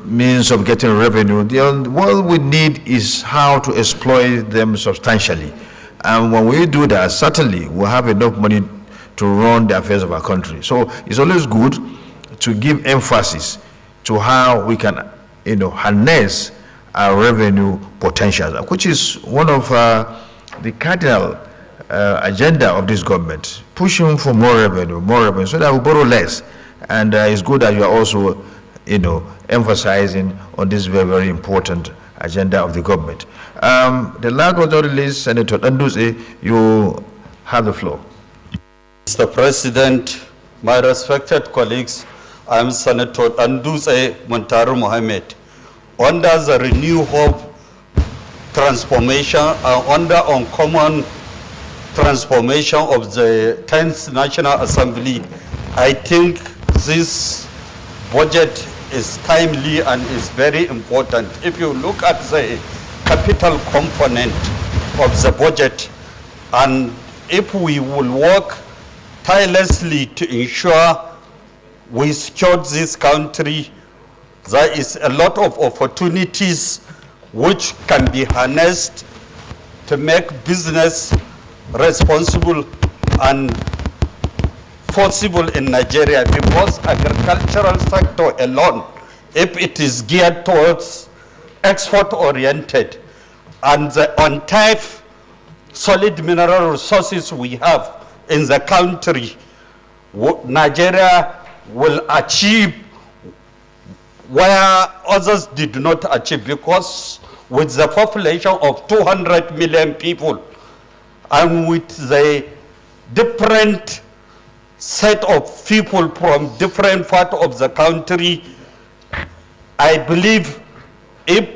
means of getting revenue. What we need is how to exploit them substantially. And when we do that, certainly we'll have enough money to run the affairs of our country. So it's always good to give emphasis to how we can, harness our revenue potential, which is one of the cardinal agenda of this government, pushing for more revenue, so that we borrow less. And it's good that you are also, emphasizing on this very, very important agenda of the government. The last but not least, Senator Danduze, you have the floor. Mr. President, my respected colleagues, I am Senator Danduze Montaru Mohammed. Under the Renew Hope transformation, under uncommon transformation of the 10th National Assembly, I think this budget is timely and is very important. If you look at the capital component of the budget, and if we will work tirelessly to ensure we secure this country, there is a lot of opportunities which can be harnessed to make business responsible and possible in Nigeria, because agricultural sector alone, if it is geared towards export oriented, and the untapped solid mineral resources we have in the country, Nigeria will achieve where others did not achieve, because with the population of 200 million people and with the different set of people from different parts of the country, I believe if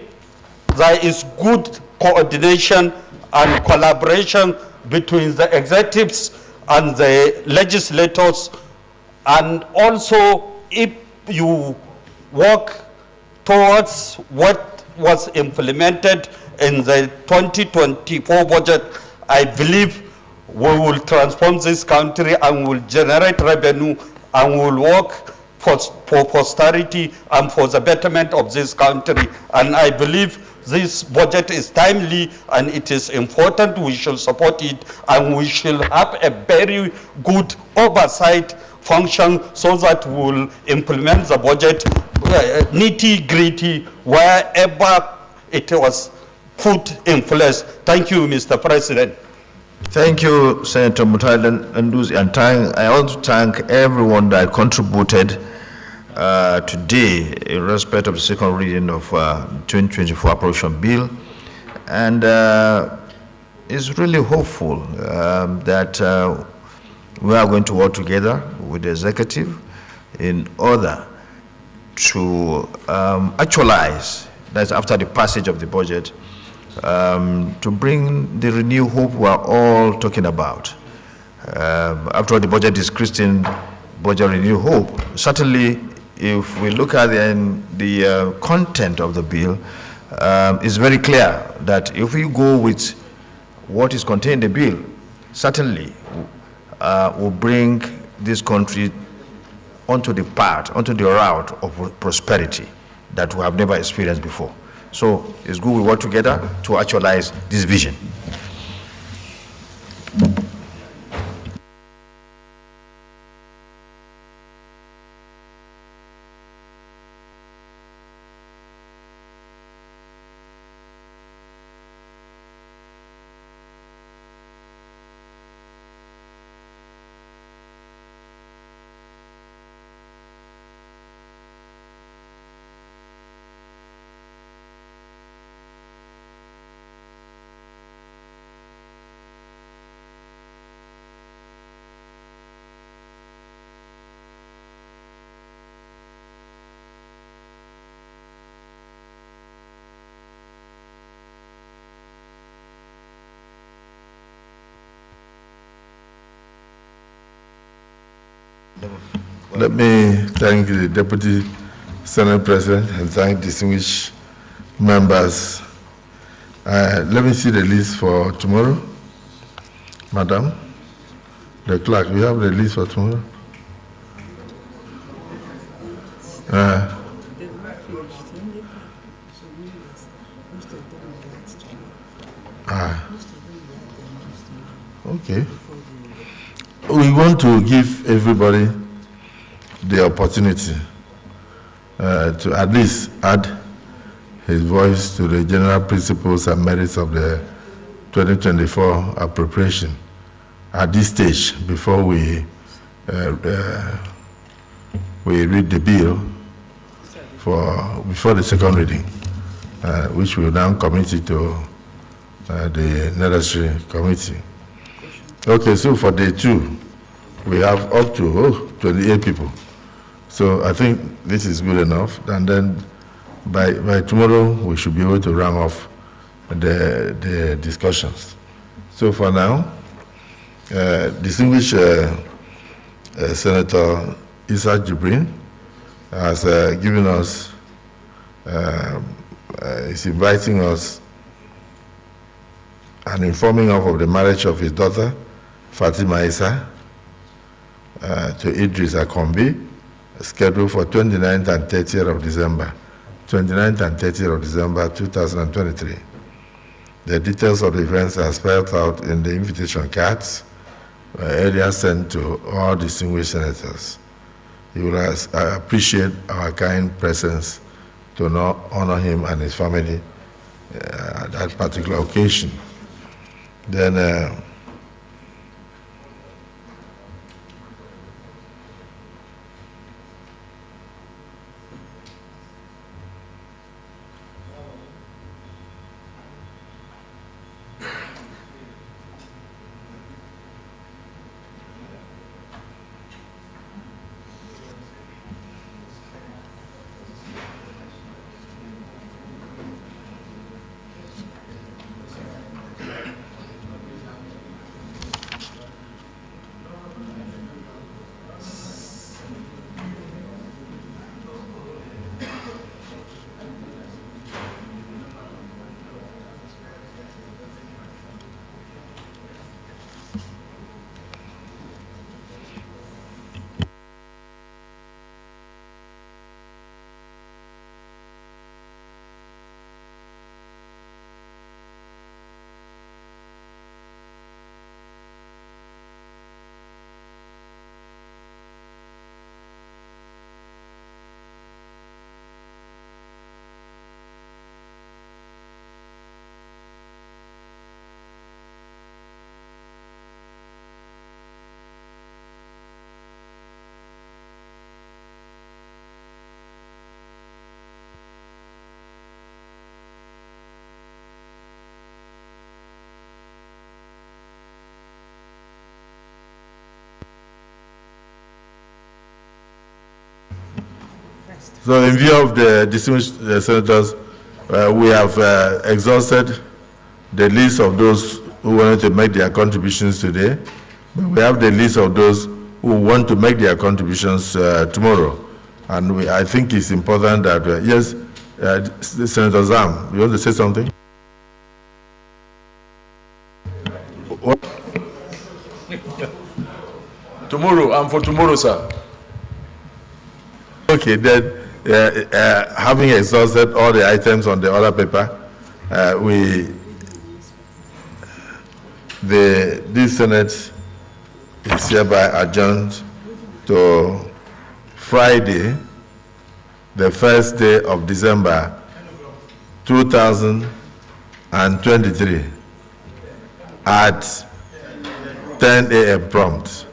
there is good coordination and collaboration between the executives and the legislators, and also if you work towards what was implemented in the 2024 budget, I believe we will transform this country and will generate revenue and will work for posterity and for the betterment of this country. And I believe this budget is timely and it is important. We should support it, and we should have a very good oversight function so that we will implement the budget nitty-gritty wherever it was put in place. Thank you, Mr. President. Thank you, Senator Mutalen Nduzi, and I want to thank everyone that contributed today in respect of the second reading of 2024 appropriation bill, and it's really hopeful that we are going to work together with the executive in order to actualize, that's after the passage of the budget, to bring the renewed hope we are all talking about. After all, the budget is Christian budget renewed hope. Certainly, if we look at the content of the bill, it's very clear that if we go with what is contained in the bill, certainly will bring this country onto the route of prosperity that we have never experienced before. So it's good we work together to actualize this vision. Let me thank the Deputy Senate President and thank distinguished members. Let me see the list for tomorrow. Madam, the clerk, we have the list for tomorrow. Okay. We want to give everybody the opportunity to at least add his voice to the general principles and merits of the 2024 appropriation at this stage before we read the bill before the second reading, which we will now commit it to the necessary committee. Okay, so for day 2, we have up to 28 people. So I think this is good enough, and then by tomorrow we should be able to round off the discussions. So for now, distinguished Senator Issa Jibrin has given us, is inviting us and informing us of the marriage of his daughter, Fatima Issa, to Idris Akombi, scheduled for 29th and 30th of December, 29th and 30th of December 2023. The details of the events are spelled out in the invitation cards earlier sent to all distinguished senators. You will appreciate our kind presence to honor him and his family at that particular occasion. Then so in view of the distinguished senators, we have exhausted the list of those who wanted to make their contributions today. But we have the list of those who want to make their contributions tomorrow. And I think it's important that, yes, Senator Zam, you want to say something? What? Tomorrow, I'm for tomorrow, sir. Okay, then, having exhausted all the items on the other paper, this Senate is hereby adjourned to Friday, the first day of December 2023 at 10 a.m. prompt.